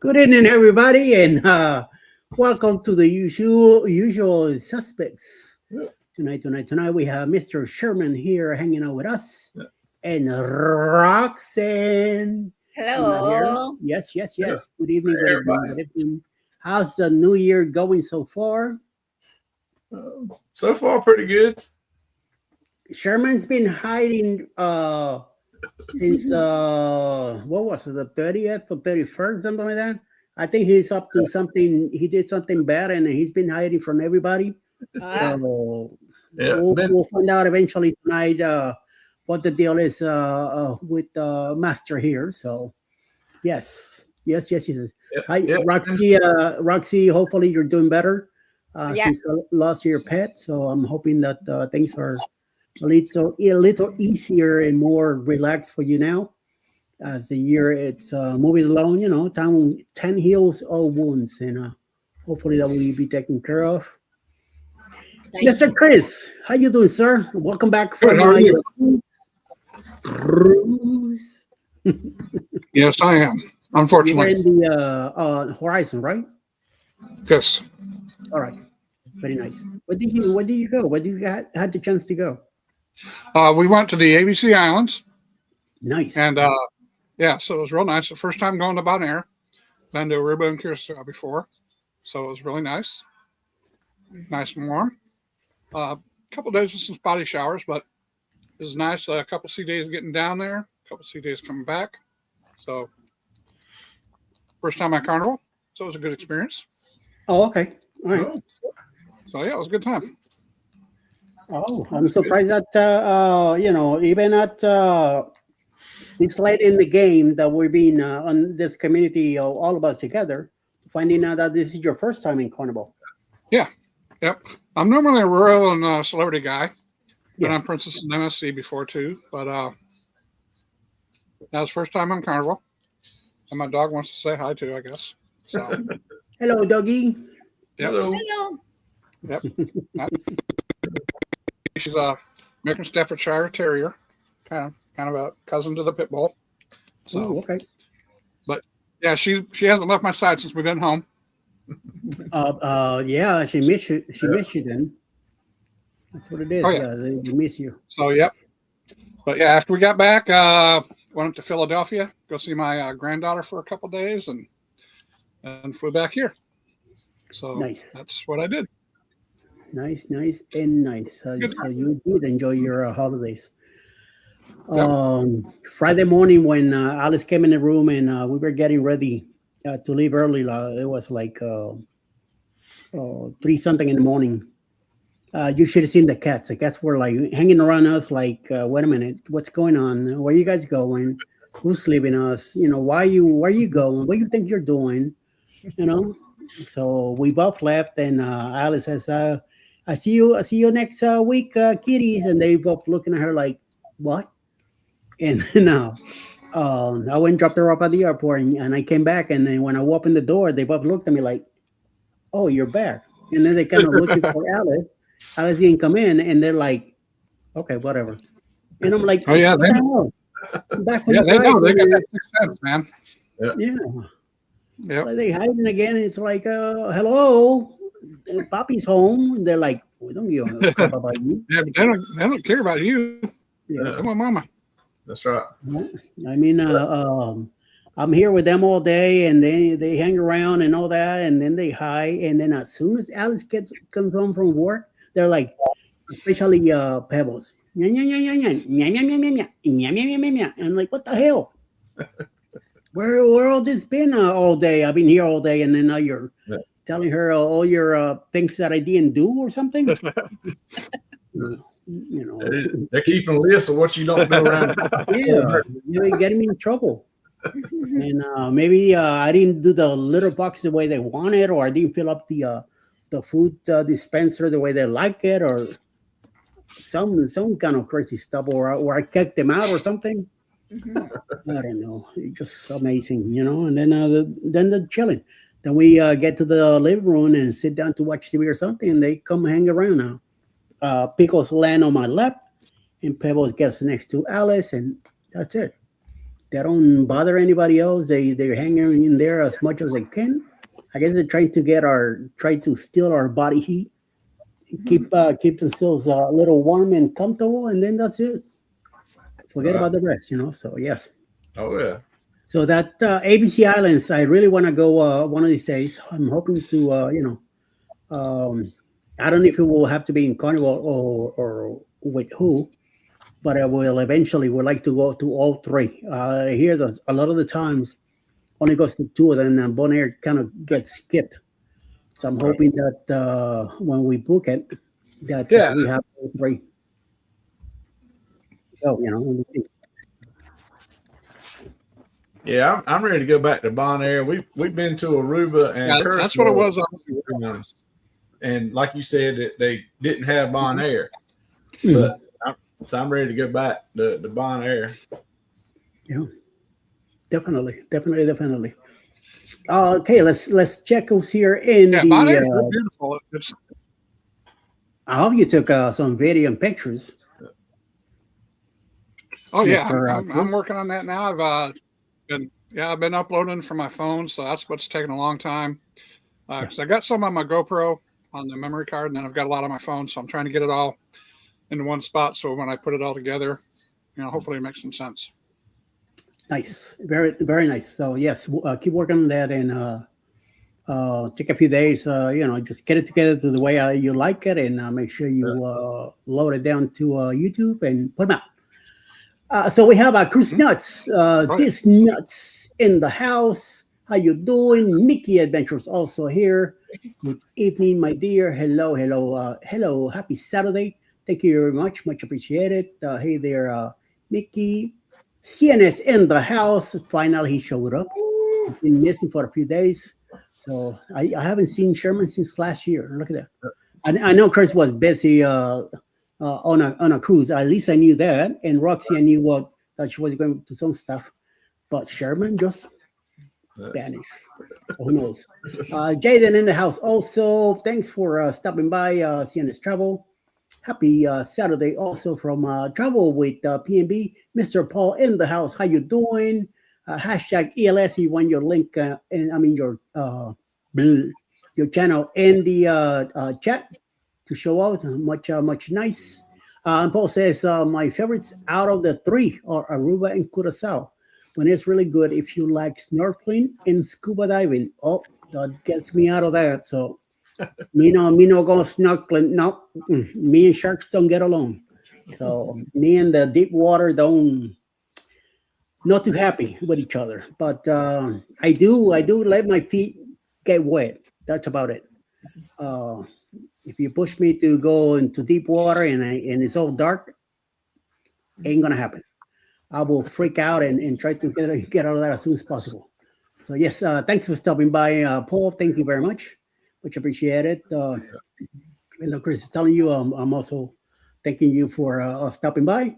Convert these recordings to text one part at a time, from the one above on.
Good evening, everybody, and welcome to the usual suspects. Yeah. Tonight, we have Mr. Sherman here hanging out with us, Yeah. and Roxanne. Not here. Hello. Yes, yes, Yeah. yes. Good evening, Hey, good evening, everybody. good evening. How's the new year going so far? So far, pretty good. Sherman's been hiding since what was it, the 30th or 31st, something like that. I think he's up to something. He did something bad, and he's been hiding from everybody. Ah, So Yeah, we'll find out eventually tonight what the deal is with Master here. So yes. yeah, Hi, yeah. Roxy. Roxy, hopefully you're doing better yeah. since you lost your pet. So I'm hoping that things are a little easier and more relaxed for you now. As the year it's moving along, time heals all wounds, and hopefully that will be taken care of. Thank Yes, sir, you. Chris. How you doing, sir? Welcome back Good. from How are you? your cruise. Yes, I am. You were Unfortunately, in the Horizon, right? yes. All right, very nice. Where did you go? Where did you had the chance to go? We went to the ABC Islands, Nice. and yeah, so it was real nice. The first time going to Bonaire. Been to Aruba and Curacao before, so it was really nice, nice and warm. A couple days with some spotty showers, but it was nice. A couple sea days getting down there, a couple sea days coming back. So first time at Carnival, so it was a good experience. Oh, okay. All right. So yeah, it was a good time. Oh, I'm surprised that even at this late in the game that we're being on this community, all of us together, finding out that this is your first time in Carnival. Yeah, yep. I'm normally a royal and celebrity guy. Been Yeah. on Princess and MSC before too, but that was first time on Carnival. And my dog wants to say hi too, I guess. So Hello, doggy. yep, Hello. Hello. yep. She's a American Staffordshire Terrier, kind of a cousin to the pit bull. So, Oh, okay. but yeah, she hasn't left my side since we've been home. Yeah, she missed you. She missed you then. That's what it is. Oh, yeah. Yeah, they miss you. So yep. But yeah, after we got back, went up to Philadelphia, go see my granddaughter for a couple days, and flew back here. So Nice. that's what I did. Nice, and nice. Good. So you did enjoy your holidays. Yep. Friday morning when Alice came in the room and we were getting ready to leave early, it was like 3 something in the morning. You should have seen the cats. The cats were like hanging around us, like, wait a minute, what's going on? Where you guys going? Who's leaving us? Why are you going? What do you think you're doing? You know. So we both left, and Alice says, I see you next week, kitties." And they both looking at her like, "What?" And now, I went and dropped her off at the airport, and I came back, and then when I opened the door, they both looked at me like, "Oh, you're back." And then they kind of looking for Alice. Alice didn't come in, and they're like, "Okay, whatever." And I'm like, Oh yeah, "What the hell? I'm back for yeah, you they guys." know. They got And that sixth sense, man. yeah, Yep. like they hiding again. It's like, hello, Poppy's home. And they're like, "We don't give a crap about you." Yeah, but they don't care about you. Yeah. They want mama. That's right. I mean, I'm here with them all day, and they hang around and all that, and then they hide, and then as soon as Alice comes home from work, they're like, especially Pebbles, "Nya, nya, nya, nya, nya, nya, nya, nya, nya, nya, nya, nya, nya, nya, nya." And I'm like, what the hell? Where all this been all day? I've been here all day, and then now you're Yeah. telling her all your things that I didn't do or something. They're keeping lists of what you don't do around. Yeah, you're getting me in trouble. And maybe I didn't do the litter box the way they wanted, or I didn't fill up the food dispenser the way they like it, or some kind of crazy stuff, or I kicked them out or something. I don't know. It's just amazing, And then then they're chilling. Then we get to the living room and sit down to watch TV or something, and they come hang around now. Pickles land on my lap, and Pebbles gets next to Alice, and that's it. They don't bother anybody else. They're hanging in there as much as they can. I guess they're trying to steal our body heat, keep themselves a little warm and comfortable, and then that's it. Forget Right. about the rest, you know. So yes. Oh yeah. So that ABC Islands, I really want to go one of these days. I'm hoping to, I don't know if it will have to be in Carnival or with who, but I will eventually would like to go to all three. I hear that a lot of the times only goes to two of them, and Bonaire kind of gets skipped. So I'm Right. hoping that when we book it, that Yeah. we have all three. So Yeah, I'm ready to go back to Bonaire. We've been to Aruba and Yeah, that's what it Curacao was. times. And like you said, that they didn't have Bonaire, Mhm. but I'm ready to go back to Bonaire. Yeah, definitely. Okay, let's check who's here in Yeah, the. Bonaire is real beautiful. It's, I hope you took some video and pictures. oh yeah, Mr. I'm Chris. working on that now. I've been uploading from my phone, so that's what's taking a long time. Because I got some on my GoPro on the memory card, and then I've got a lot on my phone, so I'm trying to get it all into one spot. So when I put it all together, hopefully it makes some sense. Nice, very nice. So yes, keep working on that and take a few days. Just get it together to the way you like it, and make sure you load it down to YouTube and put them out. So we have Cruise Nuts, this nuts in the house. How you doing? Mickey Adventures also here. Good evening, my dear. Hello. Happy Saturday. Thank you very much. Much appreciated. Hey there, Mickey. CNS in the house. Finally, he showed up. He's been missing for a few days. So I haven't seen Sherman since last year. Look at that. I know Chris was busy on a cruise. At least I knew that. And Roxy, I knew that she was going to some stuff. But Sherman just vanished. Who knows? Jaden in the house also. Thanks for stopping by CNS Travel. Happy Saturday also from Travel with PNB. Mr. Paul in the house. How you doing? Hashtag ELS. He want your link your channel in the chat to show out. Much nice. And Paul says my favorites out of the three are Aruba and Curacao. When it's really good, if you like snorkeling and scuba diving. Oh, that gets me out of that. So me no go snorkeling. No, me and sharks don't get along. So me and the deep water don't not too happy with each other. But I do let my feet get wet. That's about it. If you push me to go into deep water and it's all dark, ain't gonna happen. I will freak out and try to get out of that as soon as possible. So yes, thanks for stopping by, Paul. Thank you very much. Much appreciated. Chris is telling you, I'm also thanking you for stopping by.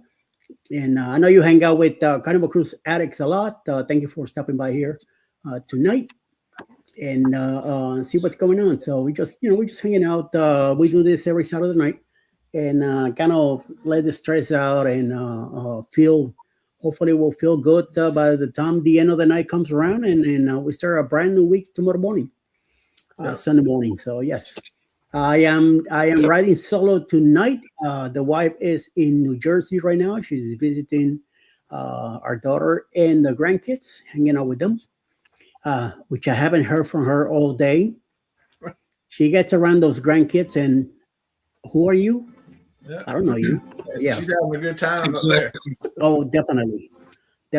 And I know you hang out with Carnival Cruise addicts a lot. Thank you for stopping by here tonight and see what's going on. So we're just hanging out. We do this every Saturday night and kind of let the stress out and feel. Hopefully, we'll feel good by the time the end of the night comes around, and we start a brand new week tomorrow morning, Sunday morning. So yes, I am riding solo tonight. The wife is in New Jersey right now. She's visiting our daughter and the grandkids, hanging out with them, which I haven't heard from her all day. She gets around those grandkids, and who are you? Yeah. I don't know you. Yeah. She's having a good time up there. Oh, definitely. I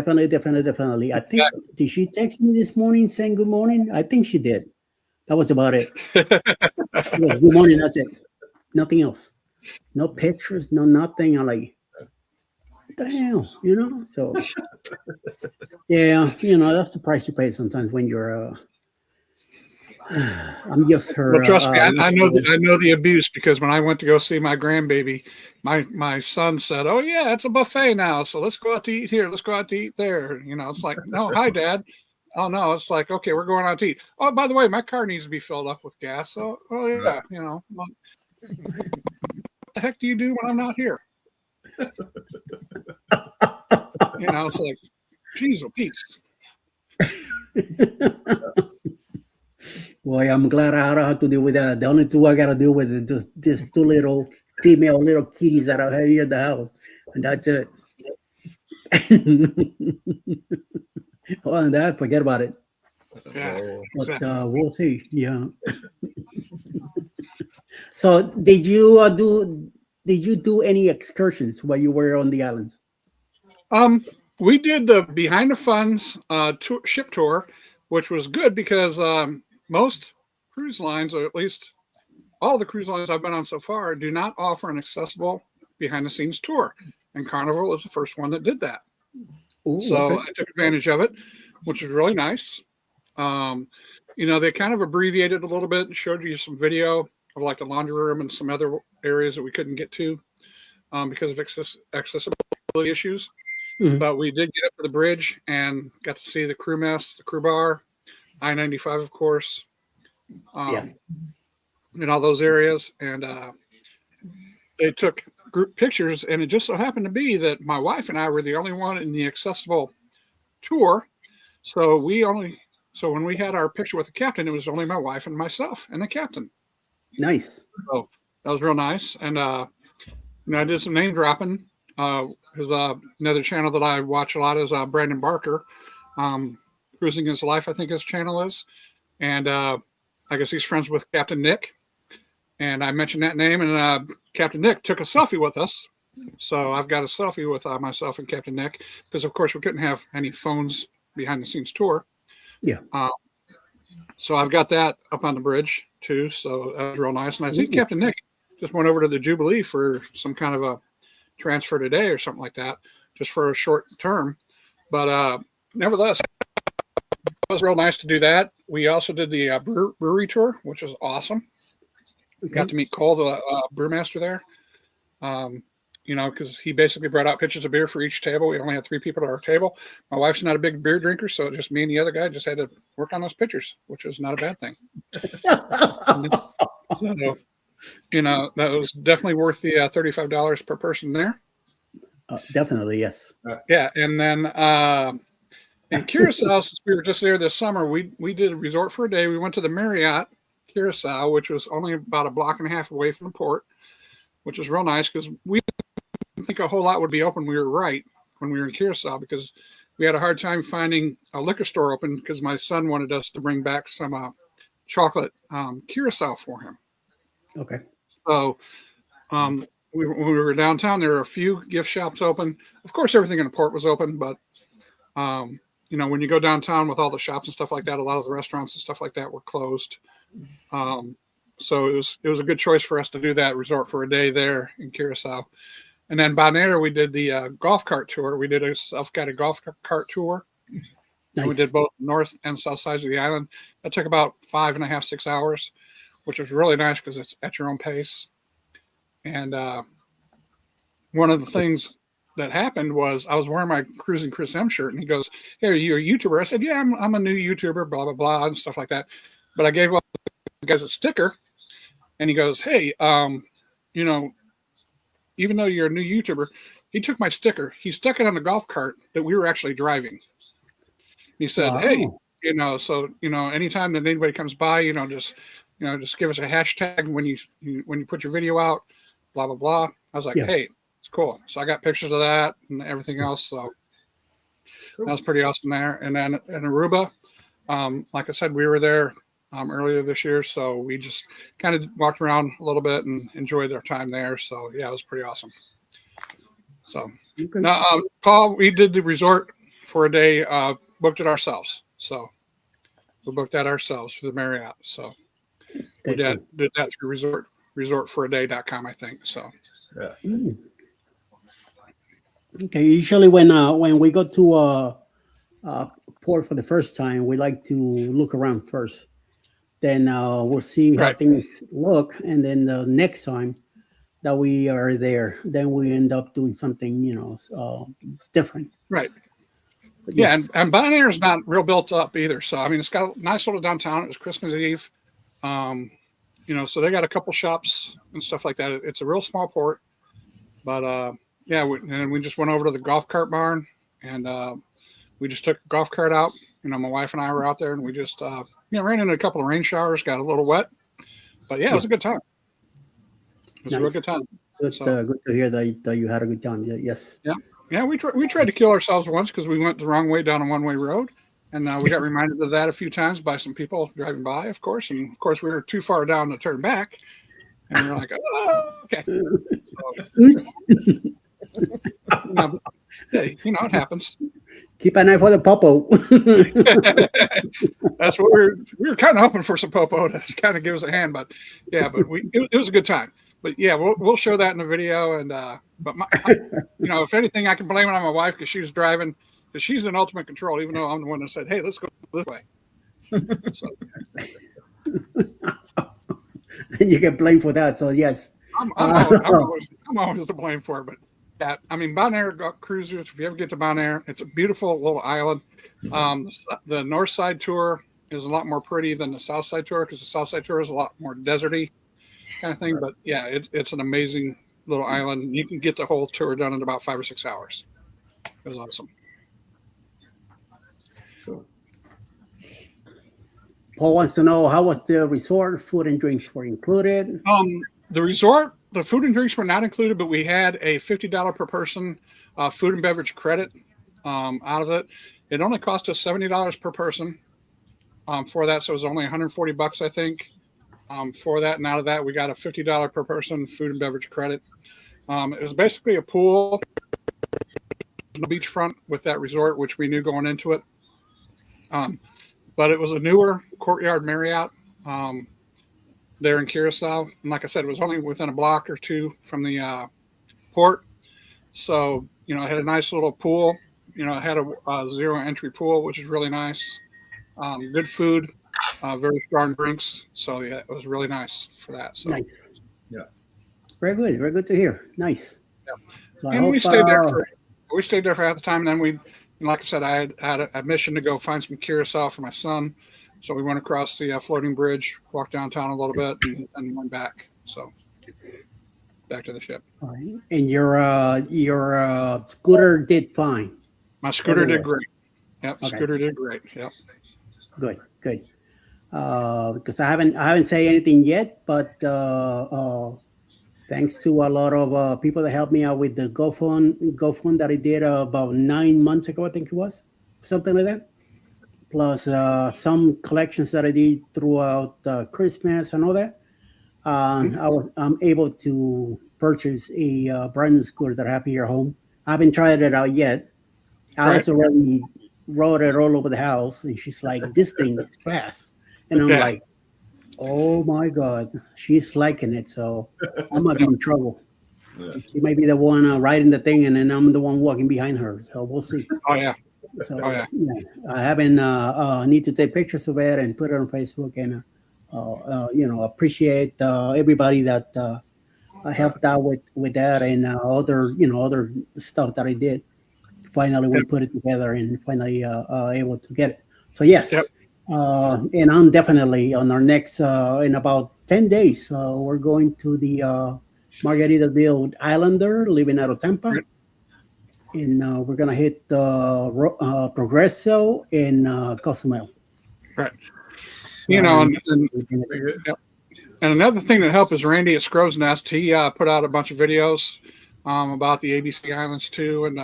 think did she text me this morning saying good morning? I think she did. That was about it. Yes, good morning. That's it. Nothing else. No pictures. No nothing. I'm like, what the hell? So yeah, that's the price you pay sometimes when you're. I'm just her. Well, trust me, I know the abuse because when I went to go see my grandbaby, my son said, "Oh yeah, it's a buffet now, so let's go out to eat here. Let's go out to eat there." It's like, no, hi, Dad. Oh no, it's like, okay, we're going out to eat. Oh, by the way, my car needs to be filled up with gas. So, oh yeah, what the heck do you do when I'm not here? It's like, Jeez, oh, Pete's. Boy, I'm glad I don't have to deal with that. The only two I got to deal with is just these two little female little kitties that I have here in the house, and that's it. Other than that, forget about it. Yeah. But Exactly. we'll see. Yeah. So, did you do any excursions while you were on the islands? We did the Behind the Funds ship tour, which was good because most cruise lines, or at least all the cruise lines I've been on so far, do not offer an accessible behind the scenes tour. And Carnival was the first one that did that. Ooh, So okay. I took advantage of it, which was really nice. They kind of abbreviated a little bit and showed you some video of like the laundry room and some other areas that we couldn't get to because of accessibility issues. Mhm. But we did get up to the bridge and got to see the crew mess, the crew bar, I-95, of course, Yes. in all those areas. And they took group pictures, and it just so happened to be that my wife and I were the only one in the accessible tour. So when we had our picture with the captain, it was only my wife and myself and the captain. Nice. So that was real nice. And I did some name dropping. There's another channel that I watch a lot is Brandon Barker, Cruising His Life, I think his channel is. And I guess he's friends with Captain Nick. And I mentioned that name, and Captain Nick took a selfie with us. So I've got a selfie with myself and Captain Nick because, of course, we couldn't have any phones behind the scenes tour. Yeah. So I've got that up on the bridge too. So that was real nice. And I think Captain Nick just went over to the Jubilee for some kind of a transfer today or something like that, just for a short term. But nevertheless, it was real nice to do that. We also did the brewery tour, which was awesome. Okay. Got to meet Cole, the brewmaster there. Because he basically brought out pitchers of beer for each table. We only had 3 people at our table. My wife's not a big beer drinker, so just me and the other guy just had to work on those pitchers, which was not a bad thing. So, that was definitely worth the $35 per person there. Definitely, yes. Yeah, and then in Curacao, since we were just there this summer, we did a resort for a day. We went to the Marriott Curacao, which was only about a block and a half away from the port, which was real nice because we didn't think a whole lot would be open. We were right when we were in Curacao because we had a hard time finding a liquor store open because my son wanted us to bring back some chocolate Curacao for him. Okay. So when we were downtown, there were a few gift shops open. Of course, everything in the port was open, but when you go downtown with all the shops and stuff like that, a lot of the restaurants and stuff like that were closed. So it was a good choice for us to do that resort for a day there in Curacao. And then Bonaire, we did the golf cart tour. We did a self-guided golf cart tour. Nice. And we did both north and south sides of the island. That took about 5.5, 6 hours, which was really nice because it's at your own pace. And one of the things that happened was I was wearing my Cruising Chris M shirt, and he goes, "Hey, are you a YouTuber?" I said, "Yeah, I'm a new YouTuber, blah, blah, blah," and stuff like that. But I gave all the guys a sticker, and he goes, "Hey, even though you're a new YouTuber," he took my sticker, he stuck it on the golf cart that we were actually driving. He said, Wow. "Hey, anytime that anybody comes by, just give us a hashtag when you put your video out, blah, blah, blah." I was like, Yeah. "Hey, it's cool." So I got pictures of that and everything else. So that was pretty awesome there. And then in Aruba, like I said, we were there earlier this year. So we just kind of walked around a little bit and enjoyed our time there. So yeah, it was pretty awesome. So Okay. now, Paul, we did the resort for a day, booked it ourselves. So we booked that ourselves for the Marriott. So we did that through resortforaday.com, I think. So Mm. Okay. Usually when we go to port for the first time, we like to look around first. Then we'll see how Right. things look, and then the next time that we are there, then we end up doing something, different. Right. But Yeah, yes. and Bonaire is not real built up either. So I mean, it's got a nice little downtown. It was Christmas Eve, so they got a couple shops and stuff like that. It's a real small port, but and we just went over to the golf cart barn and we just took a golf cart out. My wife and I were out there, and we just ran into a couple of rain showers, got a little wet, but yeah, it was a good time. It was a real good time. Good, good to hear that you had a good time. Yes. Yeah. We tried to kill ourselves once because we went the wrong way down a one-way road, and we got reminded of that a few times by some people driving by, of course. And of course, we were too far down to turn back, and we were like, "Oh, okay." Hey, it happens. Keep an eye for the popo. That's what we were kind of hoping for, some popo to kind of give us a hand, but yeah, but it was a good time. But yeah, we'll show that in the video. And but if anything, I can blame it on my wife because she was driving, because she's in ultimate control, even though I'm the one that said, "Hey, let's go this way." So, you get blamed for that. So yes, I'm always to blame for it. But yeah, Bonaire cruisers. If you ever get to Bonaire, it's a beautiful little island. The north side tour is a lot more pretty than the south side tour, because the south side tour is a lot more deserty kind of thing. But yeah, it's an amazing little island. You can get the whole tour done in about 5 or 6 hours. It was awesome. Paul wants to know, how was the resort? Food and drinks were included. The resort, the food and drinks were not included, but we had a $50 per person food and beverage credit out of it. It only cost us $70 per person for that, so it was only $140, I think, for that. And out of that, we got a $50 per person food and beverage credit. It was basically a pool, no beachfront with that resort, which we knew going into it. But it was a newer Courtyard Marriott there in Curacao. And like I said, it was only within a block or two from the port. So, it had a nice little pool. It had a zero entry pool, which is really nice. Good food, very strong drinks. So, yeah, it was really nice for that. So, nice. Yeah. Very good. Very good to hear. Nice. Yeah. So And we stayed there for half the time. And then like I said, I had a mission to go find some Curacao for my son. So we went across the floating bridge, walked downtown a little bit, and went back. So back to the ship. All right. And your scooter did fine. My scooter did great. Yep, okay. Scooter did great. Yep. Good. Because I haven't said anything yet, but thanks to a lot of people that helped me out with the GoFund that I did about 9 months ago, I think it was, something like that. Plus some collections that I did throughout Christmas and all that. I'm able to purchase a brand new scooter that I have here at home. I haven't tried it out yet. Alice already rode it all over the house, and she's like, "This thing is fast," and I'm like, "Oh my God, she's liking it." So I might be in trouble. Yeah. She might be the one riding the thing, and then I'm the one walking behind her. So we'll see. Oh yeah. So yeah, I haven't need to take pictures of it and put it on Facebook, and appreciate everybody that helped out with that and other stuff that I did. Finally, we put it together and finally able to get it. So yes, and I'm definitely on our next in about 10 days. We're going to the Margaritaville Islander, living out of Tampa. And we're gonna hit Progreso and Cozumel. Right. And another thing that helped is Randy at Scrow's Nest. He put out a bunch of videos about the ABC Islands too. And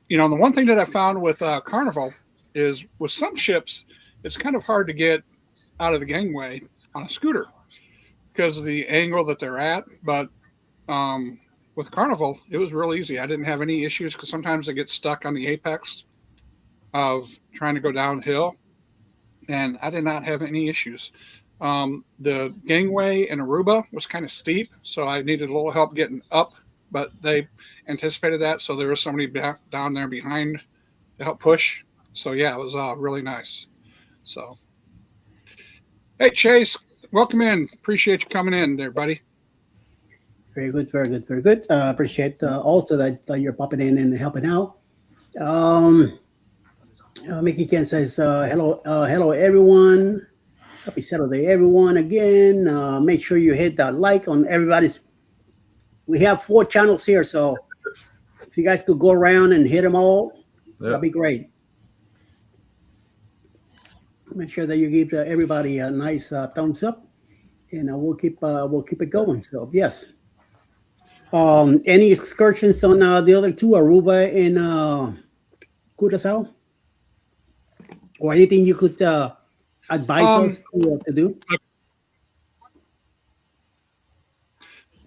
the one thing that I found with Carnival is with some ships, it's kind of hard to get out of the gangway on a scooter because of the angle that they're at. But with Carnival, it was real easy. I didn't have any issues because sometimes they get stuck on the apex of trying to go downhill, and I did not have any issues. The gangway in Aruba was kind of steep, so I needed a little help getting up, but they anticipated that, so there was somebody down there behind to help push. So, yeah, it was really nice. So, hey, Chase, welcome in. Appreciate you coming in there, buddy. Very good, very good, very good. Appreciate also that you're popping in and helping out. Mickey Ken says, hello, everyone. Happy Saturday, everyone. Again, make sure you hit that like on everybody's. We have 4 channels here, so if you guys could go around and hit them all, That'd be great. Make sure that you give everybody a nice thumbs up, and we'll keep it going. So yes. Any excursions on the other two, Aruba and Curacao, or anything you could advise us to do?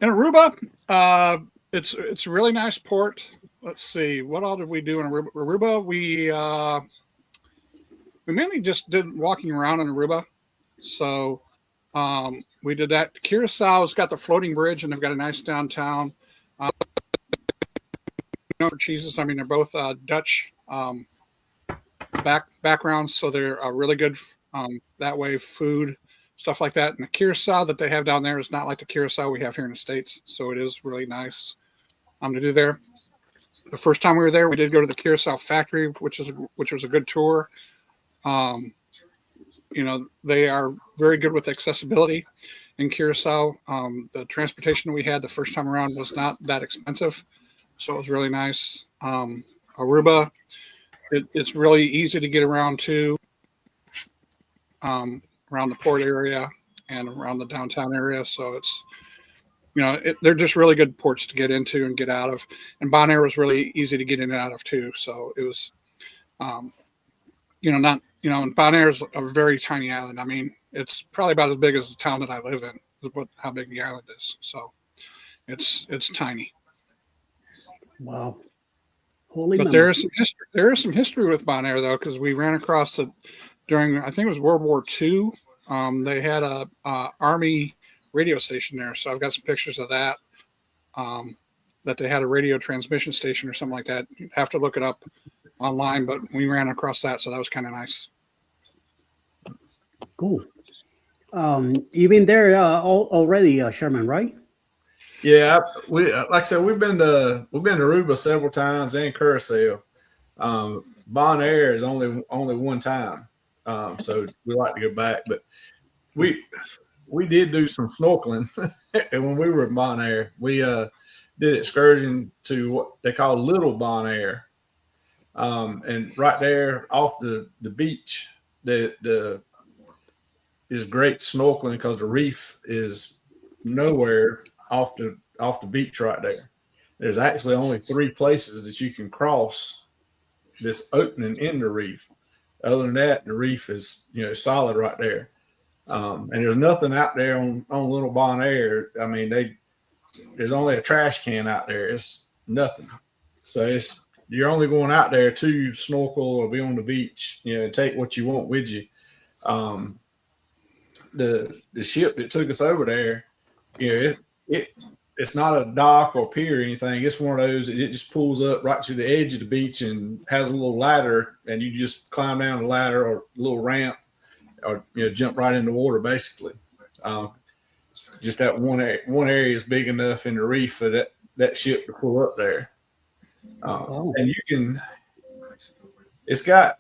In Aruba, it's a really nice port. Let's see, what all did we do in Aruba? Aruba, we mainly just did walking around in Aruba. So we did that. Curaçao's got the floating bridge, and they've got a nice downtown. For cheeses, I mean, they're both Dutch backgrounds, so they're really good that way. Food, stuff like that. And the Curacao that they have down there is not like the Curacao we have here in the States, so it is really nice to do there. The first time we were there, we did go to the Curacao factory, which was a good tour. They are very good with accessibility in Curacao. The transportation we had the first time around was not that expensive, so it was really nice. Aruba, it's really easy to get around too, around the port area and around the downtown area. So it's, they're just really good ports to get into and get out of. And Bonaire was really easy to get in and out of too. So it was, and Bonaire is a very tiny island. I mean, it's probably about as big as the town that I live in, how big the island is. So it's tiny. Wow. But there is some history with Bonaire though, because we ran across it during, I think it was World War II. They had a Army radio station there, so I've got some pictures of that. That they had a radio transmission station or something like that. You'd have to look it up online, but we ran across that, so that was kind of nice. Cool. You've been there already, Sherman, right? Yeah, we like I said, we've been to Aruba several times and Curacao. Bonaire is only one time, so we like to go back. But we did do some snorkeling, and when we were in Bonaire, we did excursion to what they call Little Bonaire, and right there off the beach, the is great snorkeling because the reef is nowhere off the beach right there. There's actually only 3 places that you can cross this opening in the reef. Other than that, the reef is solid right there. And there's nothing out there on Little Bonaire. I mean, there's only a trash can out there. It's nothing. So you're only going out there to snorkel or be on the beach, and take what you want with you. The ship that took us over there, it's not a dock or pier or anything. It's one of those, it just pulls up right to the edge of the beach and has a little ladder, and you just climb down the ladder or a little ramp, or jump right in the water basically. Just that one area is big enough in the reef for that ship to pull up there. And it's got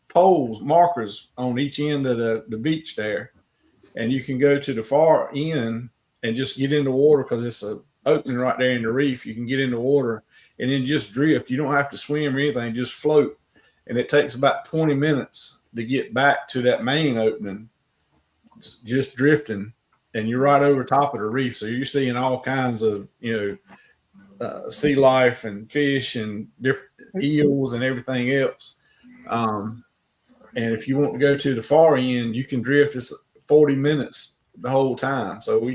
poles, markers on each end of the beach there, and you can go to the far end and just get in the water because it's an opening right there in the reef. You can get in the water and then just drift. You don't have to swim or anything, just float. And it takes about 20 minutes to get back to that main opening, just drifting, and you're right over top of the reef. So you're seeing all kinds of, sea life and fish and different eels and everything else. And if you want to go to the far end, you can drift. It's 40 minutes the whole time. So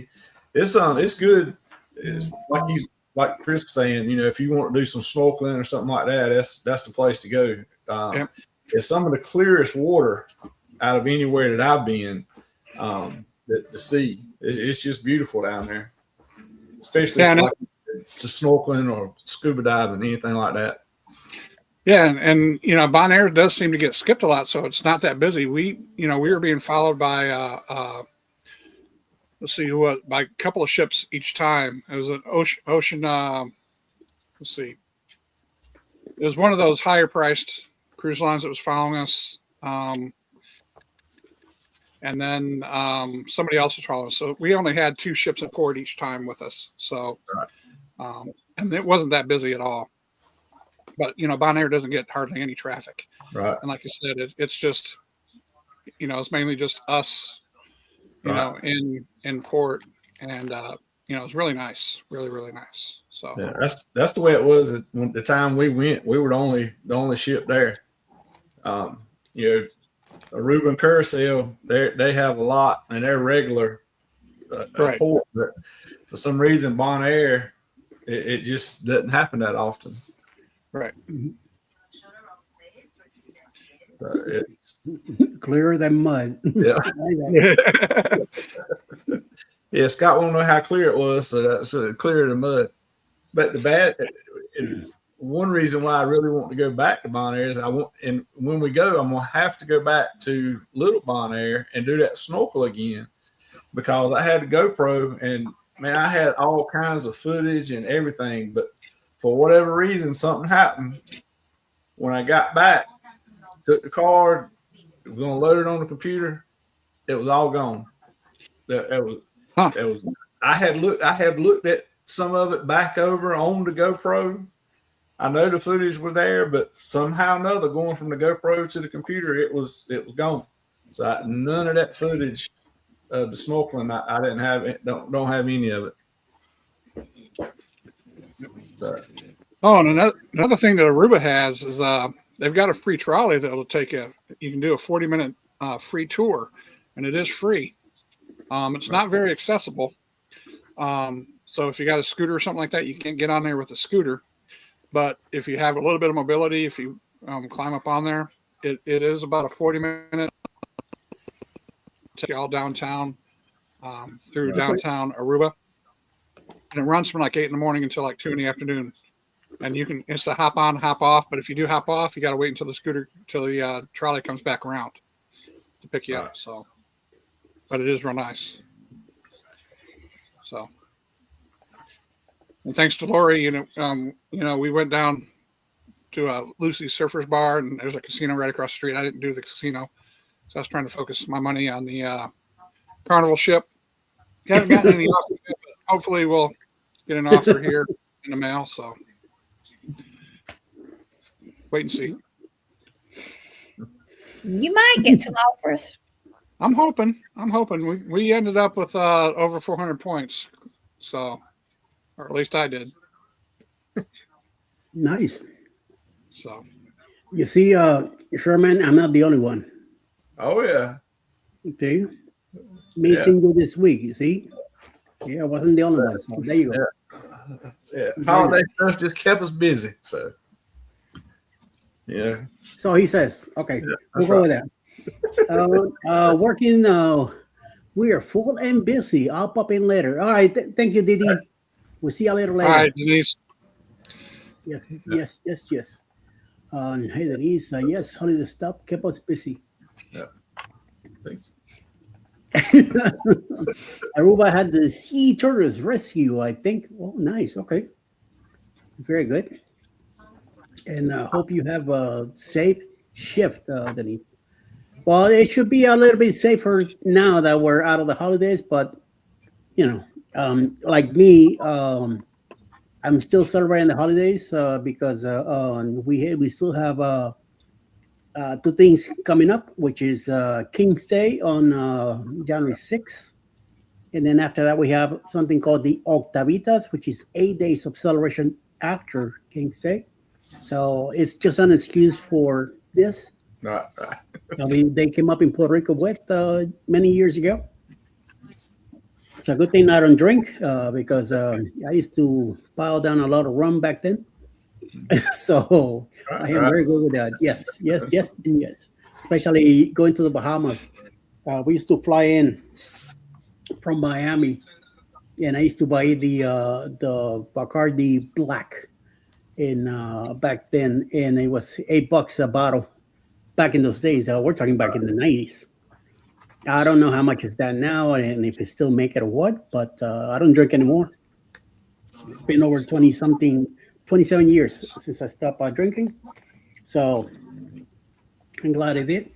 it's good. It's like Chris was saying, if you want to do some snorkeling or something like that, that's the place to go. It's some of the clearest water out of anywhere that I've been. The sea, it's just beautiful down there, especially to snorkeling or scuba diving, anything like that. Yeah, and Bonaire does seem to get skipped a lot, so it's not that busy. We were being followed by by a couple of ships each time. It was an ocean. Let's see, it was one of those higher priced cruise lines that was following us, and then somebody else was following us. So we only had 2 ships at port each time with us. So, and it wasn't that busy at all. but Bonaire doesn't get hardly any traffic. Right. And like you said, it's just, it's mainly just us, Right. in port, and it's really nice, really, really nice. So Yeah, that's the way it was at the time we went. We were the only ship there. Aruba and Curacao, they have a lot, and they're regular right. port. But for some reason, Bonaire, it just doesn't happen that often. Right. It's Clearer than mud. yeah. Yeah, Scott won't know how clear it was, so that's clearer than mud. But one reason why I really want to go back to Bonaire is and when we go, I'm gonna have to go back to Little Bonaire and do that snorkel again, because I had a GoPro and man, I had all kinds of footage and everything, but for whatever reason, something happened. When I got back, took the card, was gonna load it on the computer, it was all gone. I had looked at some of it back over on the GoPro. I know the footage was there, but somehow or another, going from the GoPro to the computer, it was gone. So none of that footage of the snorkeling, I didn't have it. Don't have any of it. So. Oh, and another thing that Aruba has is they've got a free trolley that'll take you. You can do a 40-minute free tour, and it is free. It's not very accessible. So if you got a scooter or something like that, you can't get on there with a scooter. But if you have a little bit of mobility, if you climb up on there, it is about a 40-minute take you all downtown through downtown Aruba. And it runs from like 8 a.m. until like 2 p.m. And it's a hop on, hop off. But if you do hop off, you got to wait until the trolley comes back around to pick you up. So, but it is real nice. So, and thanks to Lori, we went down to Lucy's Surfers Bar, and there's a casino right across the street. I didn't do the casino, so I was trying to focus my money on the Carnival ship. Haven't gotten any offers yet, but hopefully we'll get an offer here in the mail. So, wait and see. You might get some offers. I'm hoping. We ended up with over 400 points, so, or at least I did. Nice. So, you see, Sherman, I'm not the only one. Oh yeah. See, me single this week. You see, yeah, I wasn't the only one. So there you go. Yeah. Holiday stuff just kept us busy. So yeah. So he says, okay, we'll go with that. Working, we are full and busy. I'll pop in later. All right. Thank you, Didi. We'll see you later. all right, Denise. Yes. Hey, Denise. Yes, holiday stuff kept us busy. Yeah. Thanks. Aruba had the sea turtles rescue, I think. Oh, nice. Okay. Very good. And hope you have a safe shift, Denise. Well, it should be a little bit safer now that we're out of the holidays, but like me, I'm still celebrating the holidays because we still have 2 things coming up, which is King's Day on January 6th. And then after that, we have something called the Octavitas, which is 8 days of celebration after King's Day. So it's just an excuse for this. Right. I mean, they came up in Puerto Rico with many years ago. It's a good thing I don't drink because I used to pile down a lot of rum back then. So I am very good with that. Yes, and yes. Especially going to the Bahamas. We used to fly in from Miami, and I used to buy the Bacardi Black back then, and it was $8 a bottle. Back in those days, we're talking back in the 90s. I don't know how much is that now, and if it still make it or what, but I don't drink anymore. It's been over 27 years since I stopped drinking. So I'm glad I did.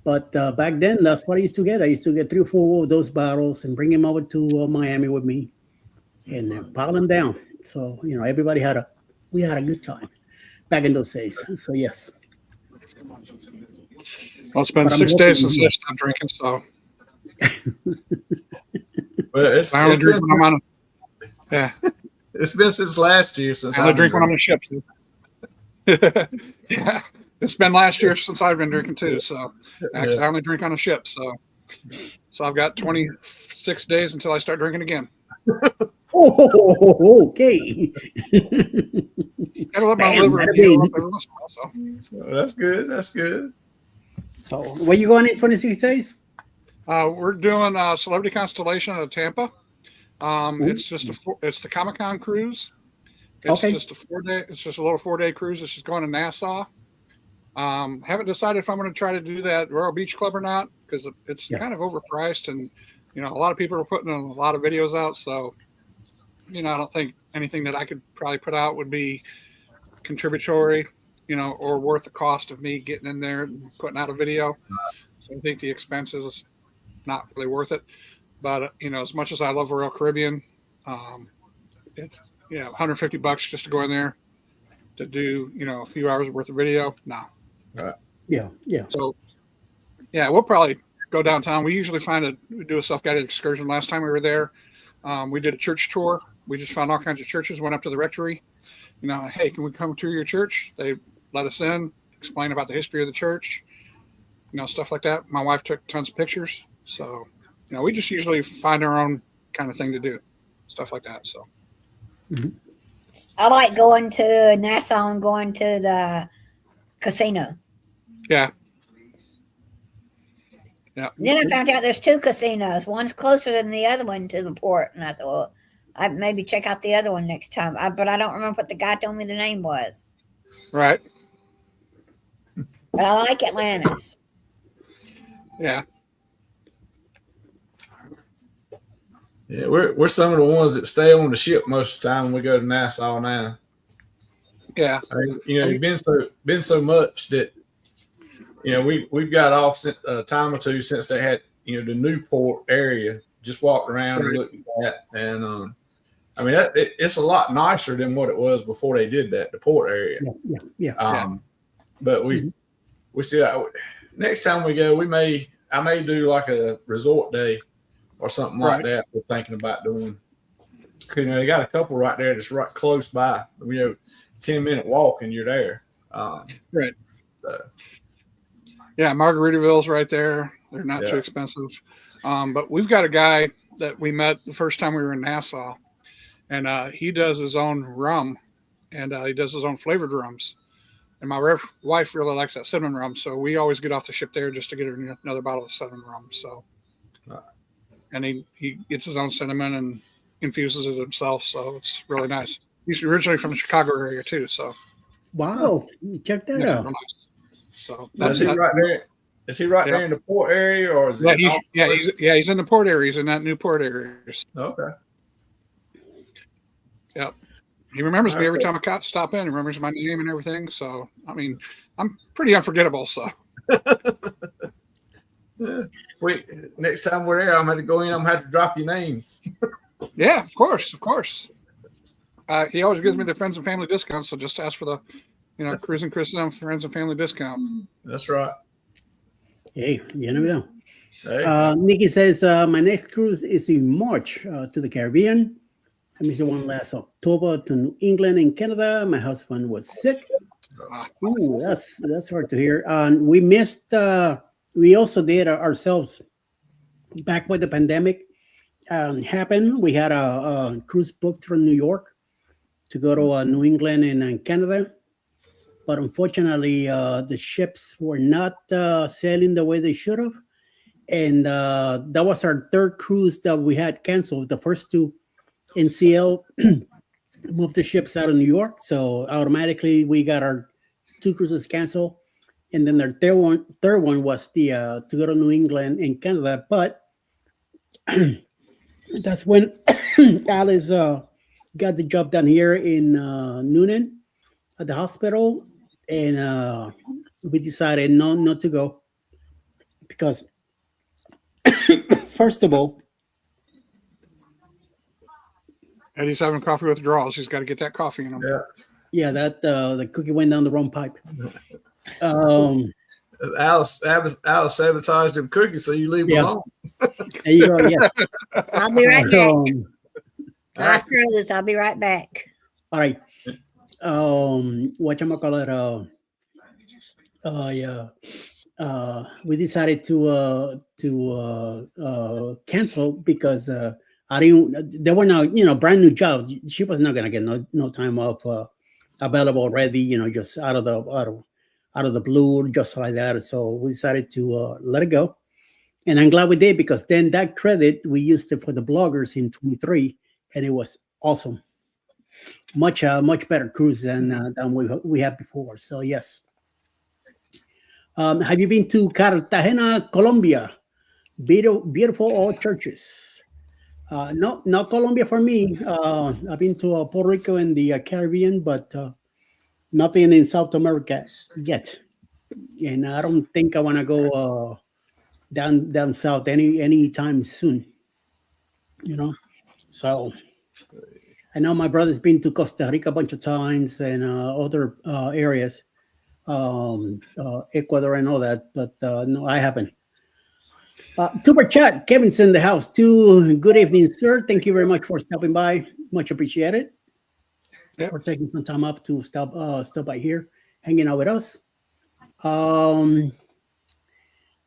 But back then, that's what I used to get. I used to get 3 or 4 of those bottles and bring them over to Miami with me and pile them down. So, everybody we had a good time. back in those days. So yes, Well, it's been but I'm 6 days hoping, since yeah. I stopped drinking, so Well, it's, I only it's drink been when I'm on. Yeah, it's been since last year since I only I've been drink when I'm drinking. on ships. Yeah, it's been last year since I've been drinking too. So, because Yeah. I only drink on a ship, so I've got 26 days until I start drinking again. Oh, okay. Gotta let my Damn, liver that'd heal up be. every once in a while. Well, that's good. That's good. So, where you going in 26 days? We're doing Celebrity Constellation out of Tampa. Ooh. It's the Comic Con cruise. It's Okay. just a 4 day. It's just a little 4 day cruise. It's just going to Nassau. Haven't decided if I'm going to try to do that Royal Beach Club or not because it's Yeah. kind of overpriced, and a lot of people are putting a lot of videos out. So, I don't think anything that I could probably put out would be contributory, or worth the cost of me getting in there and putting out a video. So I think the expenses is not really worth it. But as much as I love Royal Caribbean, it's $150 just to go in there to do a few hours worth of video. No. Right. Yeah. Yeah. So yeah, we'll probably go downtown. We usually we do a self-guided excursion. Last time we were there, we did a church tour. We just found all kinds of churches, went up to the rectory. Hey, can we come to your church? They let us in, explain about the history of the church, stuff like that. My wife took tons of pictures. So, we just usually find our own kind of thing to do, stuff like that. So, I like going to Nassau and going to the casino. yeah. Then I found out there's two casinos. One's closer than the other one to the port, and I thought, well, I'd maybe check out the other one next time. But I don't remember what the guy told me the name was. Right. But I like Atlantis. Yeah. Yeah, we're some of the ones that stay on the ship most of the time when we go to Nassau now. Yeah. I mean, it's been so much that we've got off a time or two since they had the Newport area. Just walked around and looked at that, and I mean it's a lot nicer than what it was before they did that, the port area. Yeah. But we still, next time we go, I may do like a resort day or something like that. We're thinking about doing. They got a couple right there that's right close by. 10-minute walk and you're there. Right. So. Yeah, Margaritaville's right there. They're not too expensive. But we've got a guy that we met the first time we were in Nassau, and he does his own rum, and he does his own flavored rums. And my wife really likes that cinnamon rum, so we always get off the ship there just to get her another bottle of cinnamon rum. So, and he gets his own cinnamon and infuses it himself, so it's really nice. He's originally from the Chicago area too, so wow, check that out. real nice. So Is he right there? Is he right there in the port area, or is he's in the port area. He's in that new port area. Okay. Yep. He remembers me every time I stop in. He remembers my name and everything. So, I mean, I'm pretty unforgettable. So, wait, next time we're there, I'm going to go in. I'm going to have to drop your name. Yeah, of course. He always gives me the friends and family discount. So just ask for the, Cruising Chris friends and family discount. That's right. Hey, you never know. Hey. Nikki says, my next cruise is in March to the Caribbean. I missed one last October to New England and Canada. My husband was sick. Ooh, that's hard to hear. We missed. We also did ourselves back when the pandemic happened. We had a cruise booked from New York to go to New England and Canada, but unfortunately, the ships were not sailing the way they should have, and that was our third cruise that we had canceled. The first two. NCL moved the ships out of New York, so automatically we got our two cruises canceled, and then our third one was the to go to New England and Canada. But that's when Alice got the job done here in Noonan at the hospital, and we decided not to go because first of all. Eddie's having coffee withdrawals. He's got to get that coffee in him. Yeah. Yeah, that the cookie went down the wrong pipe. Um, Alice sabotaged them cookies, so you leave them Yeah. alone. there you go. Yeah. I'll be right back. Alright. After this, I'll be right back. All right. Whatchamacallit? Yeah. We decided to cancel because I didn't. They were not, brand new jobs. She was not gonna get no time off available already. Just out of the blue, just like that. So we decided to let it go, and I'm glad we did because then that credit we used it for the bloggers in 23, and it was awesome. Much better cruise than we had before. So yes. Have you been to Cartagena, Colombia? Beautiful old churches. No, not Colombia for me. I've been to Puerto Rico and the Caribbean, but nothing in South America yet. And I don't think I want to go down south anytime soon. So I know my brother's been to Costa Rica a bunch of times and other areas, Ecuador and all that, but no, I haven't. Super chat, Kevin's in the house too. Good evening, sir. Thank you very much for stopping by. Much appreciated. Yep. For taking some time up to stop by here, hanging out with us. I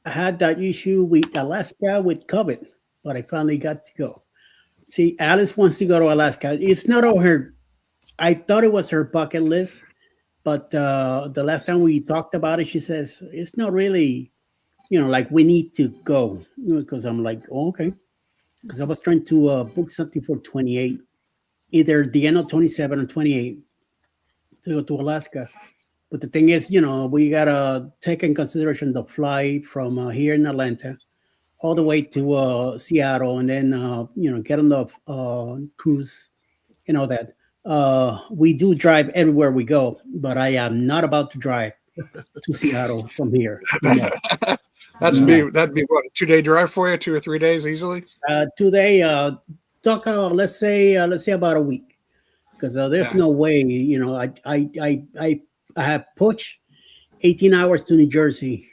had that issue with Alaska with COVID, but I finally got to go. See, Alice wants to go to Alaska. It's not on her. I thought it was her bucket list, but the last time we talked about it, she says it's not really, like we need to go. Because I'm like, oh, okay. Because I was trying to book something for 28, either the end of 27 or 28 to go to Alaska. But the thing is, we gotta take in consideration the flight from here in Atlanta all the way to Seattle, and then get on the cruise and all that. We do drive everywhere we go, but I am not about to drive to Seattle from here. No. That'd be what, a 2-day drive for you, 2 or 3 days easily. Today, talk let's say about a week, because there's no way. I have pushed 18 hours to New Jersey,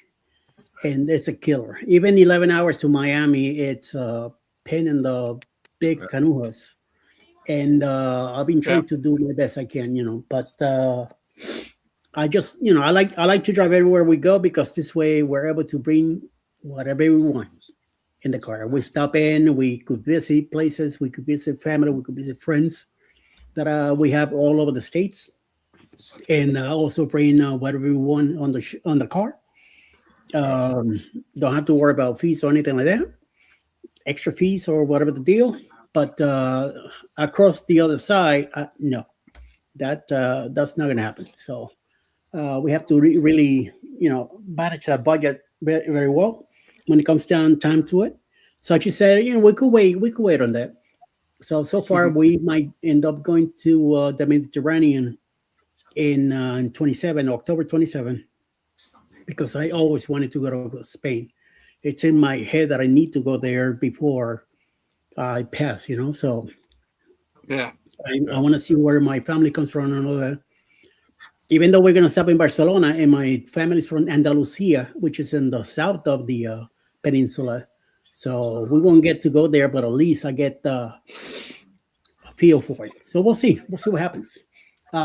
and it's a killer. Even 11 hours to Miami, it's a pain in the big canujas. And I've been trying to do my best I can, but I just, I like to drive everywhere we go, because this way we're able to bring whatever we want in the car. We stop in, we could visit places, we could visit family, we could visit friends that we have all over the states, and also bring whatever we want on the car. Don't have to worry about fees or anything like that, extra fees or whatever the deal. But across the other side, no, that's not going to happen. So we have to really, manage that budget very, very well when it comes down time to it. So like you said, we could wait on that. So far we might end up going to the Mediterranean in 27, October 27, because I always wanted to go to Spain. It's in my head that I need to go there before I pass, So Yeah. I want to see where my family comes from and all that. Even though we're going to stop in Barcelona, and my family's from Andalusia, which is in the south of the peninsula. So we won't get to go there, but at least I get a feel for it. So we'll see. We'll see what happens.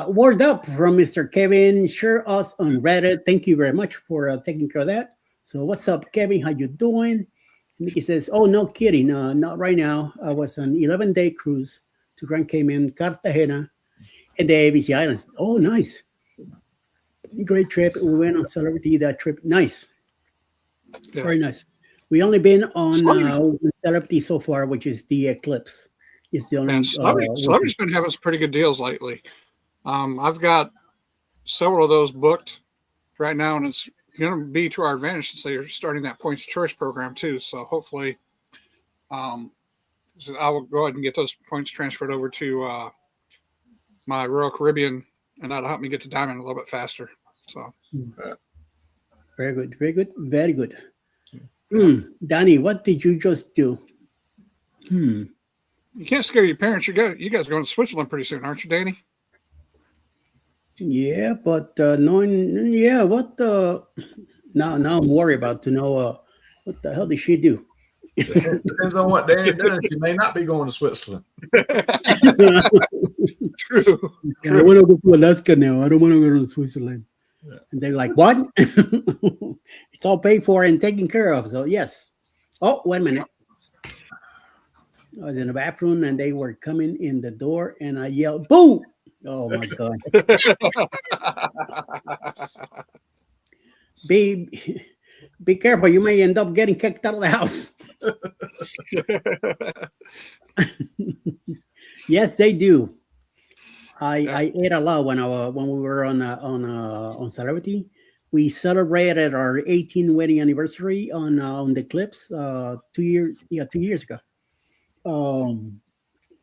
Word up from Mr. Kevin. Share us on Reddit. Thank you very much for taking care of that. So what's up, Kevin? How you doing? Mickey says, oh, no kidding. Not right now. I was on 11-day cruise to Grand Cayman, Cartagena, and the ABC Islands. Oh, nice. Great trip. We went on Celebrity that trip. Nice. Yeah. Very nice. We only been on Celebrity so far, which is the Eclipse. It's the only. Celebrity's been having some pretty good deals lately. I've got several of those booked right now, and it's going to be to our advantage since they're starting that points of choice program too. So hopefully, I will go ahead and get those points transferred over to my Royal Caribbean, and that'll help me get to Diamond a little bit faster. So, very good, very good, very good. Danny, what did you just do? You can't scare your parents. You guys are going to Switzerland pretty soon, aren't you, Danny? Yeah, but knowing, yeah, now I'm worried about to know what the hell did she do? Depends on what Darren does. He may not be going to Switzerland. True. I want to go to Alaska now. I don't want to go to Switzerland. Yeah. And they're like, what? It's all paid for and taken care of. So yes. Oh, wait a minute. I was in the bathroom and they were coming in the door and I yelled, "Boo!" Oh my God. Be careful. You may end up getting kicked out of the house. Yes, they do. I ate a lot when we were on Celebrity. We celebrated our 18th wedding anniversary on the clips 2 years ago.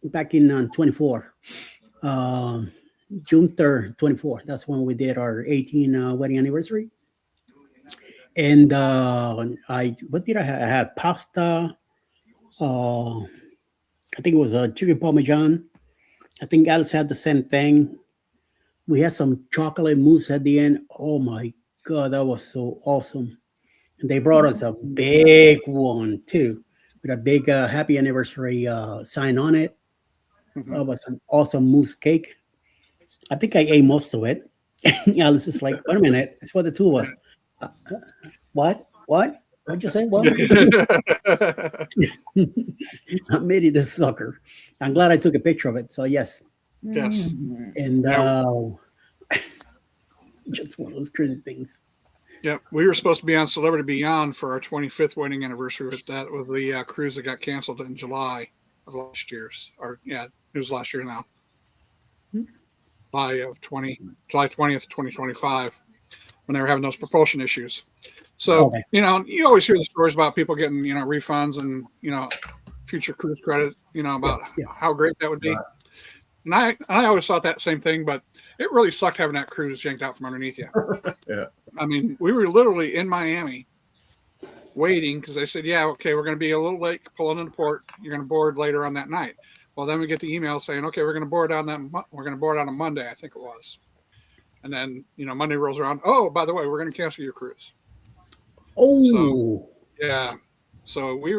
Back in 24. June 3rd, 24. That's when we did our 18 wedding anniversary. And what did I have? I had pasta. I think it was a chicken parmesan. I think Alice had the same thing. We had some chocolate mousse at the end. Oh my God, that was so awesome. And they brought us a big one too, with a big happy anniversary sign on it. It was an awesome mousse cake. I think I ate most of it. Alice is like, wait a minute, it's for the two of us. What? What'd you say? What? I made it this sucker. I'm glad I took a picture of it. So yes. Yes. And just one of those crazy things. Yeah, we were supposed to be on Celebrity Beyond for our 25th wedding anniversary, but that was the cruise that got canceled in July of last year's. Or yeah, it was last year now. July 20th, 2025, when they were having those propulsion issues. So, Okay. You always hear the stories about people getting, refunds and, future cruise credit, about how great that would be. Right. And I always thought that same thing, but it really sucked having that cruise yanked out from underneath you. Yeah. I mean, we were literally in Miami waiting because they said, yeah, okay, we're going to be a little late pulling into port. You're going to board later on that night. Well, then we get the email saying, okay, we're going to board on a Monday, I think it was. And then, Monday rolls around. Oh, by the way, we're going to cancel your cruise. Oh, So, yeah. So we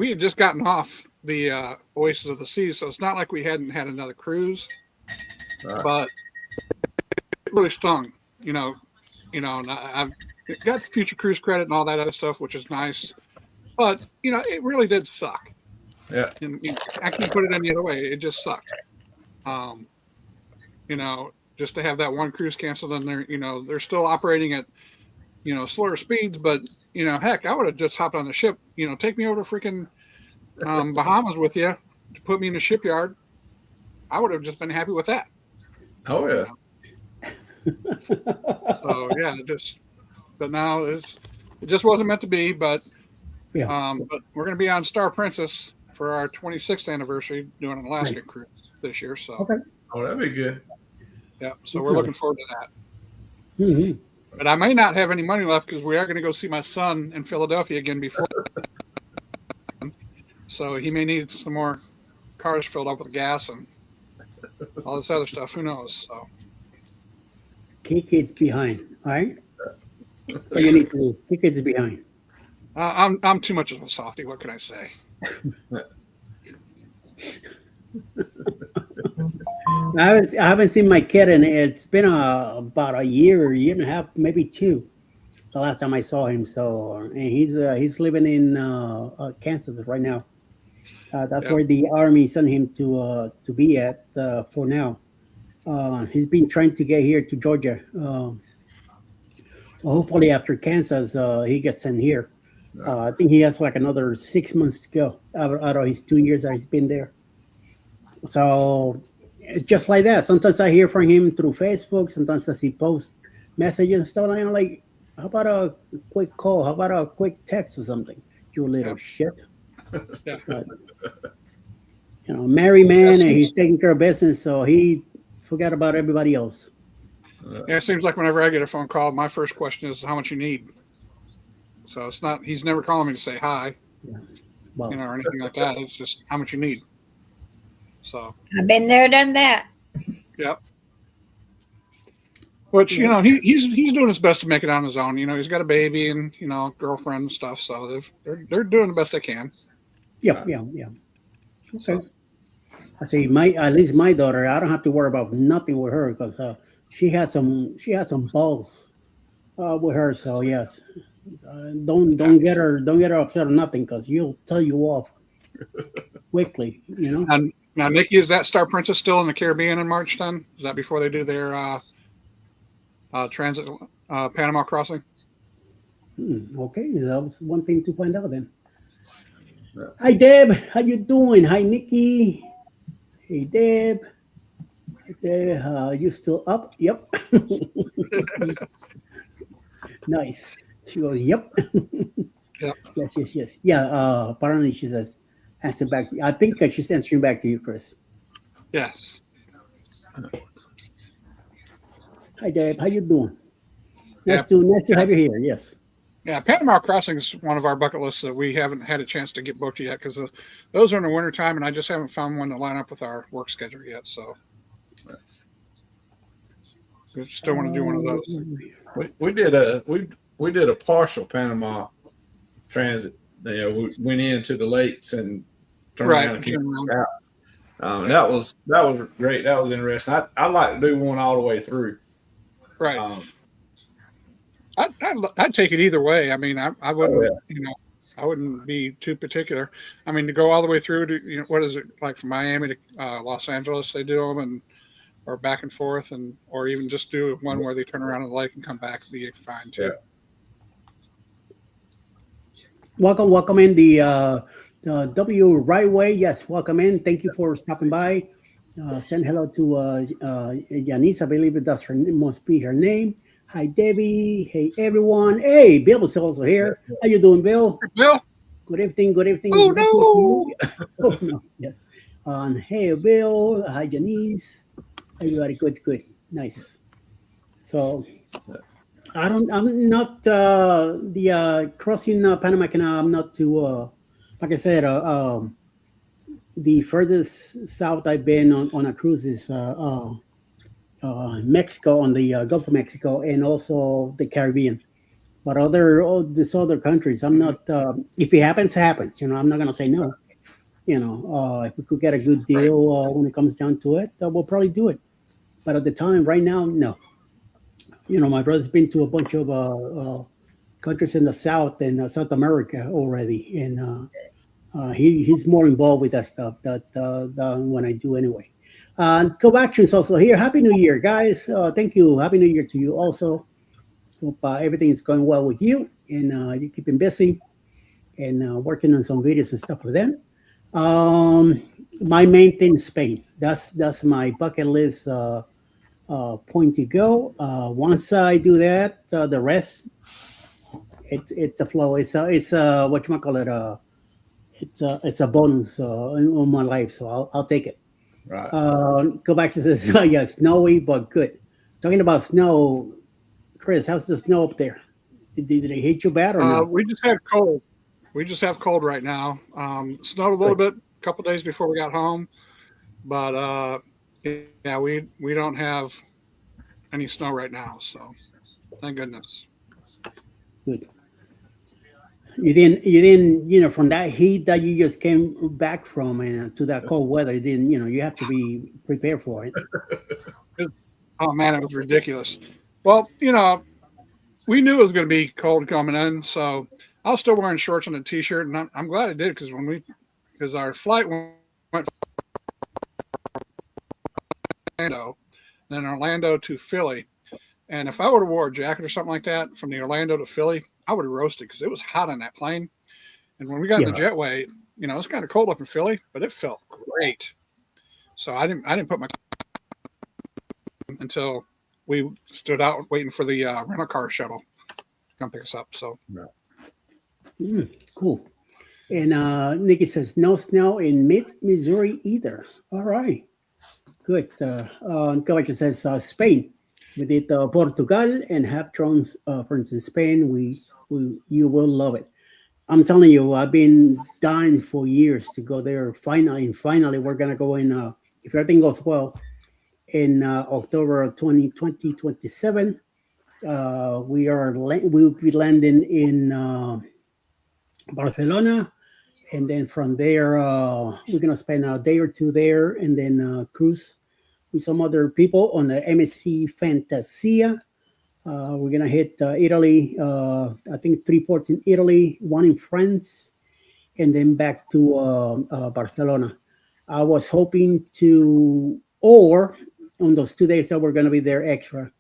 had just gotten off the Oasis of the Seas, so it's not like we hadn't had another cruise, but it really stung, and I've got the future cruise credit and all that other stuff, which is nice, but it really did suck. Yeah. And I can't put it any other way. It just sucked. Just to have that one cruise canceled, and they're still operating at slower speeds, but heck, I would have just hopped on the ship. Take me over to freaking Bahamas with you to put me in the shipyard. I would have just been happy with that. Oh yeah. So yeah, but now it just wasn't meant to be. But but we're going to be on Star Princess for our 26th anniversary, doing an Alaska cruise this year. So okay. Oh, that'd be good. Yeah, so we're looking forward to that. Mm-hmm. But I may not have any money left because we are going to go see my son in Philadelphia again before. So he may need some more cars filled up with gas and all this other stuff. Who knows? So Kick is behind, right? So you need to kick is behind. I'm too much of a softie. What can I say? I haven't seen my kid, and it's been about a year and a half, maybe two. The last time I saw him. So, and he's living in Kansas right now. That's where the Army sent him to be at for now. He's been trying to get here to Georgia. So hopefully after Kansas, he gets in here. I think he has like another 6 months to go out of his 2 years that he's been there. So it's just like that. Sometimes I hear from him through Facebook. Sometimes I see post messages and stuff. And I'm like, how about a quick call? How about a quick text or something? You little shit. Yeah. Married man, and he's taking care of business, so he forgot about everybody else. Yeah, it seems like whenever I get a phone call, my first question is how much you need. So it's not, he's never calling me to say hi, Well, or anything like that. It's just how much you need. So I've been there, done that. Yep. Which Yeah. he's doing his best to make it on his own. He's got a baby and girlfriend and stuff, so they're doing the best they can. Yeah. Okay. So, I say at least my daughter, I don't have to worry about nothing with her because she has some balls with her. So yes, don't get her upset or nothing because you'll tell you off quickly. And now, Nikki, is that Star Princess still in the Caribbean in March? Then is that before they do their transit Panama crossing? Okay, that was one thing to find out then. Yeah. Hi Deb, how you doing? Hi Nikki. Hey Deb. You still up? Yep. Nice. She goes, yep. Yep. Yes. Yeah, apparently she says, answer back. I think she's answering back to you, Chris. Yes. Hi, Deb. How you doing? Nice to have you here. Yes. Yeah, Panama Crossing is one of our bucket lists that we haven't had a chance to get booked yet because those are in the wintertime, and I just haven't found one to line up with our work schedule yet. So we still want to do one of those. We did a partial Panama transit. We went into the lakes and turned around and came out. That was great. That was interesting. I'd like to do one all the way through. Right. I'd take it either way. I mean, I wouldn't, I wouldn't be too particular. I mean, to go all the way through to, what is it like from Miami to Los Angeles? They do them or back and forth, or even just do one where they turn around in the lake and come back and be fine too. Yeah. Welcome in the W Right Way. Yes, welcome in. Thank you for stopping by. Send hello to Janice. I believe that must be her name. Hi, Debbie. Hey, everyone. Hey, Bill is also here. How you doing, Bill? Bill. Good evening. Oh, no. Oh, no. Yes. Hey, Bill. Hi, Janice. Everybody good. Nice. So, I'm not the crossing Panama Canal. I'm not too, like I said, the furthest south I've been on a cruise is Mexico, on the Gulf of Mexico, and also the Caribbean. But these other countries, I'm not. If it happens, happens. I'm not gonna say no. If we could get a good deal when it comes down to it, we'll probably do it. But at the time, right now, no. My brother's been to a bunch of countries in the South and South America already, and he's more involved with that stuff than when I do anyway. Go Action's also here. Happy New Year, guys. Thank you. Happy New Year to you also. Hope everything is going well with you and you're keeping busy and working on some videos and stuff like that. My main thing is Spain. That's my bucket list point to go. Once I do that, the rest, it's a flow. It's what you might call it. It's a bonus in my life, so I'll take it. Right. Go back to this. Yeah, snowy but good. Talking about snow, Chris, how's the snow up there? Did it hit you bad or no? We just have cold. We just have cold right now. Snowed a little bit a couple days before we got home, but yeah, we don't have any snow right now. So thank goodness. Good. You didn't, from that heat that you just came back from and to that cold weather, you have to be prepared for it. Oh man, it was ridiculous. Well, we knew it was going to be cold coming in, so I was still wearing shorts and a t-shirt, and I'm glad I did because our flight went from Orlando, then Orlando to Philly, and if I would have wore a jacket or something like that from the Orlando to Philly, I would have roasted because it was hot on that plane. And when we got in the jetway, it was kind of cold up in Philly, but it felt great. So I didn't put my until we stood out waiting for the rental car shuttle to come pick us up. So cool. And Nikki says no snow in mid-Missouri either. All right, good. Caballo says Spain. We did Portugal and have drones, for instance, Spain. You will love it. I'm telling you, I've been dying for years to go there. Finally, we're gonna go in if everything goes well. in October of 2027. We'll be landing in Barcelona, and then from there we're gonna spend a day or two there, and then cruise with some other people on the MSC Fantasia. We're gonna hit Italy. I think 3 ports in Italy, one in France, and then back to Barcelona. I was hoping to, or on those 2 days that we're gonna be there extra,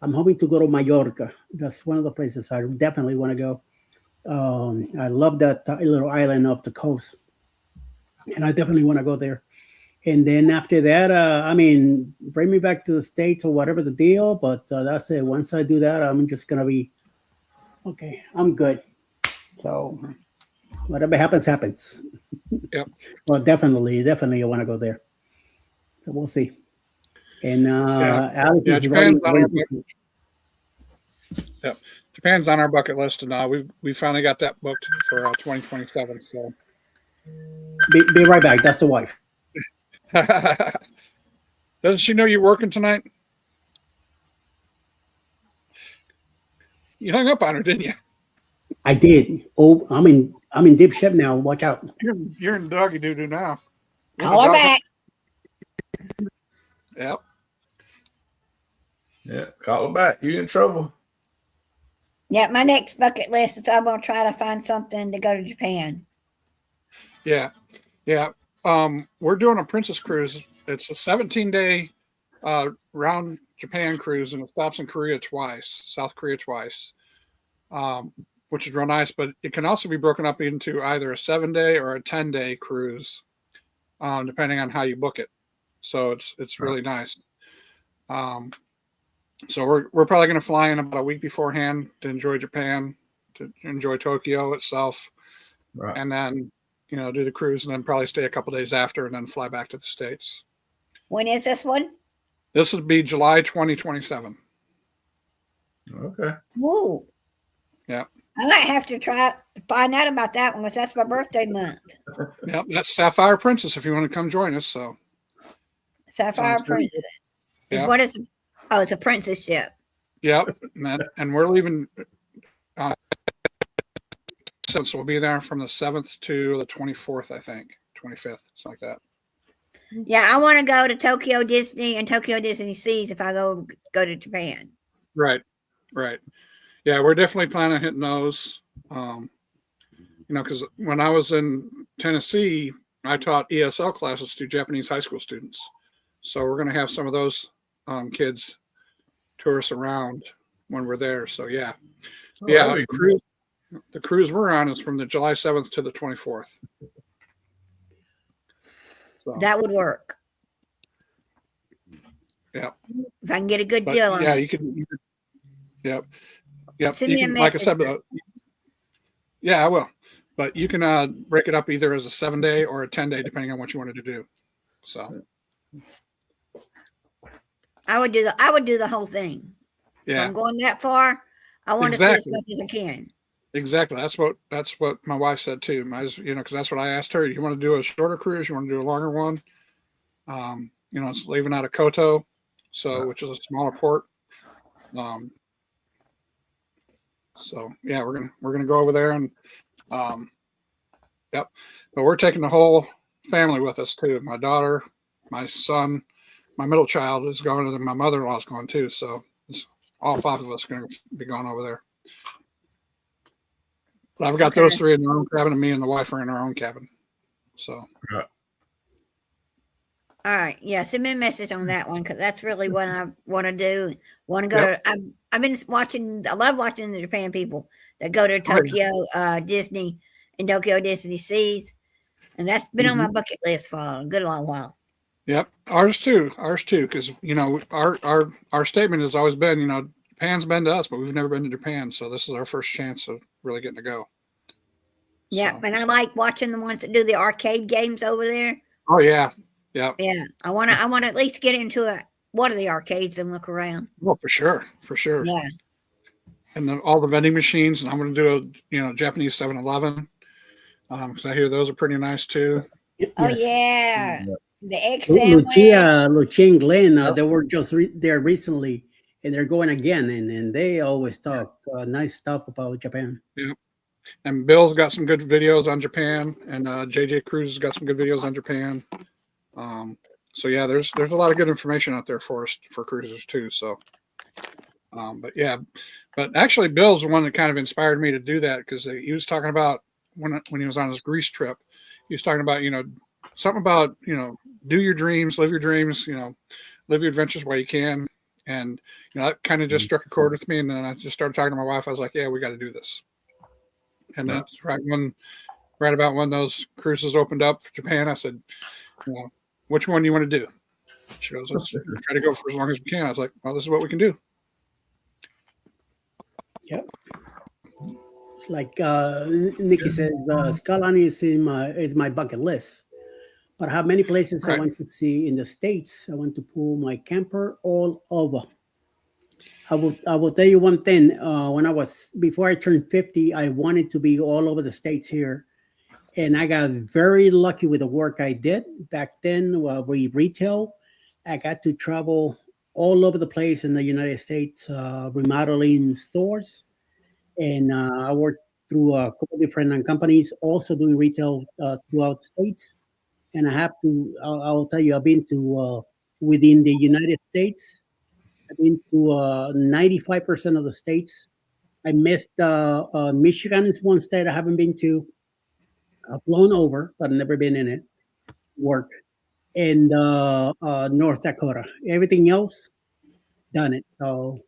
I'm hoping to go to Mallorca. That's one of the places I definitely want to go. I love that little island off the coast, and I definitely want to go there. And then after that, I mean, bring me back to the States or whatever the deal. But that's it. Once I do that, I'm just gonna be okay. I'm good. So whatever happens, happens. Yep. Well, definitely, I want to go there. So we'll see. And Alex is Japan's on our Yep. Japan's on our bucket list, and we finally got that booked for 2027. So be right back. That's the wife. doesn't she know you're working tonight? You hung up on her, didn't you? I did. Oh, I'm in deep ship now. Watch out. You're in doggy doo doo now. Call her back. Yep. Yeah, call her back. You in trouble. Yeah, my next bucket list is I'm gonna try to find something to go to Japan. Yeah. We're doing a Princess cruise. It's a 17-day round Japan cruise, and it stops in Korea twice, South Korea twice, which is real nice. But it can also be broken up into either a 7-day or a 10-day cruise, depending on how you book it. So it's really nice. So we're probably going to fly in about a week beforehand to enjoy Japan, to enjoy Tokyo itself, Right. and then do the cruise, and then probably stay a couple days after, and then fly back to the States. When is this one? This would be July 2027. Okay. Woo. Yeah. I might have to try to find out about that one because that's my birthday month. Yep, that's Sapphire Princess if you want to come join us. So Sapphire Sounds good. Princess. Yeah. What is it? Oh, it's a princess ship. Yep, and we're leaving. So we'll be there from the 7th to the 24th, I think, 25th, something like that. Yeah, I want to go to Tokyo Disney and Tokyo Disney Seas if I go to Japan. Right. Yeah, we're definitely planning on hitting those. Because when I was in Tennessee, I taught ESL classes to Japanese high school students. So we're going to have some of those kids tour us around when we're there. So yeah, the cruise we're on is from the July 7th to the 24th. So, That would work. Yeah. If I can get a good deal on yeah, it. you can. Yep. Send me a Like I message. said, yeah, I will. But you can break it up either as a 7-day or a 10-day, depending on what you wanted to do. So I would do the whole thing. If yeah, I'm going that far, I want to see as much as I can. exactly. That's what my wife said too. Because that's what I asked her. You want to do a shorter cruise? You want to do a longer one? It's leaving out of Koto, which is a smaller port. So yeah, we're gonna go over there and yep. But we're taking the whole family with us too. My daughter, my son, my middle child is going, and my mother-in-law's going too. So it's all 5 of us going to be going over there. But I've got those 3 in their own cabin, and me and the wife are in our own cabin. So Yeah. All right. Yeah. Send me a message on that one because that's really what I want to do. Want to go to. I've been watching. I love watching the Japan people that go to Tokyo Disney and Tokyo Disney Seas, and that's been on my bucket list for a good long while. Yep, ours too. Because our statement has always been, Japan's been to us, but we've never been to Japan, so this is our first chance of really getting to go. Yeah, and I like watching the ones that do the arcade games over there. Oh yeah, yeah. Yeah, I want to at least get into one of the arcades and look around. Well, for sure. Yeah. And all the vending machines, and I'm going to do a Japanese 7-Eleven because I hear those are pretty nice too. Oh yeah. the egg sandwich. Lucia and Glenn, they were just there recently, and they're going again, and they always talk nice stuff about Japan. Yeah. And Bill's got some good videos on Japan, and JJ Cruz has got some good videos on Japan. So yeah, there's a lot of good information out there for us for cruisers too. So, but actually, Bill's the one that kind of inspired me to do that, because he was talking about when he was on his Greece trip, he was talking about something about do your dreams, live your dreams, live your adventures while you can, and that kind of just struck a chord with me, and then I just started talking to my wife. I was like, yeah, we got to do this. And that's right about when those cruises opened up for Japan, I said, which one do you want to do? She goes, let's try to go for as long as we can. I was like, well, this is what we can do. Yep. It's like Nikki says, Scalani is my bucket list. But I have many places I want to see in the States. I want to pull my camper all over. I will tell you one thing. Before I turned 50, I wanted to be all over the States here. And I got very lucky with the work I did back then. We retail. I got to travel all over the place in the United States, remodeling stores. And I worked through a couple different companies, also doing retail throughout the States. And I'll tell you, I've been to, within the United States, I've been to 95% of the states. I missed Michigan is one state I haven't been to. I've flown over, but I've never been in it. Work. And North Dakota. Everything else, done it. So,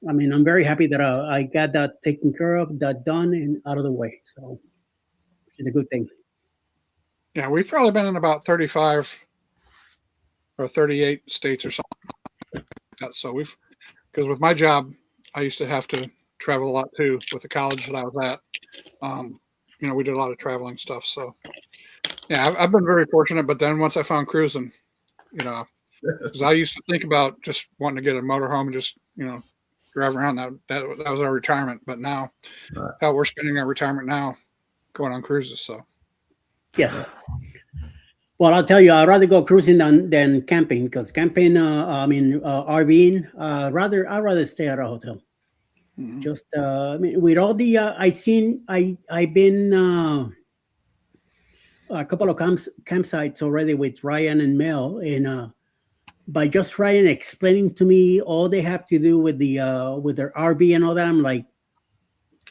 I mean, I'm very happy that I got that taken care of, that done, and out of the way. So, which is a good thing. Yeah, we've probably been in about 35 or 38 states or something like that. So because with my job, I used to have to travel a lot too with the college that I was at. We did a lot of traveling stuff. So yeah, I've been very fortunate. But then once I found cruising, because I used to think about just wanting to get a motorhome and just, drive around. That was our retirement. But now, we're spending our retirement now going on cruises. So. Yes. Well, I'll tell you, I'd rather go cruising than camping, because camping, RVing, I'd rather stay at a hotel. Mm-hmm. Just, with all the, I've been a couple of campsites already with Ryan and Mel, and by just Ryan explaining to me all they have to do with with their RV and all that, I'm like,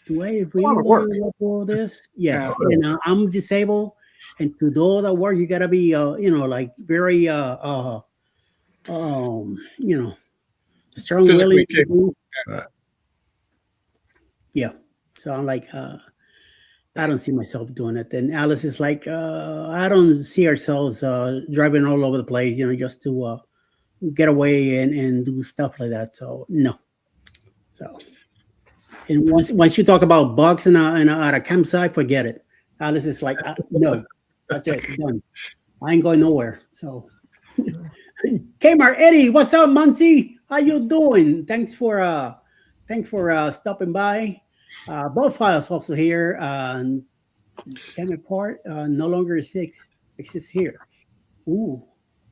do I really want to go for this? Yes. Yeah. And I'm disabled. And to do all that work, you gotta be, very, strong willing. Yeah. So I'm like, I don't see myself doing it. And Alice is like, I don't see ourselves driving all over the place, just to get away and do stuff like that. So no. So, and once you talk about bugs at a campsite, forget it. Alice is like, no. That's it. Done. I ain't going nowhere. So, Kmart Eddie, what's up, Muncie? How you doing? Thanks for stopping by. Both files also here. Kmart part no longer exists here. Ooh,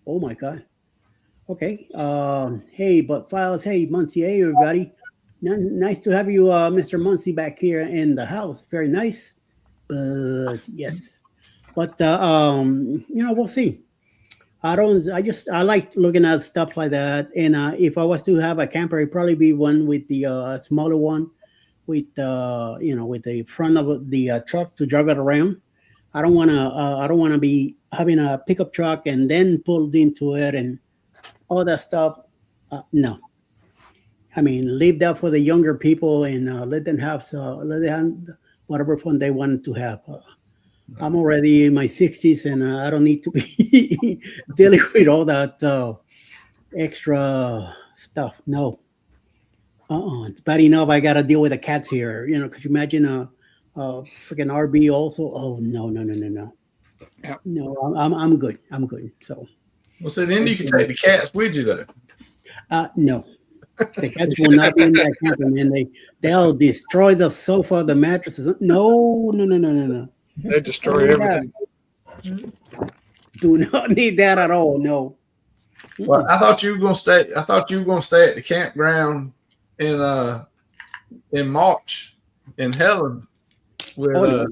oh my God. Okay. Hey, but files. Hey, Muncie. Hey, everybody. Nice to have you, Mr. Muncie, back here in the house. Very nice. Yes. But we'll see. I like looking at stuff like that. And if I was to have a camper, it'd probably be one with the smaller one, with with the front of the truck to drive it around. I don't wanna be having a pickup truck and then pulled into it and all that stuff. No. I mean, leave that for the younger people and let them have whatever fun they want to have. I'm already in my 60s and I don't need to be dealing with all that extra stuff. No. It's bad enough I got to deal with the cats here. Could you imagine a freaking RV also? Oh, no. Yeah. No, I'm good. I'm good. So. Well, so then you can take the cats with you, though. No. The cats will not be in that camper, man. They'll destroy the sofa, the mattresses. No. They destroy everything. Do not need that at all. No. Well, I thought you were gonna stay. I thought you were gonna stay at the campground in March in Helen with Oh,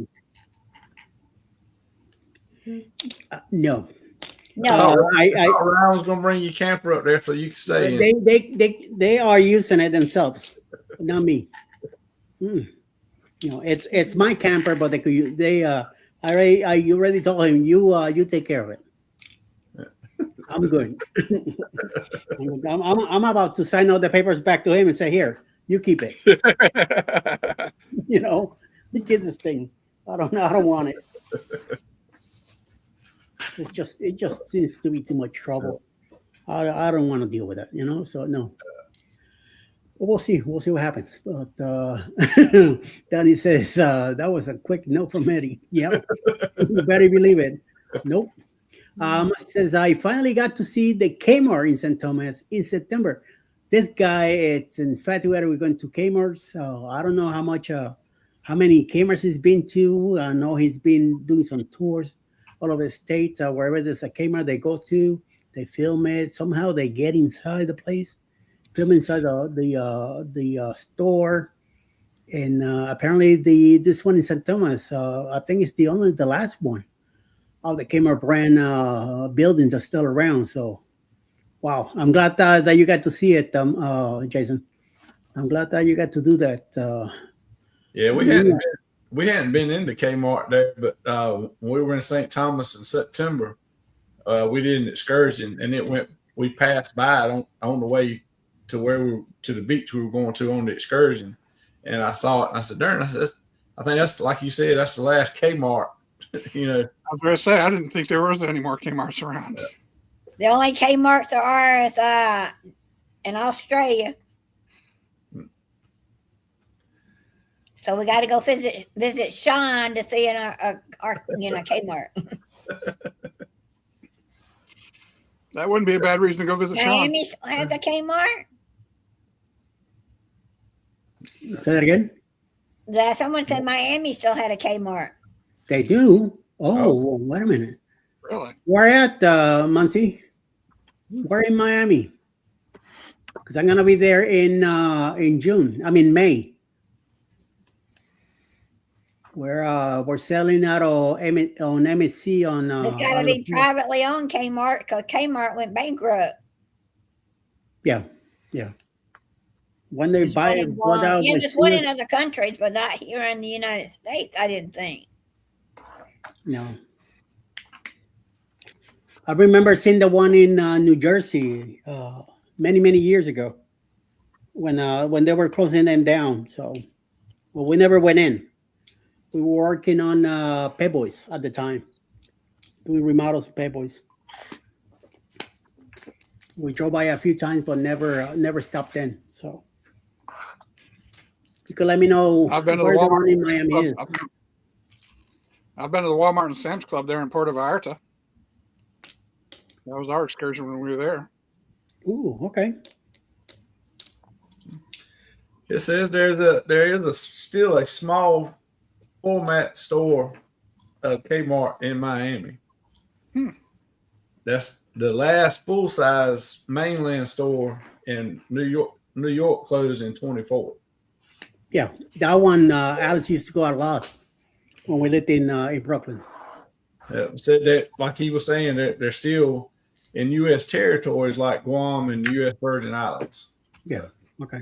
no. No, I Ryan was gonna bring your camper up there so you could stay in. they are using it themselves, not me. You know, it's my camper, but you already told him you take care of it. I'm good. I'm about to sign all the papers back to him and say, here, you keep it. You know, get this thing. I don't want it. It just seems to be too much trouble. I don't want to deal with that, you know. So no. We'll see what happens. But Danny says that was a quick note from Eddie. Yeah, you better believe it. Nope. Says I finally got to see the Kmart in St. Thomas in September. This guy, it's infatuated. We're going to Kmart. So I don't know how many Kmart's he's been to. I know he's been doing some tours all over the states. Wherever there's a Kmart they go to, they film it. Somehow they get inside the place, film inside the store. And apparently this one in St. Thomas, I think it's the last one. All the Kmart brand buildings are still around. So, wow, I'm glad that you got to see it, Jason. I'm glad that you got to do that. Yeah, we hadn't been into Kmart there, but when we were in St. Thomas in September, we did an excursion, and we passed by it on the way to to the beach we were going to on the excursion, and I saw it, and I said, darn, I think that's, like you said, that's the last Kmart. You know, I was going to say, I didn't think there was any more Kmart's around. the only Kmart's there are is in Australia. So we got to go visit Sean to see our Kmart. That wouldn't be a bad reason to go visit Sean. Miami has a Kmart. Say that again. Someone said Miami still had a Kmart. They do. Oh, well, wait a minute. Really? Where at, Muncie? Where in Miami? Because I'm gonna be there in June. I mean May. We're selling out on MSC on. It's got to be privately owned Kmart because Kmart went bankrupt. Yeah. When they buy it, just one in other countries, but not here in the United States. I didn't think. No. I remember seeing the one in New Jersey many years ago when they were closing them down. So, well, we never went in. We were working on Pep Boys at the time, doing remodels of Pep Boys. We drove by a few times, but never stopped in. So, you could let me know. I've been to the Walmart in Miami. I've been to the Walmart and Sam's Club there in Puerto Vallarta. That was our excursion when we were there. Ooh, okay. It says there is still a small format store of Kmart in Miami. That's the last full size mainland store in New York. New York closed in 24. Yeah, that one Alice used to go out a lot when we lived in Brooklyn. Said that, like he was saying, that they're still in U.S. territories like Guam and the U.S. Virgin Islands. Yeah. Okay.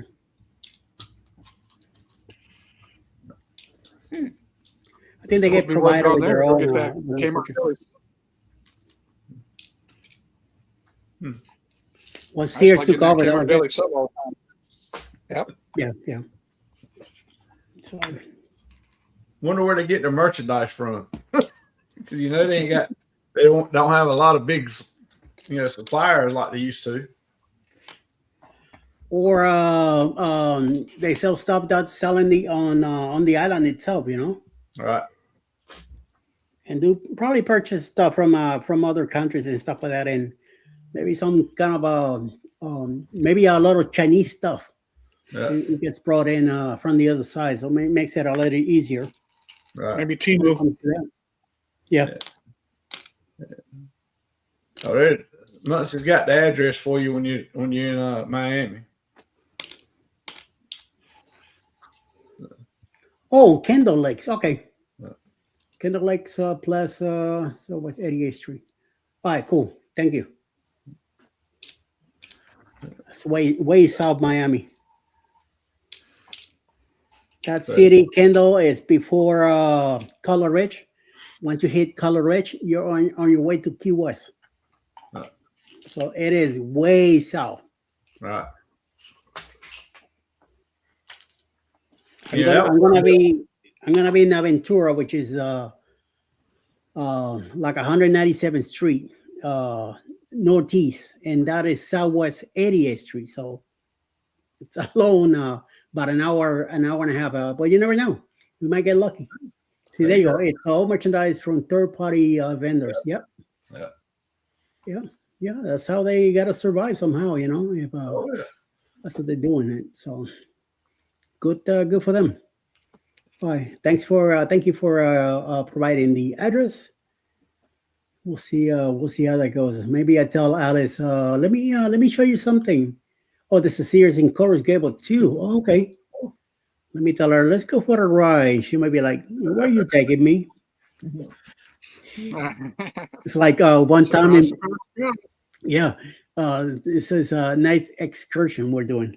I think they get provided with their own. Kmart Well, Sears took over that. Yep. Yeah. So, wonder where they get their merchandise from. You know, they don't have a lot of big, suppliers like they used to. Or they sell stuff that's selling on the island itself, Right. And do probably purchase stuff from other countries and stuff like that, and maybe some kind of maybe a lot of Chinese stuff. Yeah. It gets brought in from the other side, so it makes it a little easier. Right. Maybe Temu. Yeah. Oh, there. Muncie's got the address for you when you're in Miami. Oh, Kendall Lakes. Okay. Yeah. Kendall Lakes plus so what's 88th Street? All right, cool. Thank you. That's way south Miami. That city, Kendall, is before Color Ridge. Once you hit Color Ridge, you're on your way to Key West. So it is way south. Right. I'm gonna be in Aventura, which is like 197th Street, northeast, and that is southwest 88th Street. So it's alone about an hour and a half. But you never know. We might get lucky. See, there you go. It's all merchandise from third-party vendors. Yep. Yeah. That's how they got to survive somehow. If that's what they're doing. It so good for them. Bye. Thank you for providing the address. We'll see how that goes. Maybe I tell Alice, let me show you something. Oh, this is Sears in Coral Gable too. Oh, okay. Let me tell her, let's go for a ride. She might be like, where are you taking me? It's like one time this is a nice excursion we're doing.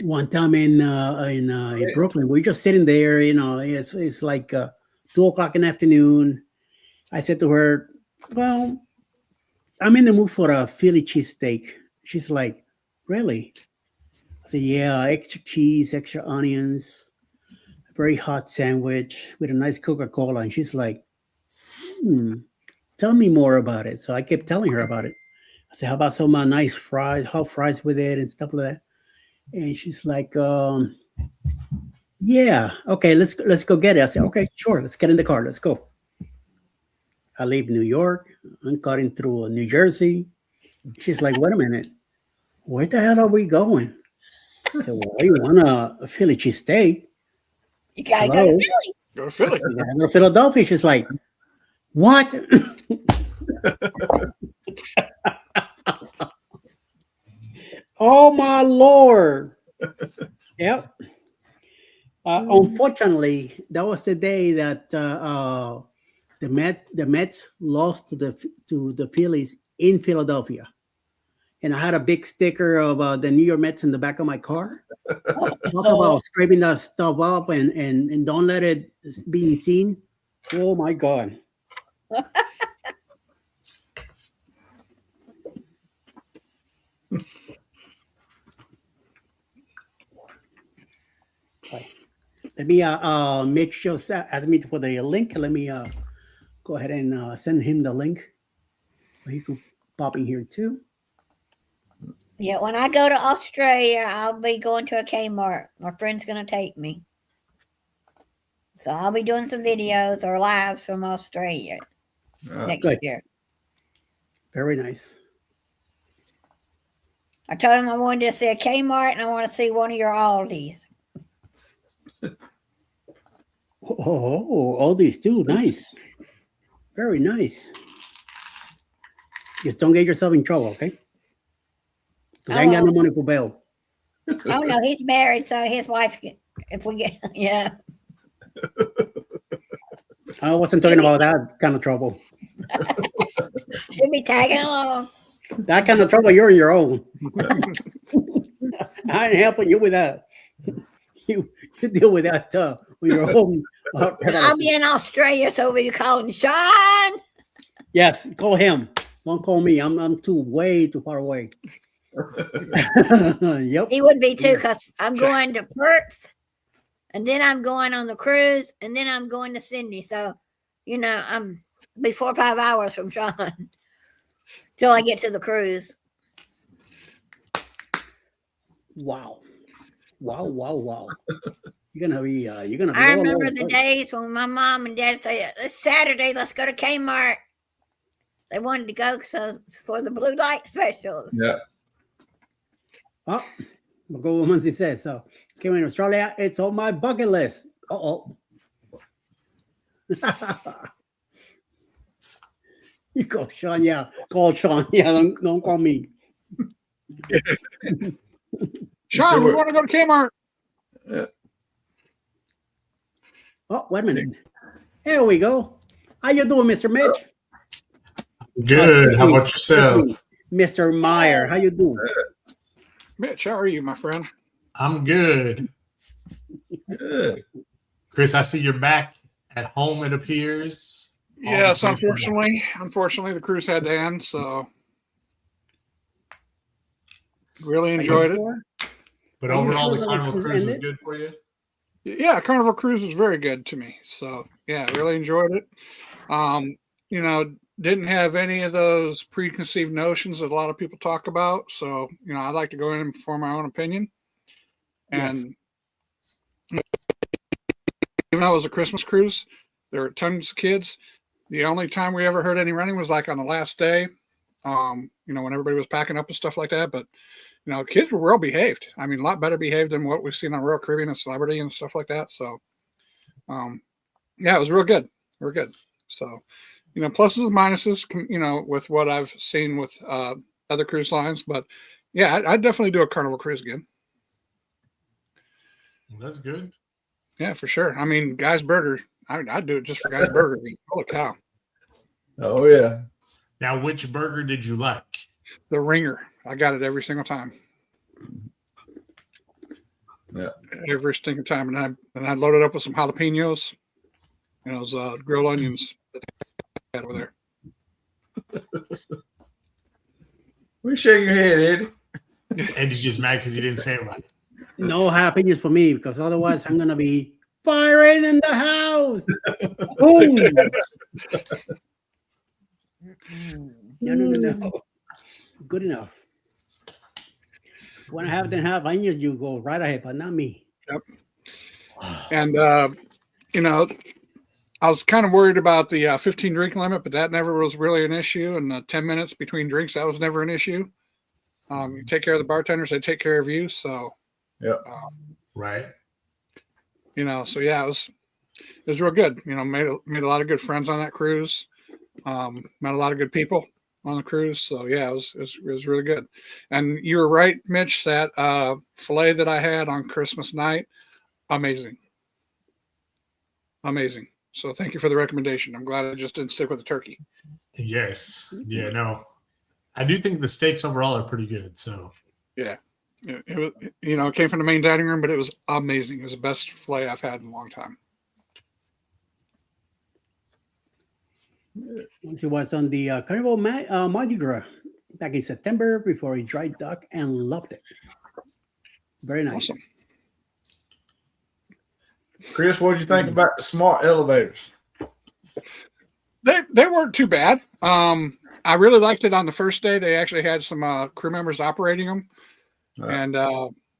One time in Brooklyn, we're just sitting there, it's like 2:00 in the afternoon. I said to her, well, I'm in the mood for a Philly cheesesteak. She's like, really? I said, yeah, extra cheese, extra onions, a very hot sandwich with a nice Coca-Cola. And she's like, tell me more about it. So I kept telling her about it. I said, how about some nice fries, hot fries with it and stuff like that? And she's like, yeah, okay, let's go get it. I said, okay, sure, let's get in the car. Let's go. I leave New York. I'm cutting through New Jersey. She's like, wait a minute. Where the hell are we going? I said, well, you want a Philly cheesesteak? You gotta go to Philly. Go to Philly. You gotta go to Philadelphia. She's like, what? Oh my Lord. Yep. Unfortunately, that was the day that the Mets lost to the Phillies in Philadelphia. And I had a big sticker of the New York Mets in the back of my car. Talk about scraping that stuff up and don't let it be seen. Oh my God. Let me make sure ask me for the link. Let me go ahead and send him the link. He could pop in here too. Yeah, when I go to Australia, I'll be going to a Kmart. My friend's gonna take me. So I'll be doing some videos or lives from Australia next year. Very nice. I told him I wanted to see a Kmart and I want to see one of your Aldis. Oh, all these too. Nice. Very nice. Just don't get yourself in trouble, okay? Because I ain't got no money for bail. Oh, no, he's married, so his wife, if we get, yeah. I wasn't talking about that kind of trouble. Should be tagging along. That kind of trouble, you're on your own. I ain't helping you with that. You deal with that with your own. I'll be in Australia, so we'll be calling Sean. Yes, call him. Don't call me. I'm way too far away. Yep. He would be too, because I'm going to Perth, and then I'm going on the cruise, and then I'm going to Sydney. So, I'm be 4 or 5 hours from Sean till I get to the cruise. Wow. You're gonna be. I remember the days when my mom and dad said, "This Saturday, let's go to Kmart." They wanted to go for the blue light specials. Yeah. Oh, we'll go with Muncie says so. Came in Australia. It's on my bucket list. You call Sean, yeah. Call Sean. Yeah, don't call me. Sean, we want to go to Kmart. Oh, wait a minute. There we go. How you doing, Mr. Mitch? Good. How about yourself? Mr. Meyer, how you doing? Mitch, how are you, my friend? I'm good. Good. Chris, I see you're back at home, it appears. Yes, unfortunately, the cruise had to end, so really enjoyed it. But Are you overall, sure the that Carnival cruise Cruise was ended? good for you? Yeah, Carnival Cruise was very good to me. So yeah, really enjoyed it. You know, didn't have any of those preconceived notions that a lot of people talk about. So, you know, I like to go in and form my own opinion. And even though it was a Christmas cruise, there were tons of kids. The only time we ever heard any running was like on the last day, you know, when everybody was packing up and stuff like that. But, you know, kids were well behaved. I mean, a lot better behaved than what we've seen on Royal Caribbean and Celebrity and stuff like that. So, yeah, it was real good. Real good. So, you know, pluses and minuses, you know, with what I've seen with other cruise lines. But, yeah, I'd definitely do a Carnival Cruise again. That's good. Yeah, for sure. I mean, Guy's Burger, I'd do it just for Guy's Burger. Holy cow. Oh yeah. Now, which burger did you like? The Ringer. I got it every single time. Yeah. Every single time. And I loaded up with some jalapenos and those grilled onions that they had over there. We shake your head, Eddie. Eddie's just mad because he didn't say it right. No happiness for me because otherwise I'm gonna be firing in the house. Boom. No. Good enough. When I have 10.5 onions, you go right ahead, but not me. Yep. And you know, I was kind of worried about the 15 drink limit, but that never was really an issue. And the 10 minutes between drinks, that was never an issue. You take care of the bartenders, they take care of you. So, yeah, right. You know, so yeah, it was real good. You know, made a lot of good friends on that cruise. Met a lot of good people on the cruise. So yeah, it was really good. And you were right, Mitch, that filet that I had on Christmas night, amazing. So thank you for the recommendation. I'm glad I just didn't stick with the turkey. Yes. Yeah, no. I do think the steaks overall are pretty good. So yeah. It was, you know, it came from the main dining room, but it was amazing. It was the best filet I've had in a long time. He was on the Carnival Mardi Gras back in September before he dried dock and loved it. Very nice. Awesome. Chris, what did you think about the smart elevators? They weren't too bad. I really liked it on the first day. They actually had some crew members operating them. Right. And,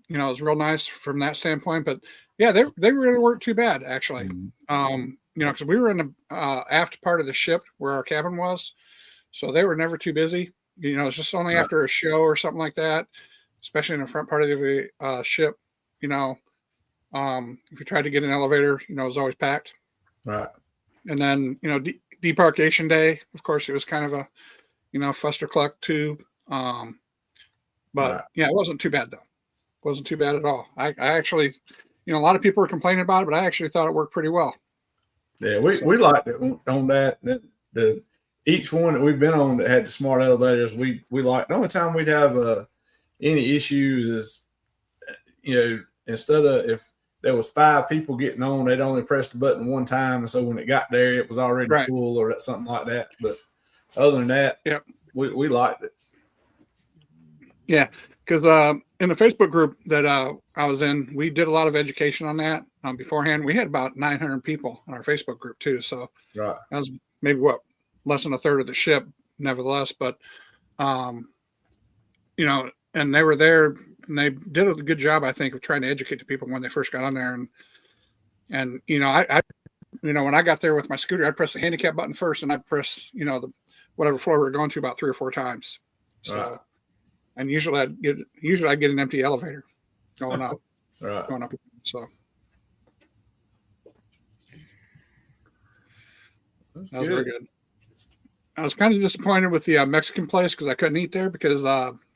you know, it was real nice from that standpoint. But, yeah, they really weren't too bad, actually. Mm-hmm. You know, because we were in the aft part of the ship where our cabin was. So they were never too busy. You know, it's just only after a show or something like that, especially in the front part of the ship, you know. If you tried to get an elevator, you know, it was always packed. Right. And then, you know, debarkation day, of course, it was kind of a, you know, fustercluck too. But yeah, it wasn't too bad though. It wasn't too bad at all. I actually, you know, a lot of people were complaining about it, but I actually thought it worked pretty well. Yeah, we liked it on that. The each one that we've been on that had the smart elevators, we liked. The only time we'd have any issues is, you know, instead of if there was 5 people getting on, they'd only press the button one time, and so when it got there, it was already full or something like that. But other than that, yep, we liked it. Yeah, because in the Facebook group that I was in, we did a lot of education on that beforehand. We had about 900 people in our Facebook group too, so that was maybe less than a third of the ship, nevertheless. But you know, and they were there, and they did a good job, I think, of trying to educate the people when they first got on there. And you know, I you know, when I got there with my scooter, I'd press the handicap button first, and I'd press, you know, the whatever floor we were going to about 3 or 4 times. So. And usually I'd get an empty elevator going up. Going up. So that was very good. I was kind of disappointed with the Mexican place because I couldn't eat there because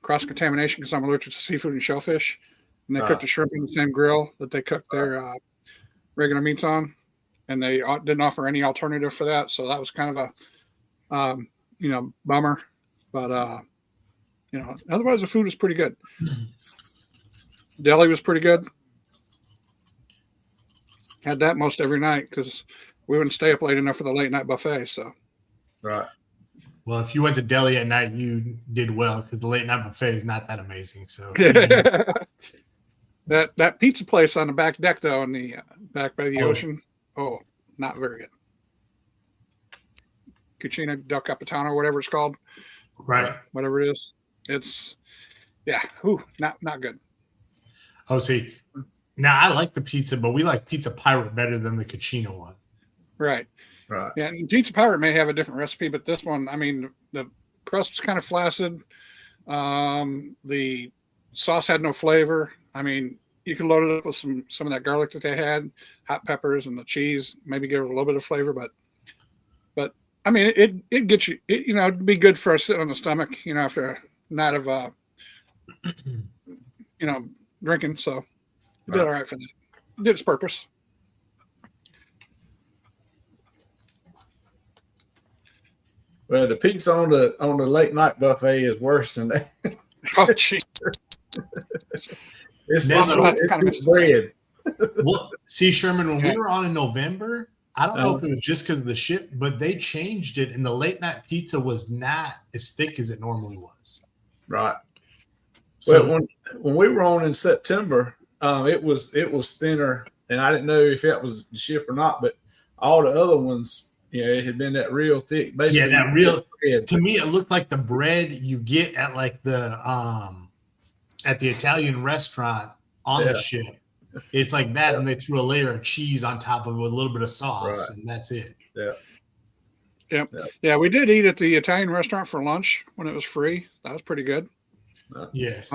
cross contamination because I'm allergic to seafood and shellfish, and they cooked the shrimp on the same grill that they cooked their regular meats on, and they didn't offer any alternative for that, so that was kind of a bummer. But otherwise the food was pretty good. Deli was pretty good. Had that most every night because we wouldn't stay up late enough for the late night buffet. So, Right. Well, if you went to deli at night, you did well because the late night buffet is not that amazing. So that pizza place on the back deck, though, in the back by the ocean, not very good. Cucina del Capitano, whatever it's called, right? Whatever it is, it's not good. Oh, see, now I like the pizza, but we like Pizza Pirate better than the Cucina one. Right. Yeah, and Pizza Pirate may have a different recipe, but this one, I mean, the crust was kind of flaccid. The sauce had no flavor. I mean, you could load it up with some of that garlic that they had, hot peppers, and the cheese. Maybe give it a little bit of flavor, but I mean, it gets you. It'd be good for us sitting on the stomach, after a night of drinking. So it did all right for that. It did its purpose. Well, the pizza on the late night buffet is worse than that. Oh, jeez. It's bread. Well, see, Sherman, when we were on in November, I don't know if it was just because of the ship, but they changed it, and the late night pizza was not as thick as it normally was. Right. So, well, when we were on in September, it was thinner, and I didn't know if that was the ship or not. But all the other ones, it had been that real thick. Basically, that real. Bread. To me, it looked like the bread you get at like the at the Italian restaurant on the ship. It's like that, and they threw a layer of cheese on top of it with a little bit of sauce, and that's it. Yeah. We did eat at the Italian restaurant for lunch when it was free. That was pretty good. Yes.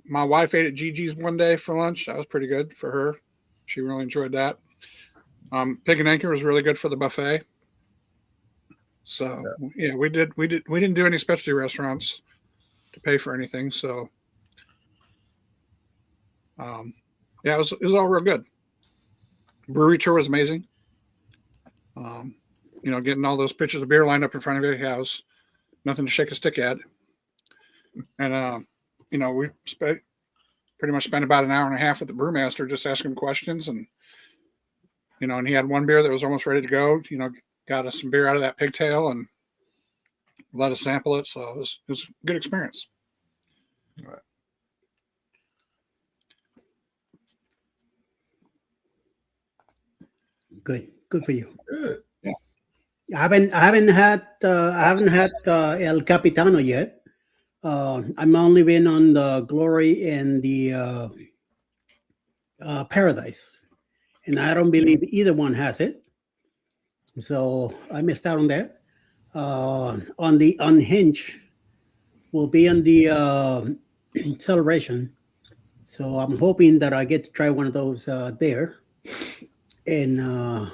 My wife ate at Gigi's one day for lunch. That was pretty good for her. She really enjoyed that. Pig and Anchor was really good for the buffet. So we didn't do any specialty restaurants to pay for anything. So it was all real good. Brewery tour was amazing. Getting all those pitchers of beer lined up in front of your house, nothing to shake a stick at. And we pretty much spent about an hour and a half with the brewmaster just asking questions, and and he had one beer that was almost ready to go. Got us some beer out of that pigtail and let us sample it. So it was a good experience. All right. Good for you. Good. Yeah. I haven't had El Capitano yet. I'm only been on the Glory and the Paradise, and I don't believe either one has it. So I missed out on that. On the Unhinged will be on the Celebration. So I'm hoping that I get to try one of those there. And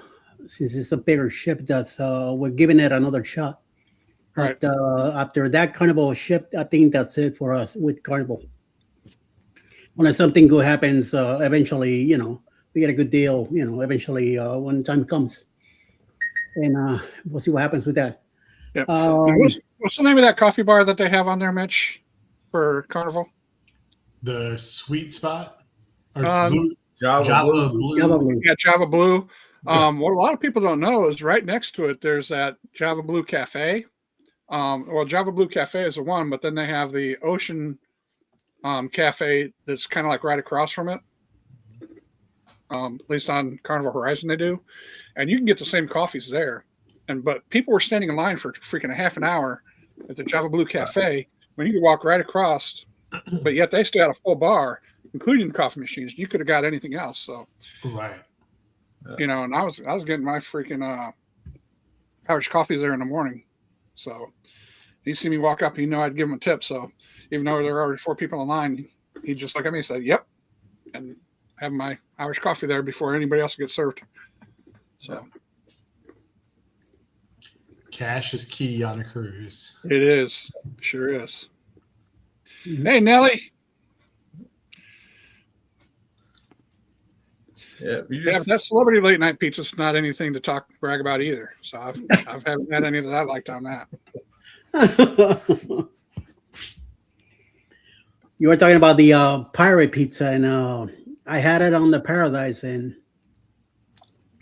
since it's a bigger ship, we're giving it another shot. Right. But after that Carnival ship, I think that's it for us with Carnival. Unless something good happens, eventually, we get a good deal, eventually when time comes. And we'll see what happens with that. Yeah. What's the name of that coffee bar that they have on there, Mitch, for Carnival? The Sweet Spot? Or Java Blue. Yeah, Java Blue. What a lot of people don't know is right next to it, there's that Java Blue Cafe. Java Blue Cafe is the one, but then they have the Ocean Cafe that's kind of like right across from it. At least on Carnival Horizon they do. And you can get the same coffees there. But people were standing in line for freaking a half an hour at the Java Blue Cafe when you could walk right across, but yet they still had a full bar, including the coffee machines. You could have got anything else. So, right. And I was getting my freaking Irish coffees there in the morning. So he see me walk up, I'd give him a tip. So even though there were already 4 people in line, he just looked at me and said, "Yep," and have my Irish coffee there before anybody else gets served. So Cash is key on a cruise. It is. Sure is. Mhm. Hey, Nelly. Yeah, you Yeah, just but that celebrity late night pizza's not anything to brag about either. So I haven't had any that I liked on that. You were talking about the pirate pizza, and I had it on the Paradise, and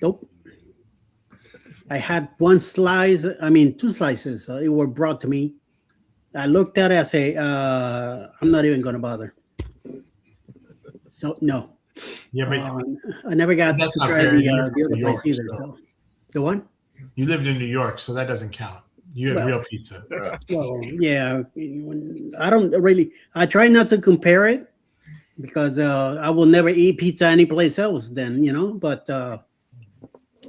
nope. I had one slice. I mean, two slices. It were brought to me. I looked at it. I say, I'm not even going to bother. So no. Yeah, but I never got that's to not try fair. You live the in other New place York, either. so. So the one. You lived in New York, so that doesn't count. You had Well, real pizza. Well, yeah. I don't really. I try not to compare it because I will never eat pizza anyplace else. Then but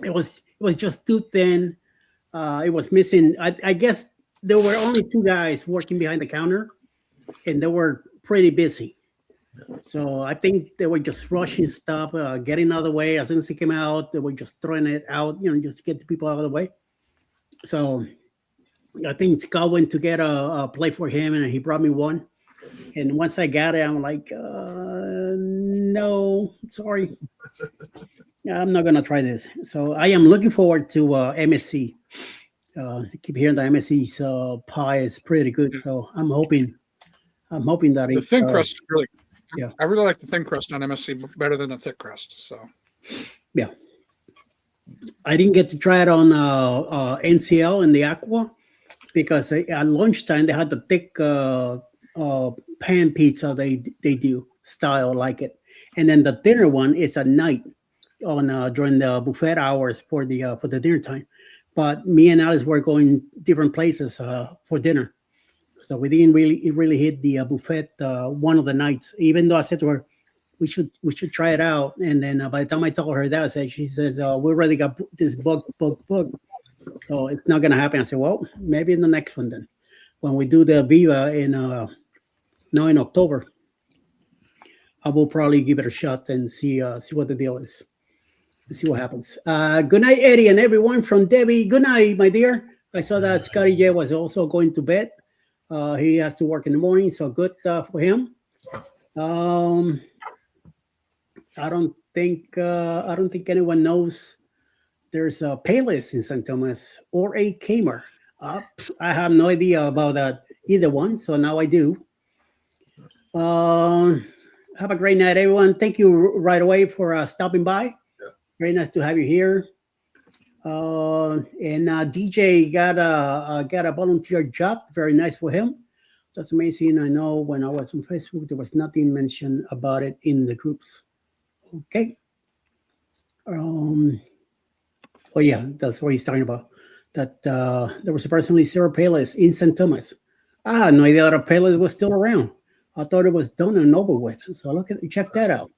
it was just too thin. It was missing. I guess there were only two guys working behind the counter, and they were pretty busy. So I think they were just rushing stuff, getting out of the way. As soon as it came out, they were just throwing it out, just to get the people out of the way. So I think Scott went to get a plate for him, and he brought me one. And once I got it, I'm like, no, sorry. I'm not going to try this. So I am looking forward to MSC. I keep hearing that MSC's pie is pretty good. So I'm hoping that The thin crust is really, yeah. I really like the thin crust on MSC better than the thick crust. So Yeah. I didn't get to try it on NCL in the Aqua because at lunchtime they had the thick pan pizza they do style like it, and then the dinner one is at night on during the buffet hours for the dinner time. But me and Alice were going different places for dinner, so we didn't really hit the buffet one of the nights. Even though I said to her, we should try it out. And then by the time I told her that, she says, we already got this book. So it's not going to happen. I said, well, maybe in the next one then. When we do the Viva in October, I will probably give it a shot and see what the deal is. See what happens. Good night, Eddie, and everyone from Debbie. Good night, my dear. I saw that Scotty J was also going to bed. He has to work in the morning, so good for him. I don't think anyone knows there's a Payless in St. Thomas or a Kmart. I have no idea about that either one, so now I do. Have a great night, everyone. Thank you right away for stopping by. Yeah. Very nice to have you here. And DJ got a volunteer job. Very nice for him. That's amazing. I know when I was on Facebook, there was nothing mentioned about it in the groups. Okay. Oh yeah, that's what he's talking about. That there was a personally zero Payless in St. Thomas. I had no idea that a Payless was still around. I thought it was done and over with. So check that out.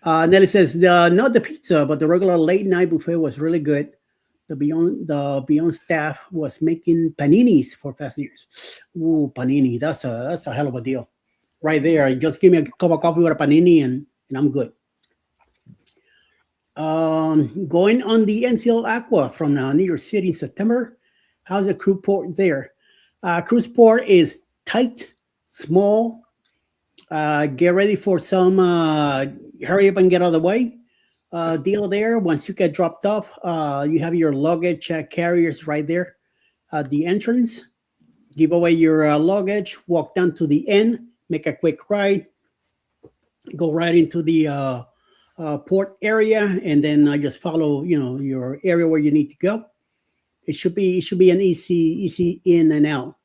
Nelly says not the pizza, but the regular late night buffet was really good. The Beyond staff was making paninis for passengers. Ooh, panini! That's a hell of a deal, right there. Just give me a cup of coffee with a panini, and I'm good. Going on the NCL Aqua from New York City in September. How's the cruise port there? Cruise port is tight, small. Get ready for some hurry up and get out of the way deal there. Once you get dropped off, you have your luggage carriers right there at the entrance. Give away your luggage, walk down to the end, make a quick ride, go right into the port area, and then just follow your area where you need to go. It should be an easy in and out.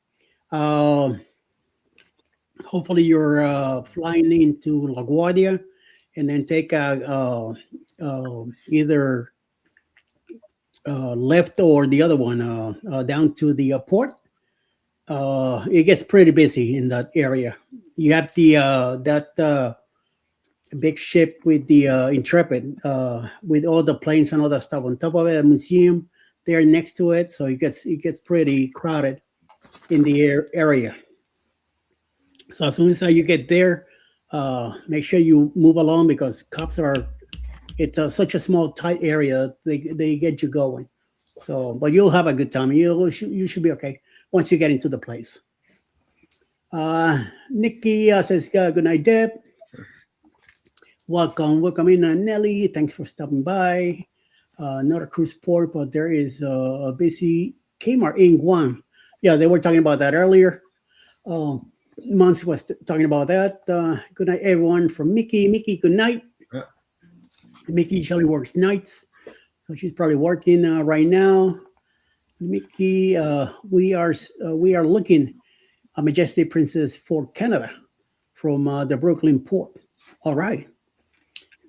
Hopefully you're flying into LaGuardia and then take either left or the other one down to the port. It gets pretty busy in that area. You have the that big ship with the Intrepid with all the planes and all that stuff on top of it. A museum there next to it, so it gets pretty crowded in the area. So as soon as you get there, make sure you move along because cops are. It's such a small, tight area. They get you going. So, but you'll have a good time. You should be okay once you get into the place. Nikki says, good night, Deb. Welcome in, Nelly. Thanks for stopping by. Not a cruise port, but there is a busy Kmart in Guam. Yeah, they were talking about that earlier. Month was talking about that. Good night, everyone. From Mickey. Mickey, good night. Yeah. Mickey usually works nights, so she's probably working right now. Mickey, we are looking at Majestic Princess for Canada from the Brooklyn port. All right,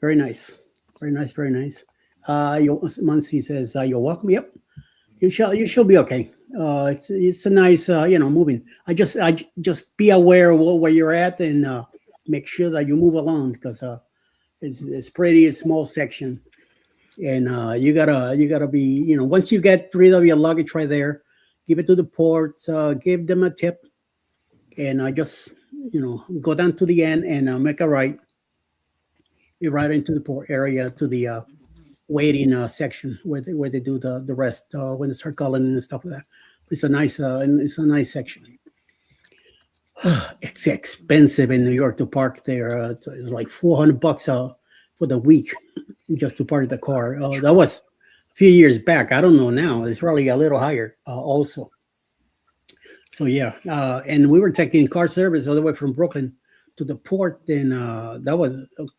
very nice, very nice, very nice. Muncie says you're welcome. Yep, you shall be okay. It's a nice moving. I just be aware of where you're at and make sure that you move along because it's pretty small section. And you gotta be, once you get rid of your luggage right there, give it to the ports, give them a tip, and just go down to the end and make a right. You're right into the port area to the waiting section where they do the rest when they start calling and stuff like that. It's a nice section. It's expensive in New York to park there. It's like $400 for the week just to park the car. That was a few years back. I don't know now. It's probably a little higher also. So yeah, and we were taking car service all the way from Brooklyn to the port, and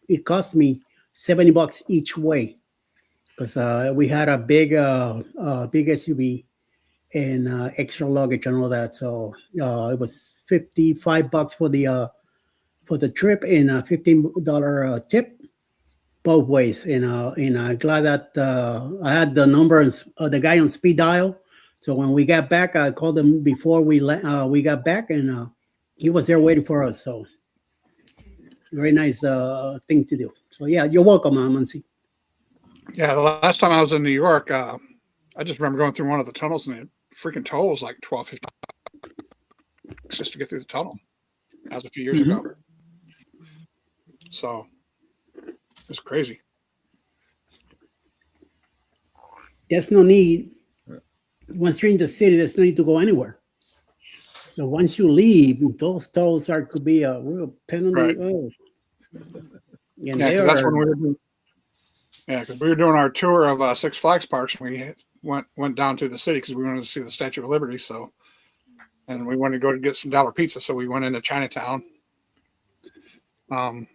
it cost me $70 each way because we had a big SUV and extra luggage and all that. So it was $55 for the trip and a $15 tip both ways. And I'm glad that I had the number of the guy on speed dial. So when we got back, I called him before we got back, and he was there waiting for us. So very nice thing to do. So yeah, you're welcome, Muncie. Yeah, the last time I was in New York, I just remember going through one of the tunnels, and the freaking toll was like $12.50 just to get through the tunnel. That was a few years ago. So it's crazy. There's no need. Once you're in the city, there's no need to go anywhere. So once you leave, those tolls could be a real penalty. Right. Oh. And Yeah, because that's when we were doing. Yeah, because we were doing our tour of Six Flags parks, and we went down to the city because we wanted to see the Statue of Liberty. So, and we wanted to go to get some dollar pizza, so we went into Chinatown, found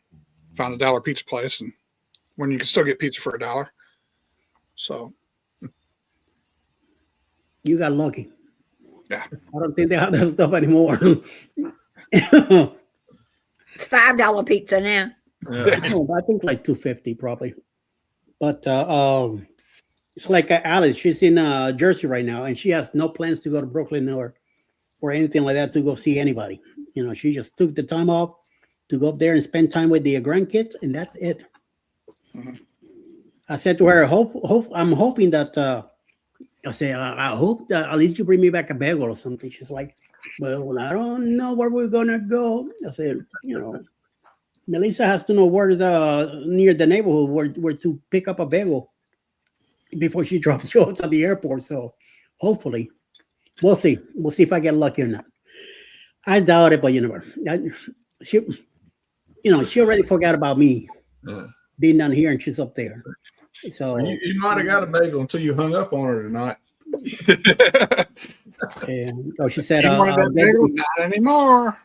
a dollar pizza place, and when you can still get pizza for $1. So you got lucky. Yeah, I don't think they have that stuff anymore. It's $5 pizza now. Yeah. No, I think like $2.50 probably. But it's like Alice. She's in Jersey right now, and she has no plans to go to Brooklyn or anything like that to go see anybody. She just took the time off to go up there and spend time with the grandkids, and that's it. Mm-hmm. I said to her, I'm hoping that. I say, I hope that at least you bring me back a bagel or something. She's like, well, I don't know where we're gonna go. I said, Melissa has to know where's near the neighborhood where to pick up a bagel before she drops you off at the airport. So hopefully, we'll see. We'll see if I get lucky or not. I doubt it, but she already forgot about me being down here and she's up there. So you might have got a bagel until you hung up on her tonight. She said, not anymore.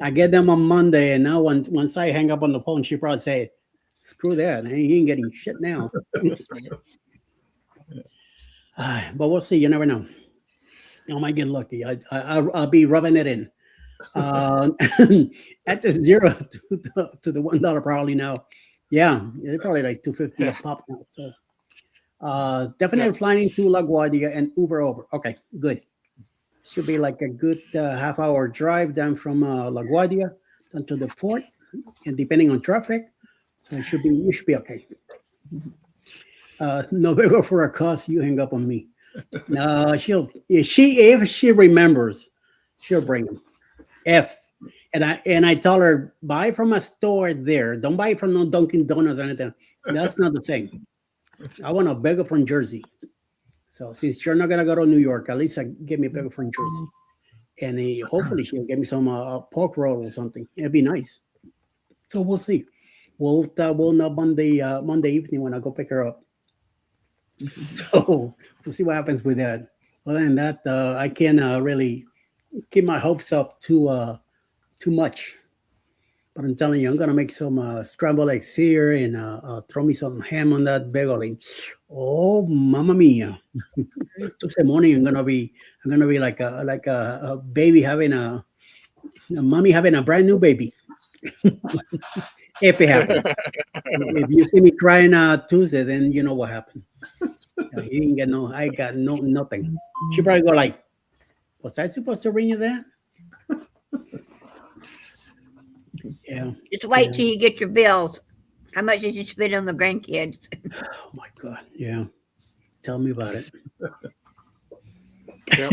I get them on Monday, and now once I hang up on the phone, she probably say, "Screw that! He ain't getting shit now." But we'll see. You never know. I might get lucky. I'll be rubbing it in at the $0 to the $1 probably now. Yeah, it's probably like $2.50 a pop now. So definitely flying into LaGuardia and Uber over. Okay, good. Should be like a good half-hour drive down from LaGuardia down to the port, and depending on traffic, so you should be okay. No bigger for a cost. You hang up on me. No, if she remembers, she'll bring them. And I tell her, buy from a store there. Don't buy from no Dunkin' Donuts or anything. That's not the same. I want a bagel from Jersey. So since you're not gonna go to New York, at least give me a paper from Jersey, and hopefully she'll give me some pork roll or something. It'd be nice. So we'll see. We'll know Monday evening when I go pick her up. So we'll see what happens with that. Other than that, I can't really keep my hopes up too much. But I'm telling you, I'm gonna make some scrambled eggs here and throw me some ham on that bagel. And, oh, mamma mia! Tuesday morning, I'm gonna be like a baby having a mommy having a brand new baby. If it happens, if you see me crying Tuesday, then you know what happened. He didn't get no. I got nothing. She probably go like, "Was I supposed to bring you that?" Yeah. Just wait till you get your bills. How much did you spend on the grandkids? Oh my God. Yeah. Tell me about it. Yep.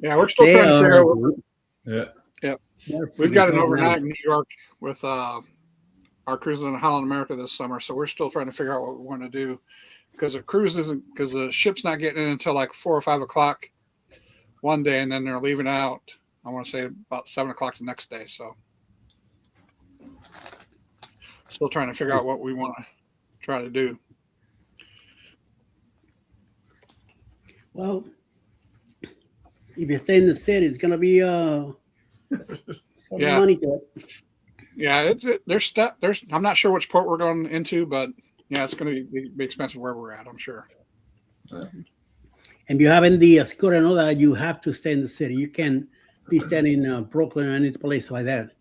Yeah, we're still trying to figure out. Yeah. We've got an overnight in New York with our cruise in Holland America this summer, so we're still trying to figure out what we want to do because the ship's not getting in until like 4 or 5 o'clock one day, and then they're leaving out. I want to say about 7 o'clock the next day. So still trying to figure out what we want to try to do. Well, if you stay in the city, it's gonna be some money to it. Yeah, there's stuff. I'm not sure which port we're going into, but yeah, it's going to be expensive where we're at, I'm sure. And if you have in the scooter and all that, you have to stay in the city. You can't be staying in Brooklyn or any place like that.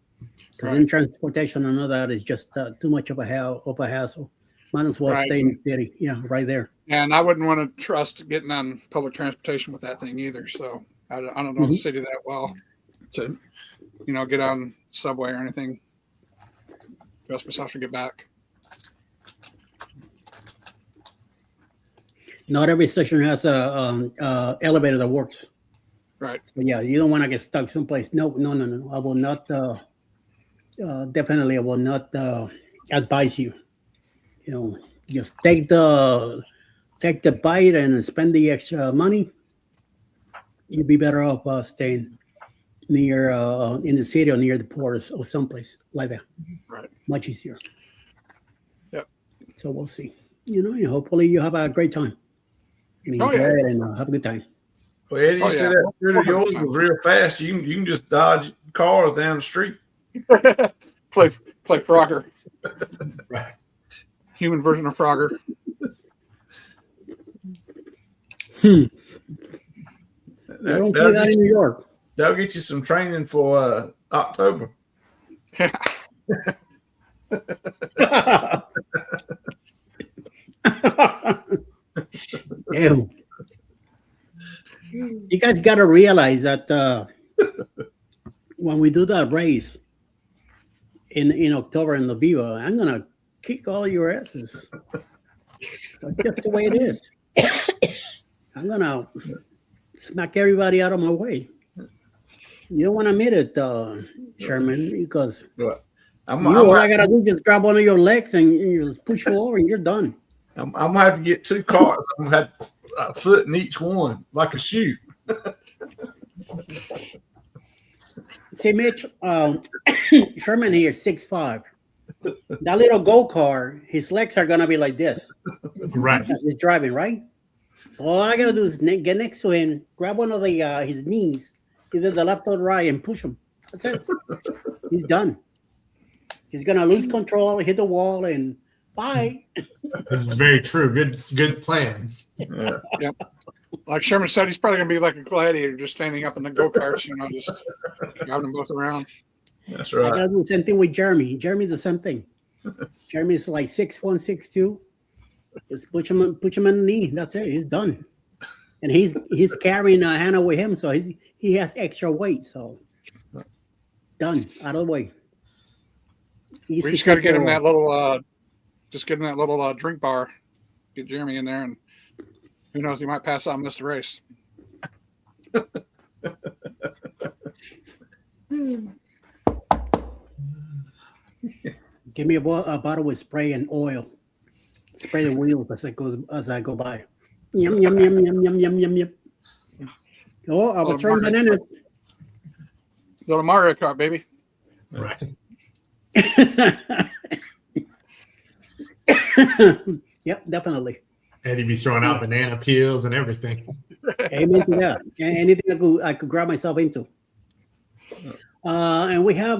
Because in transportation and all that is just too much of a hassle. Might as well stay in the city. Yeah, right there. And I wouldn't want to trust getting on public transportation with that thing either. So I don't know the city that well to, get on subway or anything. Just myself to get back. Not every station has a elevator that works. Right. So yeah, you don't want to get stuck someplace. No. I will not. Definitely, I will not advise you. Just take the bite and spend the extra money. You'd be better off staying near in the city or near the port or someplace like that. Right. Much easier. Yep. So we'll see. Hopefully you have a great time. Enjoy it and have a good time. Well, Eddie, you said that scooter yours was real fast. You can just dodge cars down the street. play Frogger. Right. Human version of Frogger. I don't play that in New York. That'll get you some training for October. Ew. You guys got to realize that when we do that race in October in La Viva, I'm gonna kick all your asses. That's just the way it is. I'm gonna smack everybody out of my way. You don't want to admit it, Sherman, because all I gotta do is just grab one of your legs and you just push you over and you're done. I'm gonna have to get 2 cars. I'm gonna have a foot in each one, like a shoe. See, Mitch, Sherman here, 6'5". That little go-kart, his legs are gonna be like this. Right. He's driving, right? So all I gotta do is get next to him, grab one of his knees, either the left or the right, and push him. That's it. He's done. He's gonna lose control, hit the wall, and bye. This is very true. Good plan. Yeah. Yep. Like Sherman said, he's probably going to be like a gladiator, just standing up in the go-karts, just driving them both around. That's I right. gotta do the same thing with Jeremy. Jeremy's the same thing. Jeremy's like 6'1", 6'2". Just push him on the knee. That's it. He's done. And he's carrying Hannah with him, so he has extra weight. So done. Out of the way. We just got to get him that little, drink bar. Get Jeremy in there, and who knows, he might pass out and miss the race. Give me a bottle with spray and oil. Spray the wheels as I go by. Yum yum yum yum yum yum yum yum. Oh, I was throwing bananas. Go to Mario Kart, baby. Right. Yep, definitely. Eddie be throwing out banana peels and everything. Amen to that. Anything I could grab myself into. And we have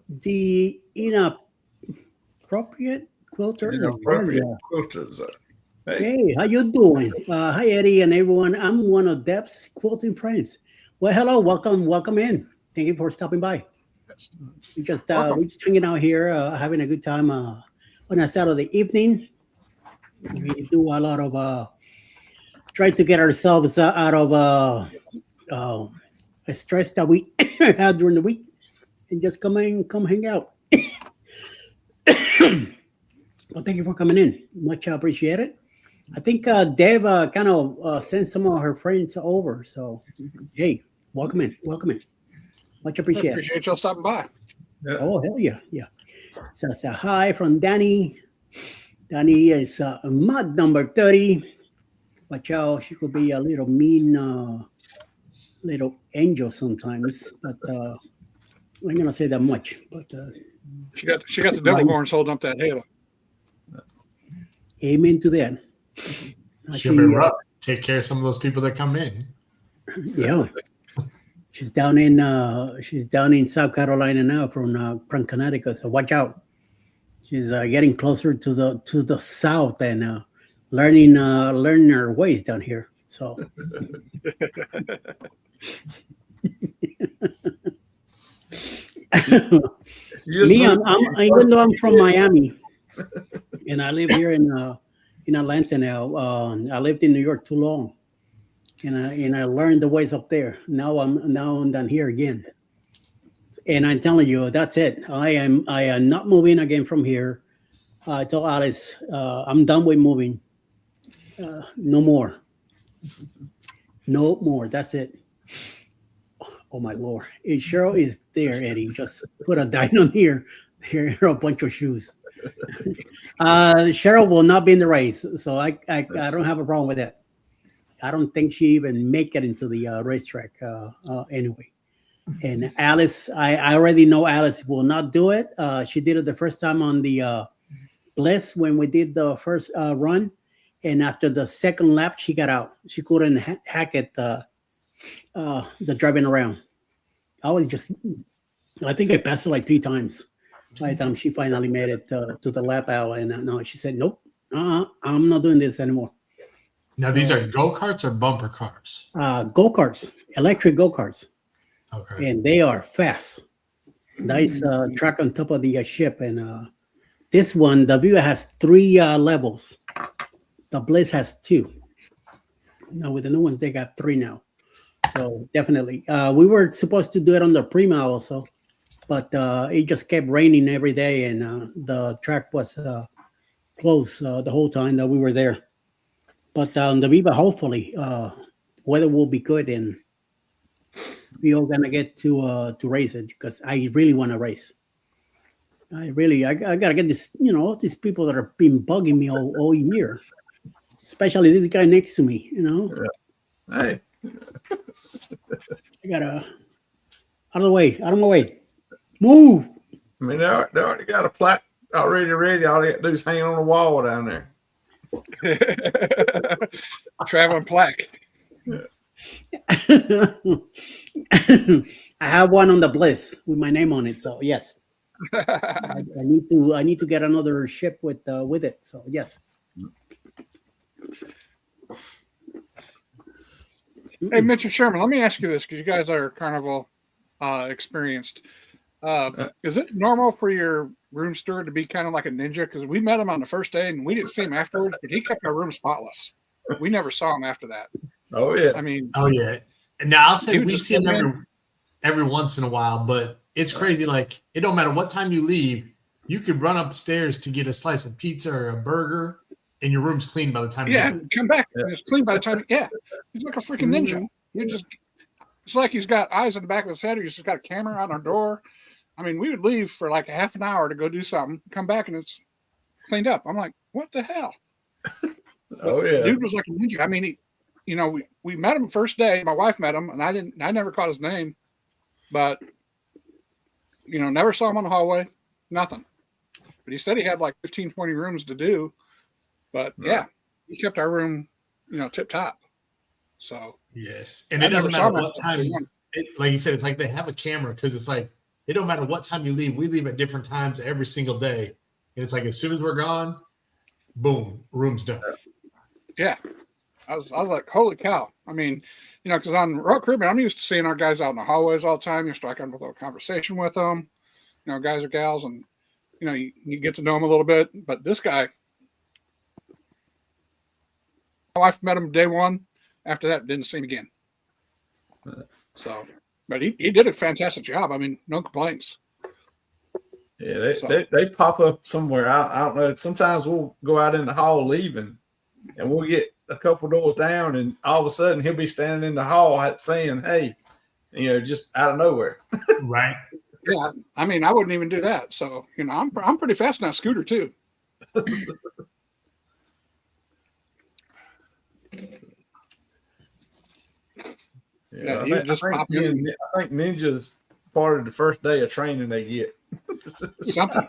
the inappropriate quilter. Quilters. Hey. Hey, how you doing? Hi, Eddie and everyone. I'm one of Deb's quilting friends. Well, hello, welcome in. Thank you for stopping by. We just hanging out here, having a good time on a Saturday evening. We do a lot of trying to get ourselves out of the stress that we had during the week, and just come hang out. Well, thank you for coming in. Much appreciated. I think Deb kind of sent some of her friends over. So, hey, welcome in. Much appreciated. Appreciate y'all stopping by. Yeah. Oh, hell yeah. So it's a hi from Danny. Danny is mod number 30. Watch out, she could be a little mean little angel sometimes, but I'm gonna say that much. But she got the devil horns holding up that halo. Amen to that. She'll be rough. Take care of some of those people that come in. Yeah. She's down in South Carolina now from Connecticut. So watch out. She's getting closer to the south and learning her ways down here. So me, even though I'm from Miami and I live here in Atlanta now. I lived in New York too long, and I learned the ways up there. Now I'm down here again, and I'm telling you, that's it. I am not moving again from here. I told Alice, I'm done with moving. No more. That's it. Oh my Lord! If Cheryl is there, Eddie, just put a dime on here. Here are a bunch of shoes. Cheryl will not be in the race, so I don't have a problem with that. I don't think she even make it into the racetrack anyway. And Alice, I already know Alice will not do it. She did it the first time on the Bliss when we did the first run, and after the second lap, she got out. She couldn't hack it the driving around. I think I passed her like 3 times by the time she finally made it to the lap out. And no, she said, nope, I'm not doing this anymore. Now, these are go-karts or bumper cars? Go-karts, electric go-karts. Okay. And they are fast. Nice track on top of the ship. And this one, the Viva has 3 levels. The Bliss has 2. Now, with the new ones, they got 3 now. So definitely, we were supposed to do it on the Prima also, but it just kept raining every day, and the track was closed the whole time that we were there. But the Viva, hopefully, weather will be good, and we all gonna get to race it because I really want to race. I gotta get this. All these people that have been bugging me all year, especially this guy next to me. Hey. I gotta out of my way. Move. I mean, they already got a plaque already ready. All they got to do is hang on the wall down there. Traveling plaque. I have one on the Bliss with my name on it. So yes, I need to get another ship with it. So yes. Hey, Mr. Sherman, let me ask you this because you guys are carnival experienced. Is it normal for your room steward to be kind of like a ninja? Because we met him on the first day and we didn't see him afterwards, but he kept our room spotless. We never saw him after that. Oh yeah. I mean, oh yeah. And now I'll say we see him every once in a while, but it's crazy. Like it don't matter what time you leave, you could run upstairs to get a slice of pizza or a burger, and your room's clean by the time. Yeah, you come back. And it's clean by the time. Yeah, he's like a freaking ninja. It's like he's got eyes in the back of his head. He's just got a camera on our door. I mean, we would leave for like a half an hour to go do something, come back, and it's cleaned up. I'm like, what the hell? Oh yeah. Dude was like a ninja. I mean, we met him first day. My wife met him, and I never caught his name, but never saw him on the hallway. Nothing. But he said he had like 15, 20 rooms to do. But yeah, he kept our room, tip top. So yes, and it doesn't matter what time. Like you said, it's like they have a camera because it's like it don't matter what time you leave. We leave at different times every single day, and it's like as soon as we're gone, boom, room's done. Yeah, I was like, holy cow! I mean, because on Rock Caribbean, I'm used to seeing our guys out in the hallways all the time. You're striking up a little conversation with them, guys or gals, and you get to know them a little bit. But this guy, my wife met him day one. After that, didn't see him again. So, but he did a fantastic job. I mean, no complaints. Yeah, they pop up somewhere. I don't know. Sometimes we'll go out in the hall leaving, and we'll get a couple doors down, and all of a sudden he'll be standing in the hall saying, "Hey," just out of nowhere. Right. Yeah, I mean, I wouldn't even do that. So, I'm pretty fast on that scooter too. Yeah, I think Ninja's part of the first day of training they get. Something.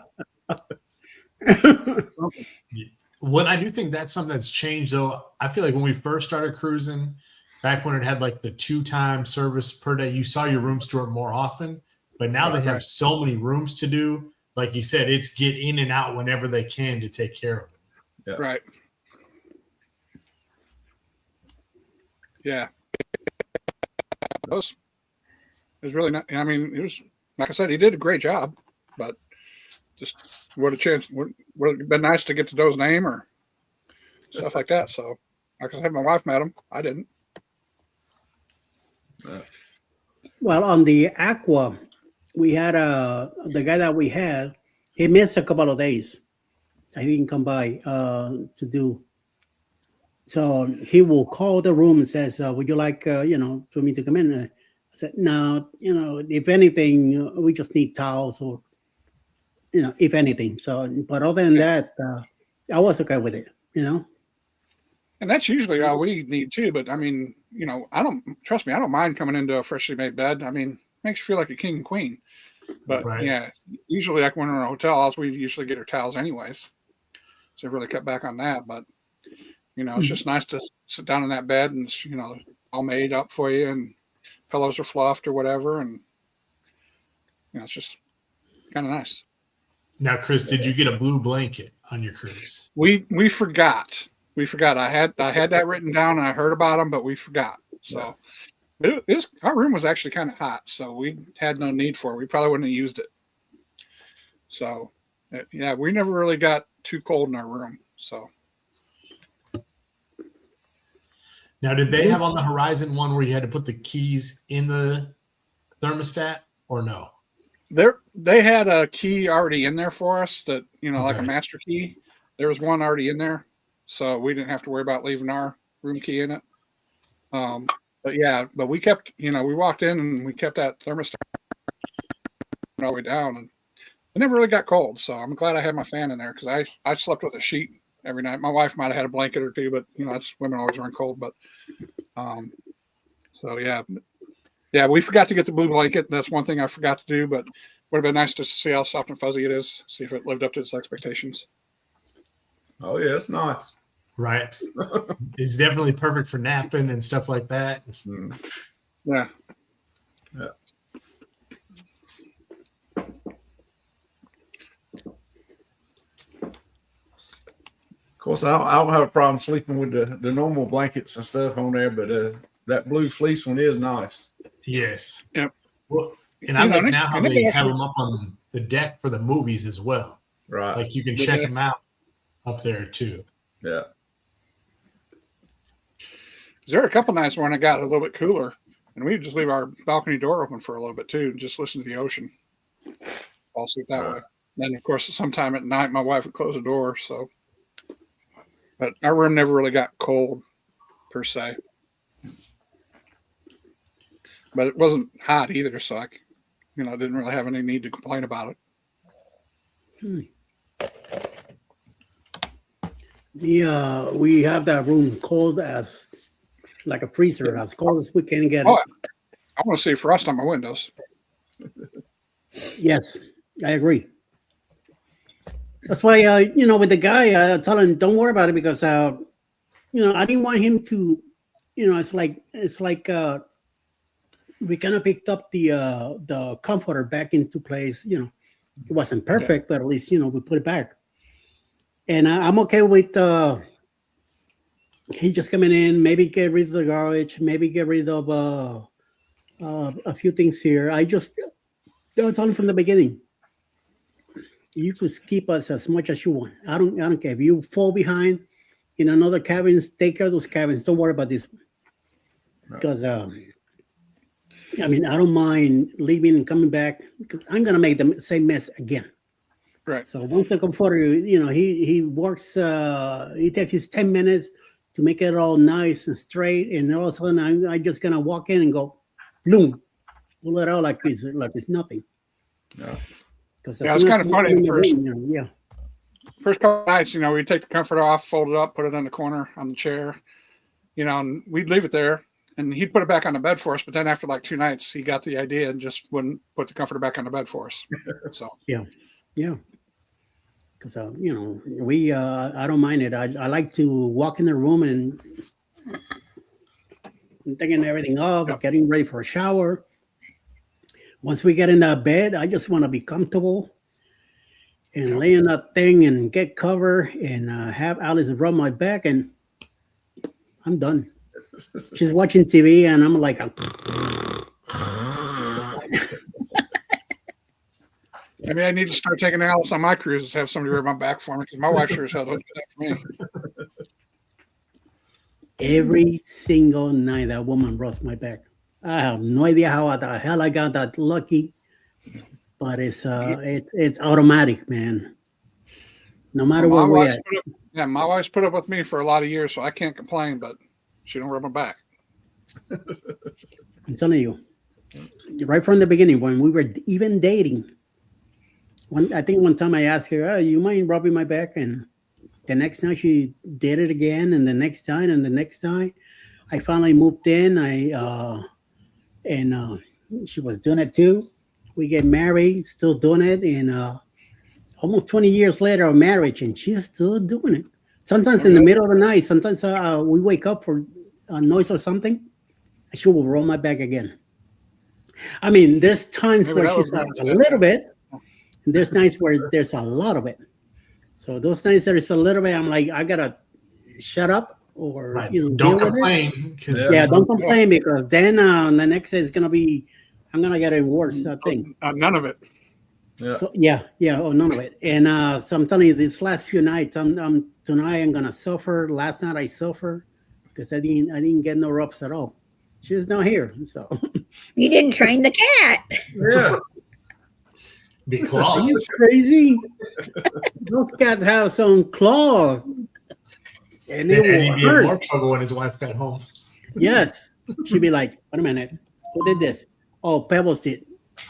What I do think that's something that's changed, though. I feel like when we first started cruising, back when it had like the 2-time service per day, you saw your room steward more often. But now they have so many rooms to do. Like you said, it's get in and out whenever they can to take care of it. Yeah. Right. Yeah. It was really not. I mean, it was like I said, he did a great job, but just would have been nice to get to know his name or stuff like that. So, like I said, my wife met him. I didn't. Well, on the Aqua, we had the guy that we had. He missed a couple of days. I didn't come by to do. So he will call the room and says, "Would you like for me to come in?" I said, "No, if anything, we just need towels or if anything." So, but other than that, I was okay with it. And that's usually all we need too. But I mean, I don't mind coming into a freshly made bed. I mean, makes you feel like a king and queen. But yeah, usually like when we're in hotels, we usually get our towels anyways. So I've really cut back on that. But it's just nice to sit down in that bed and it's, all made up for you and pillows are fluffed or whatever. And, it's just kind of nice. Now, Chris, did you get a blue blanket on your cruise? We forgot. I had that written down and I heard about them, but we forgot. So our room was actually kind of hot. So we had no need for it. We probably wouldn't have used it. So yeah, we never really got too cold in our room. So. Now, did they have on the Horizon one where you had to put the keys in the thermostat or no? They had a key already in there for us that, like a master key. There was one already in there. So we didn't have to worry about leaving our room key in it. But we kept, we walked in and we kept that thermostat all the way down and it never really got cold. So I'm glad I had my fan in there because I slept with a sheet every night. My wife might have had a blanket or two, but that's women always run cold. But so yeah, we forgot to get the blue blanket. That's one thing I forgot to do, but would have been nice to see how soft and fuzzy it is. See if it lived up to its expectations. Oh yeah, it's nice. Right, it's definitely perfect for napping and stuff like that. Yeah. Of course, I don't have a problem sleeping with the normal blankets and stuff on there, but that blue fleece one is nice. Yes. Yep. Well, and I like now how they have them up on the deck for the movies as well. Right. Like you can check them out up there too. Yeah. There are a couple nights when it got a little bit cooler, and we would just leave our balcony door open for a little bit too, and just listen to the ocean. I'll sleep that way. Then, of course, sometime at night, my wife would close the door. So, but our room never really got cold per se. But it wasn't hot either, so I didn't really have any need to complain about it. We have that room cold as like a freezer, as cold as we can get Oh, it. I want to see frost on my windows. Yes, I agree. That's why, with the guy, I told him, don't worry about it because, I didn't want him to, it's like we kind of picked up the comforter back into place. It wasn't perfect, but at least, we put it back. And I'm okay with he just coming in, maybe get rid of the garbage, maybe get rid of a few things here. I told him from the beginning, you just keep us as much as you want. I don't care if you fall behind in another cabins. Take care of those cabins. Don't worry about this one because I don't mind leaving and coming back because I'm gonna make the same mess again. Right. So once the comforter, he works. He takes his 10 minutes to make it all nice and straight, and all of a sudden I'm just gonna walk in and go, boom, pull it out like it's nothing. Yeah. Yeah, it's kind of funny at first. Yeah. First couple of nights, we'd take the comforter off, fold it up, put it in the corner on the chair, and we'd leave it there. And he'd put it back on the bed for us. But then after like 2 nights, he got the idea and just wouldn't put the comforter back on the bed for us. So yeah. Because we I don't mind it. I like to walk in the room and taking everything off, getting ready for a shower. Once we get in that bed, I just want to be comfortable and lay in that thing and get covered and have Alice rub my back, and I'm done. She's watching TV, and I'm like, maybe I need to start taking Alice on my cruises, have somebody rub my back for me because my wife sure as hell don't do that for me. Every single night that woman rubs my back. I have no idea how the hell I got that lucky, but it's automatic, man. No matter where we're at. My wife's put up with me for a lot of years, so I can't complain, but she don't rub my back. I'm telling you, right from the beginning, when we were even dating, I think one time I asked her, you mind rubbing my back? And the next time she did it again, and the next time, and the next time. I finally moved in. And she was doing it too. We get married, still doing it, and almost 20 years later of marriage, and she's still doing it. Sometimes in the middle of the night, sometimes we wake up for a noise or something, and she will roll my back again. There's times where she's a little bit, and there's nights where there's a lot of it. So those nights there's a little bit, I'm like, I gotta shut up or don't complain. Don't complain because then the next day is gonna be, I'm gonna get a worse thing. None of it. Yeah. So, none of it. And so I'm telling you, these last few nights, tonight I'm gonna suffer. Last night I suffered because I didn't get no rubs at all. She's not here, so you didn't train the cat. Yeah. Are you crazy? Those cats have some claws. And he'd be in more trouble when his wife got home. Yes. She'd be like, wait a minute. Who did this? Oh, Pebbles did.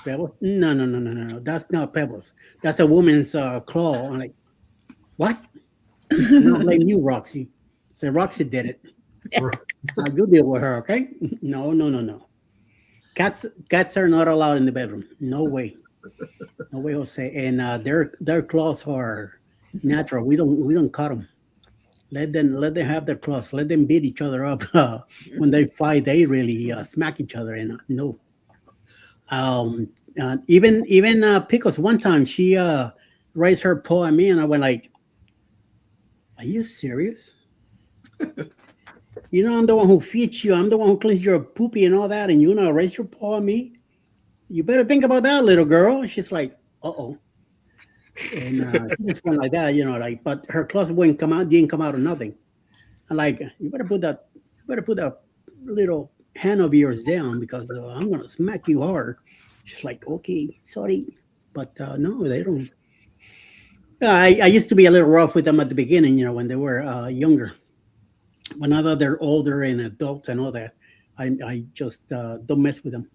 Pebbles? No. That's not Pebbles. That's a woman's claw. I'm like, what? I'm not blaming you, Roxy. So Roxy did it. I'll do deal with her, okay? No. Cats are not allowed in the bedroom. No way. No way, Jose. And their claws are natural. We don't cut them. Let them have their claws. Let them beat each other up. When they fight, they really smack each other. And no. Even Pickles, one time she raised her paw at me, and I went like, "Are you serious? I'm the one who feeds you. I'm the one who cleans your poopy and all that, and you raise your paw at me? You better think about that, little girl." She's like, "Uh-oh." And she just went like that, but her claws didn't come out of nothing. I'm like, you better put that little hand of yours down because I'm gonna smack you hard. She's like, okay, sorry, but no, they don't. I used to be a little rough with them at the beginning, when they were younger. But now that they're older and adults and all that, I just don't mess with them.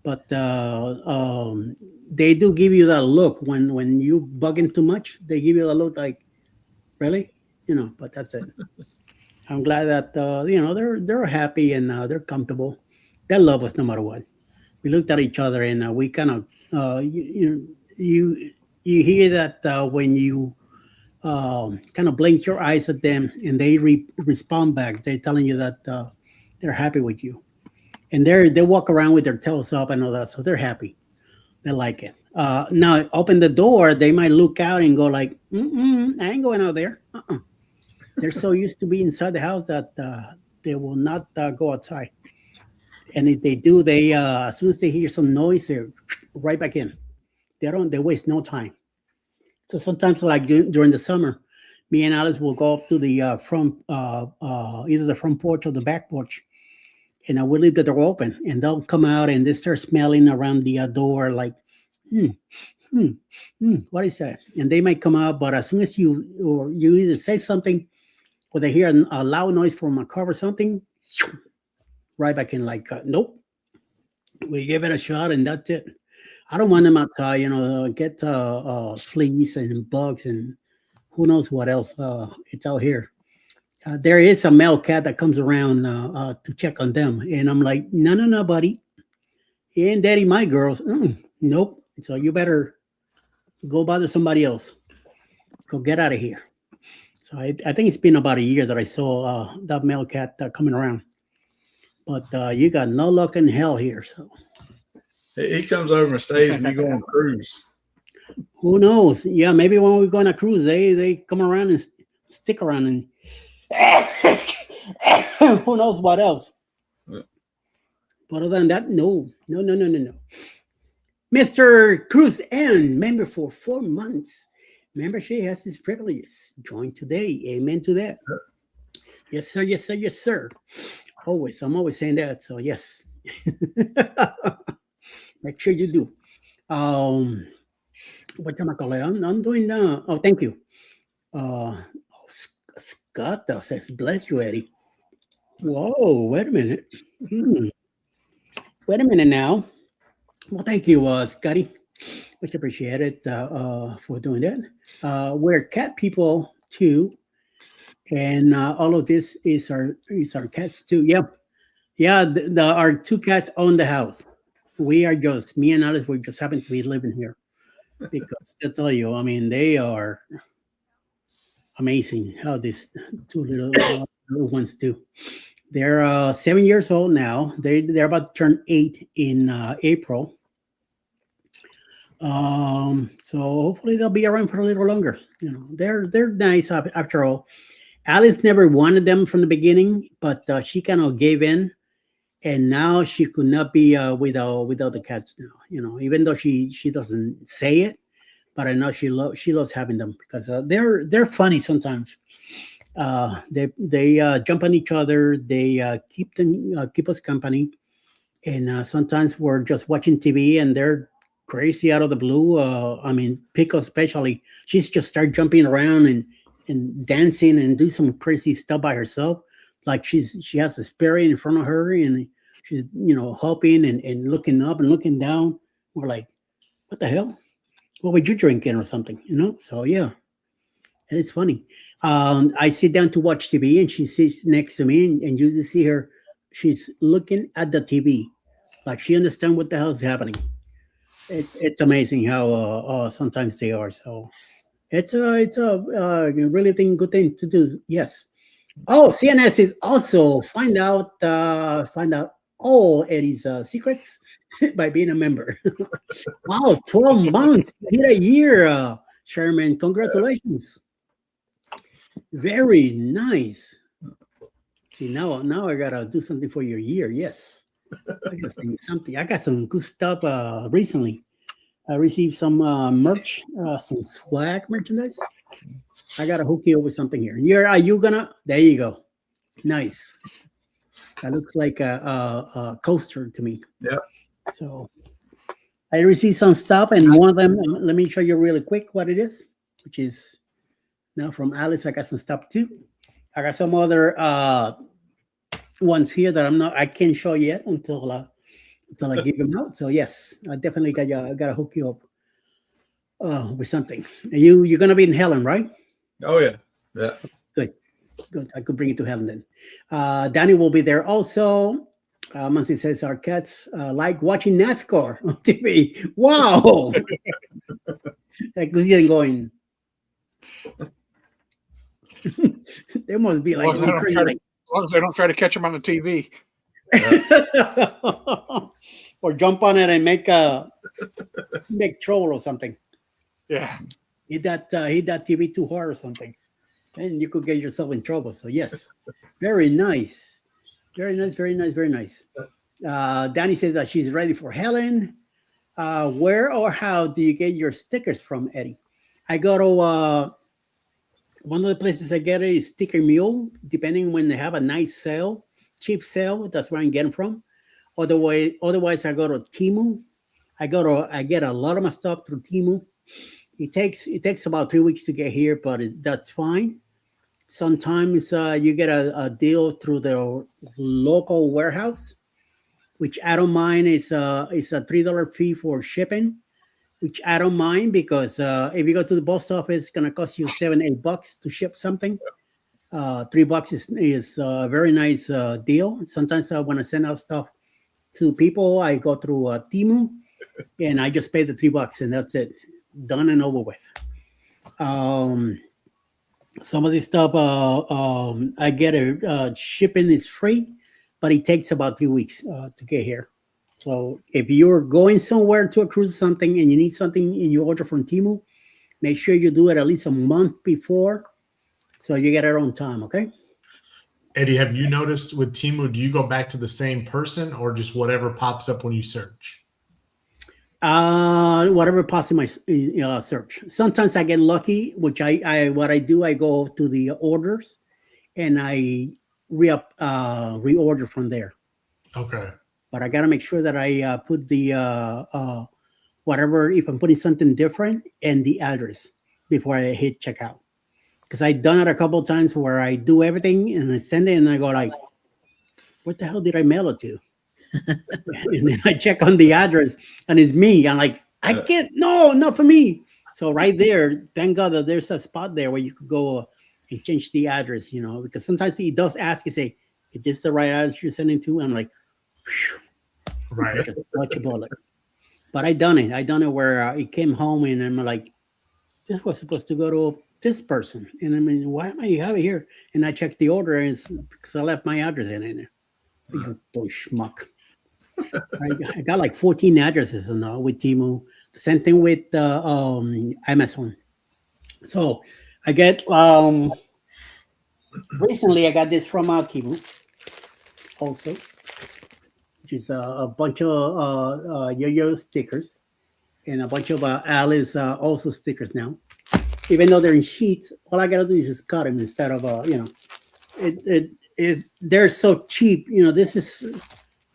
But they do give you that look when you bugging too much. They give you that look like, really? but that's it. I'm glad that they're happy and they're comfortable. They love us no matter what. We looked at each other and we kind of you hear that when you kind of blink your eyes at them and they respond back. They're telling you that they're happy with you, and they walk around with their tails up and all that, so they're happy. They like it. Now, open the door, they might look out and go like, I ain't going out there. They're so used to being inside the house that they will not go outside. And if they do, they as soon as they hear some noise, they're right back in. They waste no time. So sometimes, like during the summer, me and Alice will go up to the front, either the front porch or the back porch, and I will leave the door open, and they'll come out and they start smelling around the door like, what is that? And they might come out, but as soon as you either say something or they hear a loud noise from a car or something, right back in like, nope. We give it a shot and that's it. I don't want them outside, get fleas and bugs and who knows what else it's out here. There is a male cat that comes around to check on them. And I'm like, no, buddy. You ain't daddy my girls. Nope. So you better go bother somebody else. Go get out of here. So I think it's been about a year that I saw that male cat coming around. But you got no luck in hell here. So he comes over and stays when you go on a cruise. Who knows? Yeah, maybe when we go on a cruise, they come around and stick around and who knows what else. Yeah. But other than that, no. Mr. Cruz N, member for 4 months. Membership has its privileges. Join today. Amen to that. Yes, sir. Yes, sir. Yes, sir. Always. I'm always saying that. So, yes. Make sure you do. What am I calling? I'm doing now. Oh, thank you. Scott says, bless you, Eddie. Whoa, wait a minute. Wait a minute now. Well, thank you, Scotty. Much appreciated for doing that. We're cat people too, and all of this is our cats too. Yeah. Our 2 cats own the house. We are just me and Alice. We just happen to be living here because I tell you, I mean, they are amazing. How these 2 little ones do. They're 7 years old now. They're about to turn 8 in April. So hopefully they'll be around for a little longer. They're nice after all. Alice never wanted them from the beginning, but she kind of gave in, and now she could not be without the cats now. Even though she doesn't say it, but I know she loves having them because they're funny sometimes. They jump on each other. They keep us company, and sometimes we're just watching TV and they're crazy out of the blue. I mean, Pico especially, she's just start jumping around and dancing and do some crazy stuff by herself. Like she has a spirit in front of her and she's hopping and looking up and looking down. We're like, what the hell? What were you drinking or something? So yeah, and it's funny. I sit down to watch TV and she sits next to me and you just see her. She's looking at the TV like she understands what the hell is happening. It's amazing how sometimes they are. So it's a really good thing to do. Yes. Oh, CNS is also find out all Eddie's secrets by being a member. Wow, 12 months, you hit a year, Sherman. Congratulations. Very nice. See, now I gotta do something for your year. Yes. I gotta say something. I got some good stuff recently. I received some merch, some swag merchandise. I gotta hook you up with something here. Are you gonna? There you go. Nice. That looks like a coaster to me. Yeah. So I received some stuff, and one of them. Let me show you really quick what it is, which is now from Alice. I got some stuff too. I got some other ones here that I can't show yet until I give them out. So yes, I definitely gotta hook you up with something. You're gonna be in Helen, right? Oh yeah. Good. Good. I could bring it to Helen then. Danny will be there also. Muncie says our cats like watching NASCAR on TV. Wow. Like Lucian going. They must be As like, long as they don't try to catch them on the TV. or jump on it and make trouble or something. Yeah. Hit that TV too hard or something, and you could get yourself in trouble. So yes, very nice, very nice, very nice, very nice. Danny says that she's ready for Helen. Where or how do you get your stickers from, Eddie? I go to one of the places I get it is Sticker Mule, depending when they have a nice sale, cheap sale. That's where I get them from. Otherwise, I go to Temu. I get a lot of my stuff through Temu. It takes about 3 weeks to get here, but that's fine. Sometimes you get a deal through the local warehouse, which I don't mind. It's a $3 fee for shipping, which I don't mind because if you go to the post office, it's gonna cost you $7-8 to ship something. $3 is a very nice deal. Sometimes when I send out stuff to people, I go through Temu, and I just pay the $3, and that's it, done and over with. Some of this stuff I get it. Shipping is free, but it takes about 3 weeks to get here. So if you're going somewhere to a cruise or something and you need something and you order from Temu, make sure you do it at least a month before so you get it on time, okay? Eddie, have you noticed with Temu, do you go back to the same person or just whatever pops up when you search? Whatever pops in my search. Sometimes I get lucky, which I go to the orders and I reorder from there. Okay. But I got to make sure that I put the whatever, if I'm putting something different, and the address before I hit checkout. Because I've done it a couple of times where I do everything and I send it and I go like, what the hell did I mail it to? And then I check on the address and it's me. I'm like, I can't, no, not for me. So right there, thank God that there's a spot there where you could go and change the address, because sometimes he does ask you, say, is this the right address you're sending to? I'm like, right. Watch a bullet. But I done it where it came home and I'm like, this was supposed to go to this person. And I mean, why am I have it here? And I checked the order and it's because I left my address in there. You schmuck. I got like 14 addresses now with Temu. The same thing with Amazon. So I get recently I got this from Temu also, which is a bunch of yo-yo stickers and a bunch of Alice also stickers now. Even though they're in sheets, all I gotta do is just cut them instead of they're so cheap. This is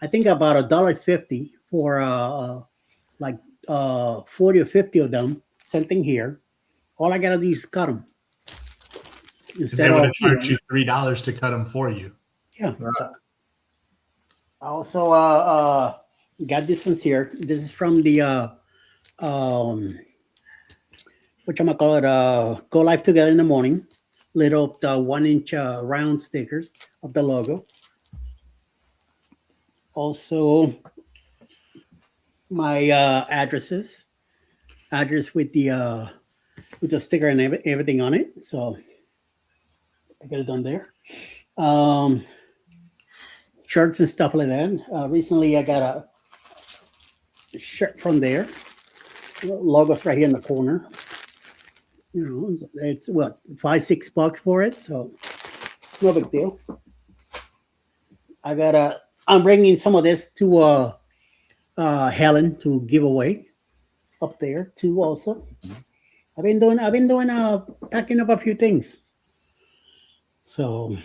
I think about $1.50 for like 40 or 50 of them. Same thing here. All I gotta do is cut them. They would have charged you $3 to cut them for you. Yeah. So I also got this ones here. This is from the whatchamacallit, Go Live Together in the Morning. Little 1-inch round stickers of the logo. Also, my address with the sticker and everything on it. So I got it done there. Shirts and stuff like that. Recently, I got a shirt from there. Logos right here in the corner. It's what, $5-6 for it. So no big deal. I'm bringing some of this to Helen to give away up there too. Also, I've been doing packing up a few things. So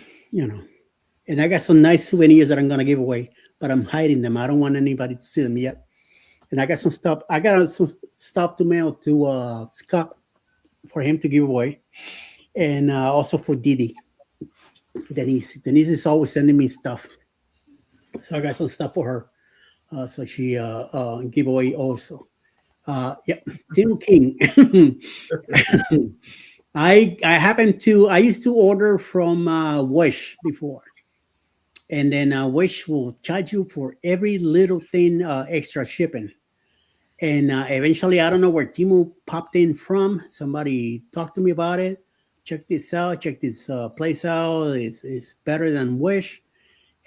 and I got some nice souvenirs that I'm gonna give away, but I'm hiding them. I don't want anybody to see them yet. And I got some stuff. I got some stuff to mail to Scott for him to give away, and also for Didi. Denise is always sending me stuff. So I got some stuff for her. So she give away also. Tim King. I used to order from Wish before, and then Wish will charge you for every little thing extra shipping. And eventually, I don't know where Timo popped in from. Somebody talked to me about it. Check this out. Check this place out. It's better than Wish.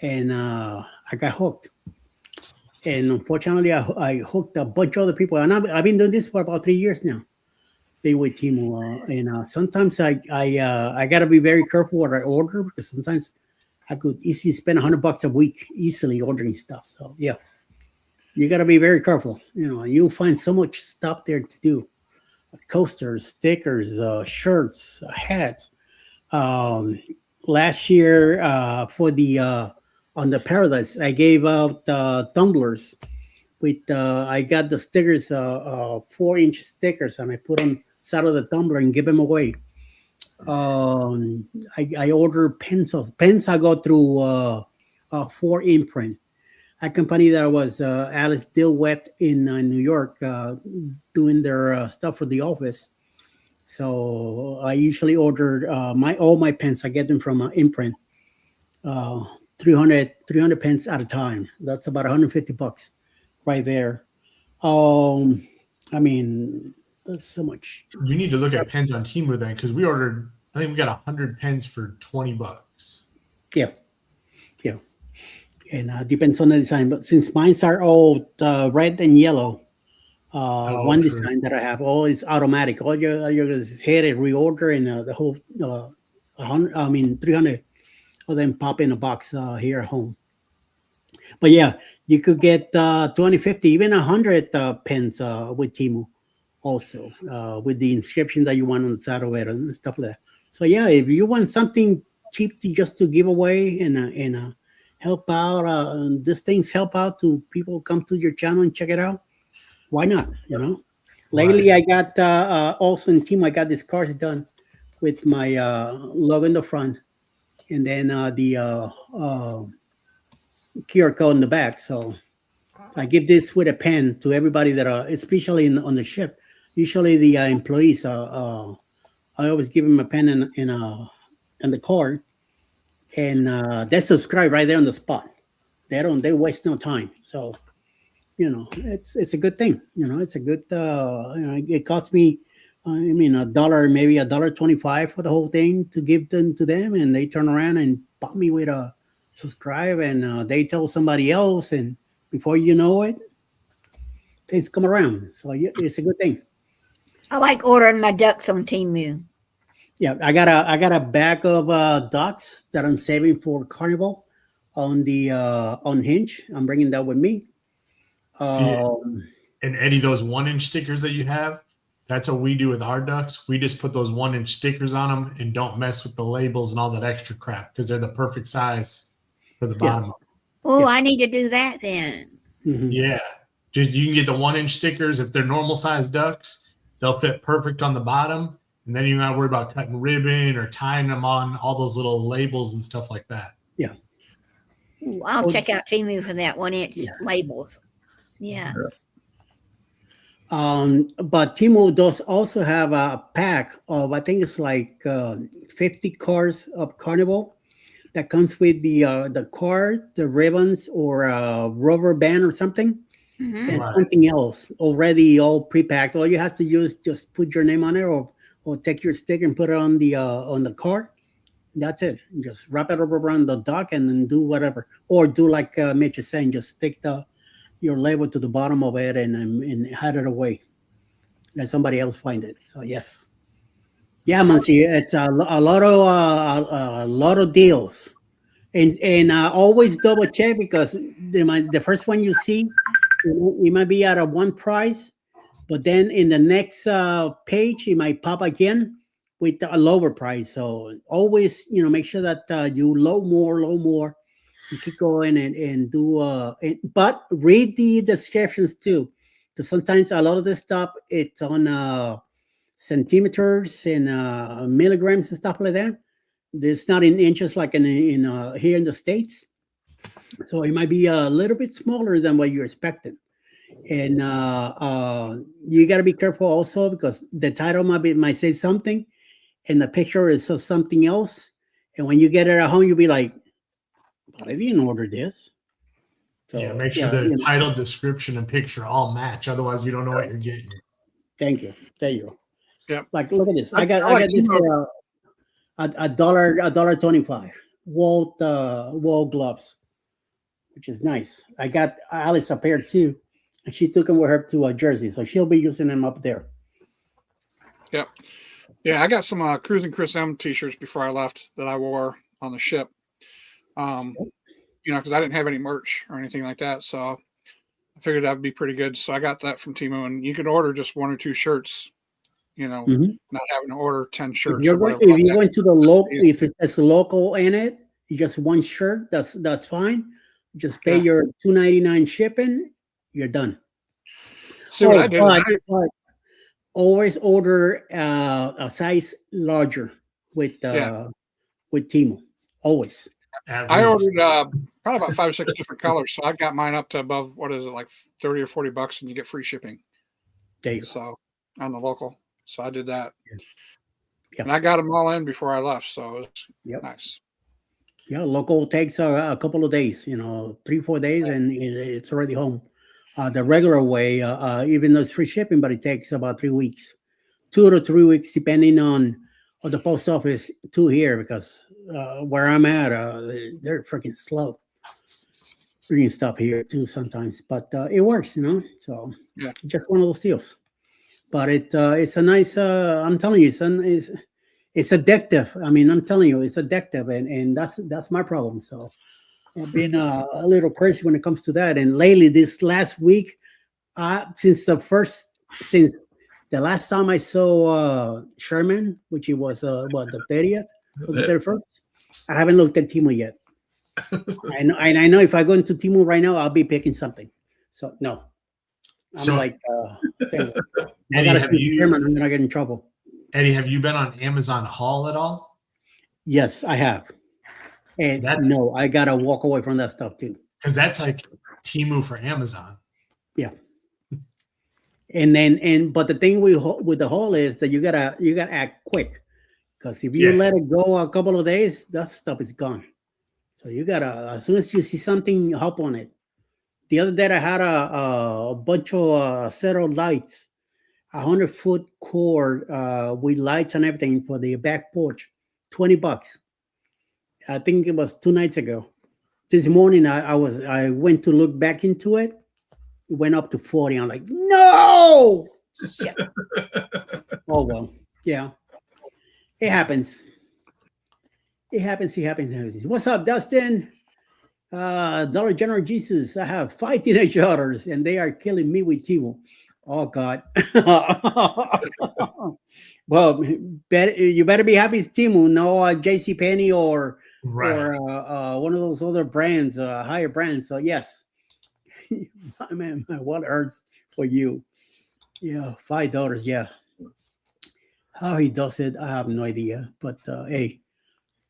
And I got hooked. And unfortunately, I hooked a bunch of other people. And I've been doing this for about 3 years now. Being with Timo. And sometimes I got to be very careful what I order because sometimes I could easily spend $100 a week easily ordering stuff. So, yeah. You got to be very careful. You'll find so much stuff there to do: coasters, stickers, shirts, hats. Um, Last year for the on the Paradise, I gave out tumblers with. I got the stickers, 4-inch stickers, and I put them side of the tumbler and give them away. I order pencils. Pens I go through 4 imprint. A company that was Alice Dillwet in New York doing their stuff for the office. So I usually order all my pens. I get them from imprint, uh, 300 pens at a time. That's about $150 right there. Um, I mean, that's so much. You need to look at pens on Temu then, because we ordered. I think we got 100 pens for $20. Yeah, yeah. And depends on the design. But since mine are all red and yellow, one true. design that I have, all is automatic. All you just hit it, reorder, and the whole 300 of them pop in a box here at home. But yeah, you could get 20, 50, even 100 pens with Timu also, with the inscription that you want on the side of it and stuff like that. So yeah, if you want something cheap just to give away and help out, these things help out to people come to your channel and check it out. Why not? Lately I got also in Team. I got these cards done with my logo in the front, and then the QR code in the back. So I give this with a pen to everybody that are, especially on the ship. Usually the employees, I always give them a pen and the card, and they subscribe right there on the spot. They waste no time. So it's a good thing. It's a good. It cost me, a dollar, maybe $1.25 for the whole thing to give them to them, and they turn around and pop me with a subscribe, and they tell somebody else, and before you know it, things come around. So yeah, it's a good thing. I like ordering my ducks on Temu. Yeah, I got a bag of ducks that I'm saving for Carnival on the on Hinge. I'm bringing that with me. See, and Eddie, those 1-inch stickers that you have, that's what we do with our ducks. We just put those 1-inch stickers on them and don't mess with the labels and all that extra crap because they're the perfect size for the bottom. Oh, Yeah. I need to do that then. Mhm. Yeah. Just you can get the 1-inch stickers. If they're normal size ducks, they'll fit perfect on the bottom. And then you don't have to worry about cutting ribbon or tying them on all those little labels and stuff like that. Yeah. Ooh, I'll check out Temu for that 1-inch labels. Yeah. But Timo does also have a pack of, I think it's like 50 cards of Carnival that comes with the card, the ribbons, or a rubber band or something, and something else already all pre-packed. All you have to use just put your name on it, or take your sticker and put it on the card. That's it. Just wrap it around the dock and then do whatever, or do like Mitch is saying, just stick your label to the bottom of it and hide it away. Let somebody else find it. So yes, yeah, Muncie, it's a lot of deals, and always double check because the first one you see, it might be at a one price, but then in the next page it might pop again with a lower price. So always make sure that you load more. You keep going and do but read the descriptions too, because sometimes a lot of this stuff it's on centimeters and milligrams and stuff like that. It's not in inches like in here in the States, so it might be a little bit smaller than what you're expecting. And you got to be careful also because the title might say something, and the picture is of something else, and when you get it at home, you'll be like, "But I didn't order this." So Yeah, make sure the title, description, and picture all match. Otherwise, you don't know what you're getting. Thank you. There you go. Yeah. Like, look at this. I I got like this Timo. for $1.25. Wool gloves, which is nice. I got Alice a pair too, and she took them with her to Jersey, so she'll be using them up there. Yeah. Yeah, I got some Cruising Chris M t-shirts before I left that I wore on the ship. Because I didn't have any merch or anything like that, so I figured that'd be pretty good. So I got that from Timo, and you could order just 1 or 2 shirts. Not having to order 10 shirts. If you went to the local, if it's local in it, you just one shirt. That's fine. Just pay your $2.99 shipping. You're done. See what I did? But always order a size larger with Timo. Always. I ordered probably about 5 or 6 different colors, so I got mine up to above, what is it, like $30 or $40, and you get free shipping. There you go. So on the local, so I did that, Yep. and I got them all in before I left, so it was nice. Yeah, local takes a couple of days, 3-4 days, and it's already home. The regular way, even though it's free shipping, but it takes about 3 weeks, 2 to 3 weeks, depending on the post office to here, because where I'm at, they're freaking slow. Bringing stuff here too sometimes, but it works, So just one of those deals. But it's a nice. I'm telling you, it's addictive. I mean, I'm telling you, it's addictive, and that's my problem. So I've been a little crazy when it comes to that. And lately, this last week, since the last time I saw Sherman, which it was the 30th or the 31st, I haven't looked at Timo yet. I know if I go into Timo right now, I'll be picking something. So no, I'm like, Eddie, I'm gonna get in trouble. Eddie, have you been on Amazon Haul at all? Yes, I have. And no, I gotta walk away from that stuff too. Because that's like Temu for Amazon. Yeah. But the thing with the haul is that you gotta act quick, because if you let it go a couple of days, that stuff is gone. So you gotta, as soon as you see something, hop on it. The other day I had a bunch of set of lights, 100-foot cord with lights and everything for the back porch, $20. I think it was 2 nights ago. This morning I went to look back into it. It went up to 40. I'm like, no. Shit. Oh well, yeah. It happens. It happens. What's up, Dustin? Dollar General Jesus. I have 5 teenage daughters, and they are killing me with Timo. Oh God. Well, you better be happy it's Timo, no JCPenney or one of those other brands, higher brands. So yes, man, my wallet hurts for you. Yeah, $5. Yeah. How he does it, I have no idea. But hey,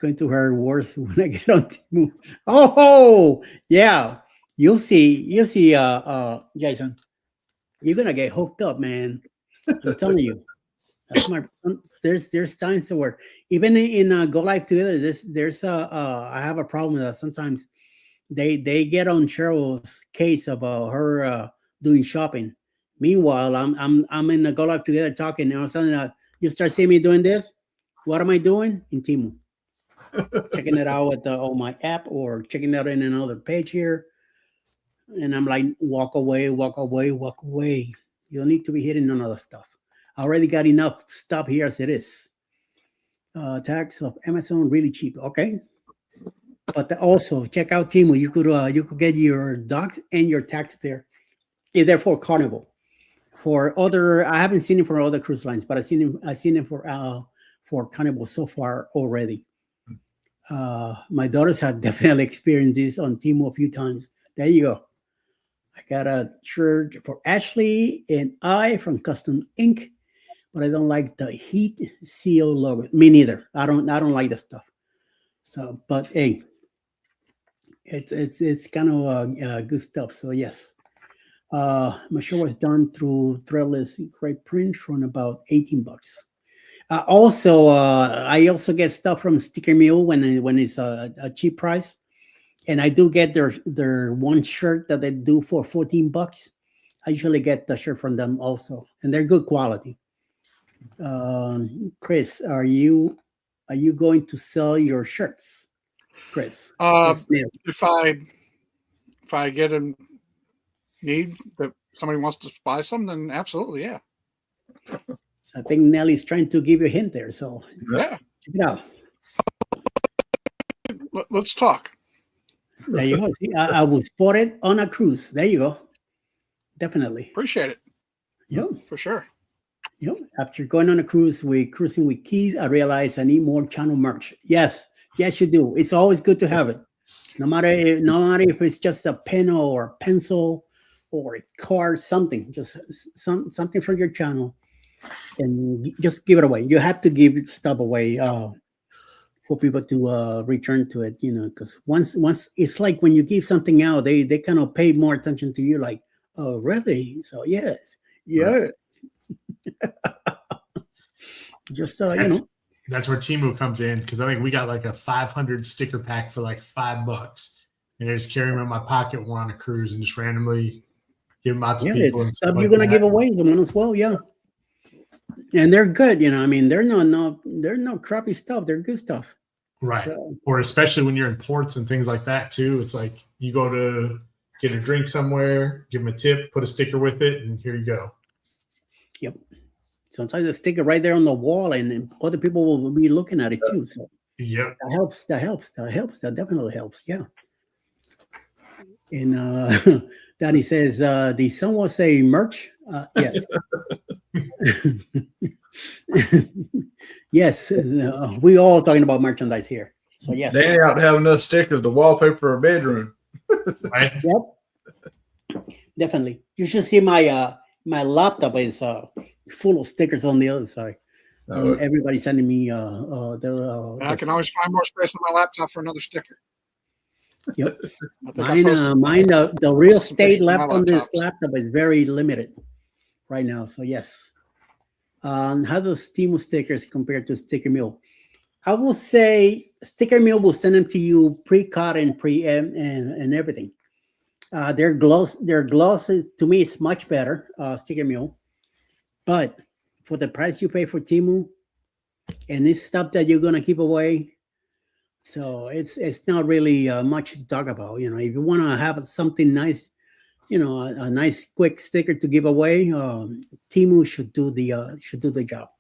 going to hurt worse when I get on Timo. Oh yeah, you'll see, Jason. You're gonna get hooked up, man. I'm telling you. That's there's times where even in Go Live Together, I have a problem with that. Sometimes they get on Cheryl's case about her doing shopping. Meanwhile, I'm in the Go Live Together talking, and all of a sudden you start seeing me doing this. What am I doing? In Timo. Checking it out on my app, or checking it out in another page here. And I'm like, walk away. You don't need to be hitting on other stuff. I already got enough stuff here as it is. Tax of Amazon really cheap. Okay. But also check out Timo. You could get your docs and your tax there. Is there for Carnival. For other, I haven't seen it for other cruise lines, but I've seen it for Carnival so far already. My daughters have definitely experienced this on Timo a few times. There you go. I got a shirt for Ashley and I from Custom Inc., but I don't like the Heat Seal logo. Me neither. I don't like the stuff. So, but hey, it's kind of good stuff. So yes, my show was done through Threadless, great print from about $18. Also, I also get stuff from Sticker Mule when it's a cheap price, and I do get their one shirt that they do for $14. I usually get the shirt from them also, and they're good quality. Chris, are you going to sell your shirts, Chris? Says Neil. If I get a need that somebody wants to buy some, then absolutely, yeah. So I think Nelly's trying to give you a hint there. So Yeah. check it out. Let's talk. There you go. See, I was spotted on a cruise. There you go. Definitely. Appreciate it. Yep. For sure. Yep. After going on a cruise with Cruising with Keys, I realized I need more channel merch. Yes. Yes, you do. It's always good to have it. No matter if it's just a pen or a pencil or a card, something, just something from your channel, and just give it away. You have to give stuff away for people to return to it, because once it's like when you give something out, they kind of pay more attention to you, like, oh, really? So yes. Just That's where Timu comes in, because I think we got like a 500 sticker pack for like $5, and I just carry them in my pocket when we're on a cruise and just randomly give them out to people. It's and stuff stuff you're like gonna that. give away them as well, yeah. And they're good, I mean, they're no crappy stuff. They're good stuff. Right. So, Or especially when you're in ports and things like that too. It's like you go to get a drink somewhere, give them a tip, put a sticker with it, and here you go. yep. Sometimes they stick it right there on the wall, and other people will be looking at it too. So Yep. that helps. That definitely helps. Yeah. And Danny says, "Did someone say merch?" Yes. Yes. We all talking about merchandise here. So yes. Danny ought to have enough stickers to wallpaper a bedroom. Right. Yep. Definitely. You should see my laptop is full of stickers on the other side. And everybody's sending me I can always find more space on my laptop for another sticker. Yep. I think I posted Mine the real some estate pictures of left my on this laptops. laptop is very limited right now. So yes. How does Temu stickers compare to Sticker Mule? I will say Sticker Mule will send them to you pre-cut and and everything. Their gloss to me is much better, Sticker Mule. But for the price you pay for Temu, and it's stuff that you're gonna keep away, so it's not really much to talk about. If you want to have something nice, a nice quick sticker to give away, Temu should do the job.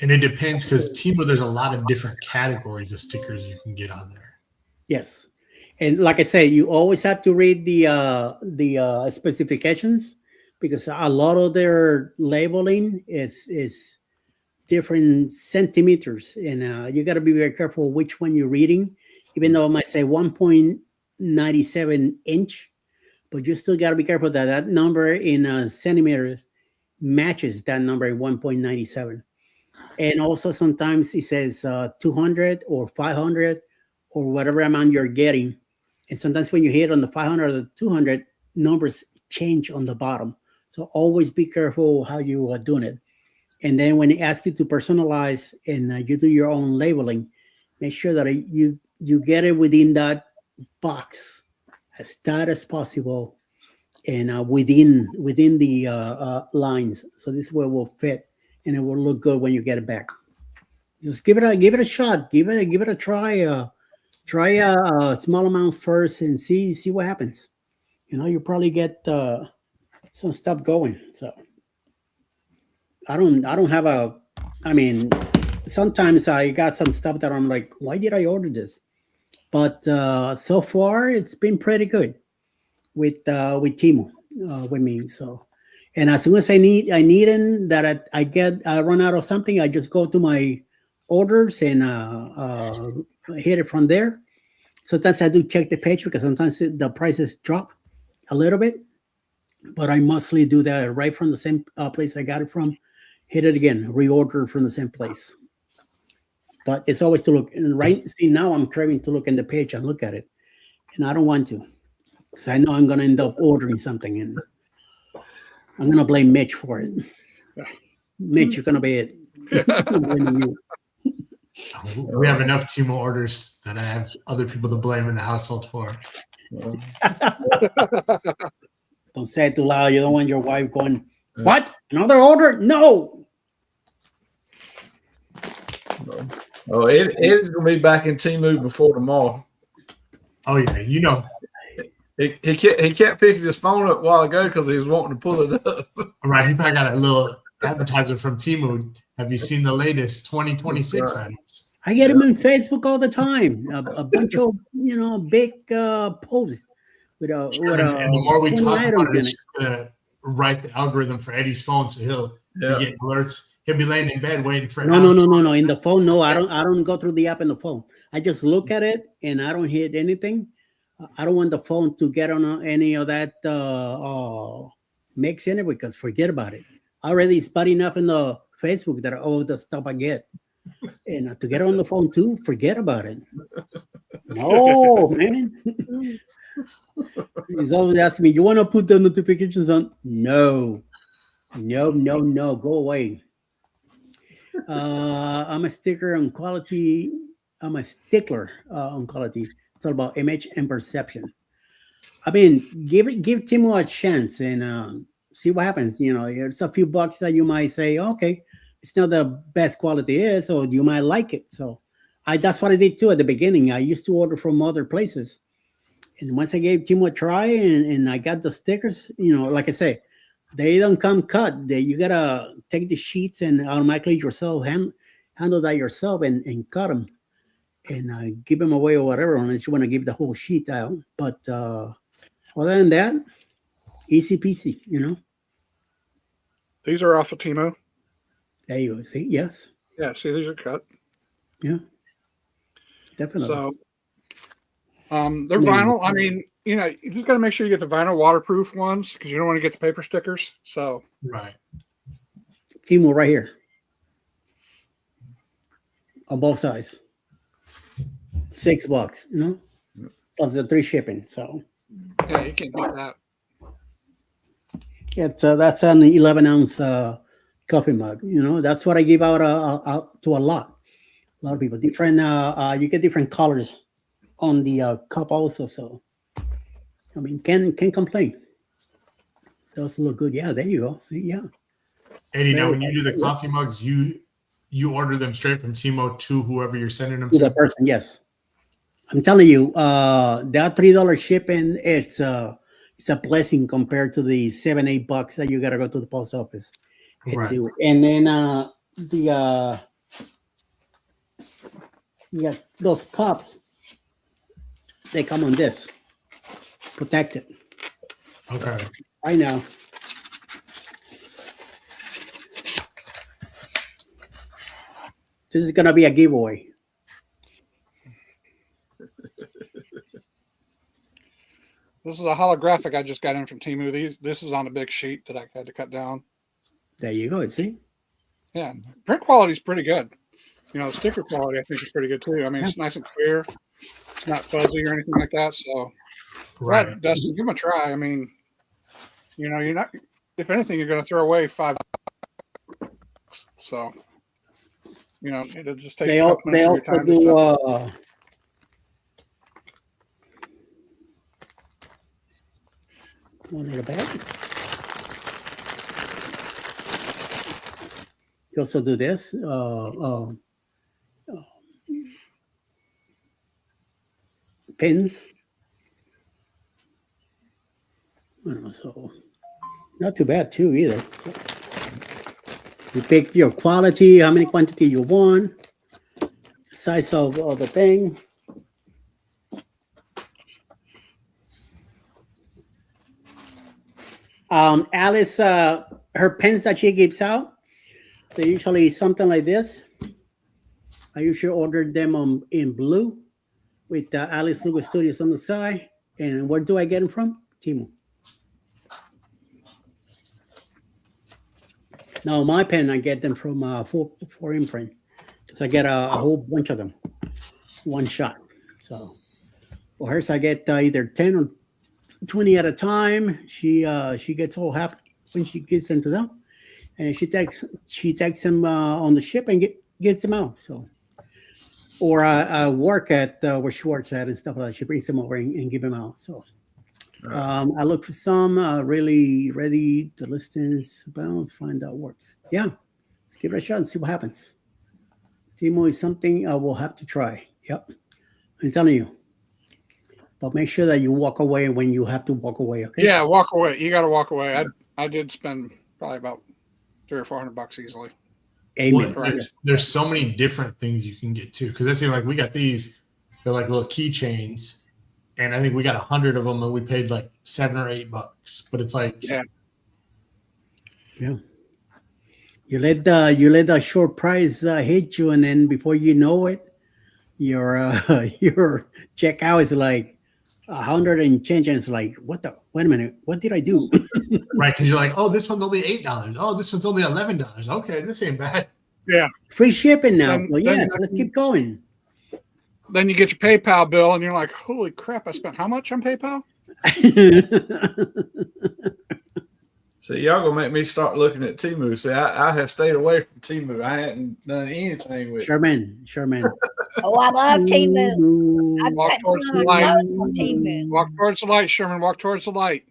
And it depends, because Timu, there's a lot of different categories of stickers you can get on there. Yes, and like I say, you always have to read the specifications, because a lot of their labeling is different centimeters, and you got to be very careful which one you're reading. Even though it might say 1.97 inch, but you still got to be careful that number in centimeters matches that number in 1.97. And also sometimes it says 200 or 500 or whatever amount you're getting. And sometimes when you hit on the 500 or the 200, numbers change on the bottom. So always be careful how you are doing it. And then when they ask you to personalize and you do your own labeling, make sure that you get it within that box as tight as possible, and within the lines. So this way it will fit and it will look good when you get it back. Just give it a shot. Give it a try. Try a small amount first and see what happens. You probably get some stuff going. So I don't have I mean, sometimes I got some stuff that I'm like, why did I order this? But so far it's been pretty good with Temu with me. So, and as soon as I need that I run out of something, I just go to my orders and hit it from there. Sometimes I do check the page, because sometimes the prices drop a little bit, but I mostly do that right from the same place I got it from. Hit it again, reorder from the same place. But it's always to look. And see, now I'm craving to look in the page and look at it, and I don't want to, because I know I'm going to end up ordering something, and I'm going to blame Mitch for it. Mitch, you're going to be it. I'm blaming you. We have enough Timo orders that I have other people to blame in the household for. Don't say it too loud. You don't want your wife going, what? Another order? No. Oh, Eddie's gonna be back in Timu before tomorrow. Oh yeah, you know. He kept picking his phone up a while ago because he was wanting to pull it up. Right, he probably got a little advertiser from Timu. Have you seen the latest 2026 items? I get them on Facebook all the time. A bunch of, big posts with a, And the more we 20 talk about items it, in it's gonna write the algorithm for Eddie's phone, so he'll be getting alerts. He'll be laying in bed waiting for No. In the phone, no. I don't go through the app in the phone. I just look at it and I don't hit anything. I don't want the phone to get on any of that mix in it because forget about it. Already spotting up in the Facebook that all the stuff I get. And to get on the phone too, forget about it. No, man. He's always asking me, you want to put the notifications on? No. Go away. I'm a stickler on quality. I'm a stickler on quality. It's all about image and perception. I mean, give Timo a chance and see what happens. It's a few bucks that you might say, okay, it's not the best quality is, or you might like it. So that's what I did too at the beginning. I used to order from other places. And once I gave Timo a try and I got the stickers, like I say, they don't come cut. You gotta take the sheets and automatically yourself handle that yourself and cut them and give them away or whatever, unless you want to give the whole sheet out. But other than that, easy peasy, These are off of Timo. There you go. See, yes. Yeah, see, these are cut. Yeah. Definitely. So they're vinyl. I mean, you just got to make sure you get the vinyl waterproof ones because you don't want to get the paper stickers. So right. Timo right here. On both sides. $6, plus the 3 shipping. So yeah, you can't beat that. That's an 11-ounce coffee mug. That's what I give out to a lot of people. Different. You get different colors on the cup also. So I mean, can't complain. Those look good. Yeah, there you go. See, yeah. Eddie, now when you do the coffee mugs, you order them straight from Timo to whoever you're sending them to the person. Yes, I'm telling you, that $3 shipping it's a blessing compared to the $7-8 that you gotta go to the post office and right. do. And then those cups, they come on this protected. Okay. I know. This is gonna be a giveaway. This is a holographic I just got in from Temu. This is on a big sheet that I had to cut down. There you go. See? Yeah, print quality is pretty good. The sticker quality I think is pretty good too. I mean, it's nice and clear. It's not fuzzy or anything like that. So, right, Dustin, give them a try. I mean, you're not. If anything, you're going to throw away $5. So, it'll just take. They also do. One in the back. You also do this. Pins. So not too bad too either. You pick your quality, how many quantity you want, size of the thing. Alice, her pens that she gives out, they usually something like this. I usually order them in blue with Alice Logo Studios on the side. And where do I get them from? Timo. Now my pen, I get them from for imprint because I get a whole bunch of them, one shot. So for hers, I get either 10 or 20 at a time. She gets all happy when she gets into them. and she takes them on the ship and gets them out. So, or work at where she works at and stuff like that. She brings them over and give them out. So, I look for some really ready to listings about, find out works. Yeah, let's give it a shot and see what happens. Timo is something I will have to try. Yep, I'm telling you. But make sure that you walk away when you have to walk away. Okay. Yeah, walk away. You got to walk away. I did spend probably about $300 or $400 easily. Amen. Well, there's so many different things you can get too. Because I see, like, we got these. They're like little keychains, and I think we got 100 of them, and we paid like $7 or $8. But it's like, yeah. You let the short price hit you, and then before you know it, your checkout is like 100 and change, and it's like, what the? Wait a minute, what did I do? right? Because you're like, oh, this one's only $8. Oh, this one's only $11. Okay, this ain't bad. Yeah. Free shipping now. Then, Well, yes, let's keep going. Then you get your PayPal bill, and you're like, holy crap! I spent how much on PayPal? See, y'all gonna make me start looking at Temu. See, I have stayed away from Temu. I hadn't done anything with Sherman. Oh, I love Temu. I've Walk got towards some the of my light. clothes on Temu. Walk towards the light, Sherman. Walk towards the light.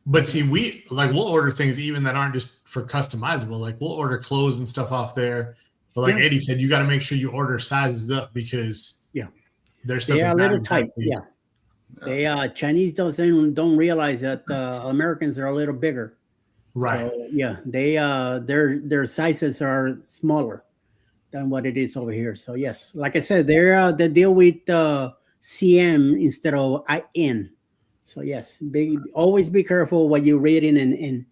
But see, we'll order things even that aren't just for customizable. Like, we'll order clothes and stuff off there. But like Eddie said, you got to make sure you order sizes up because their stuff is a little tight. Exactly, Yeah. They Chinese don't realize that Americans are a little bigger, right? So, yeah, they their sizes are smaller than what it is over here. So yes, like I said, they deal with CM instead of IN. So yes, always be careful what you're reading and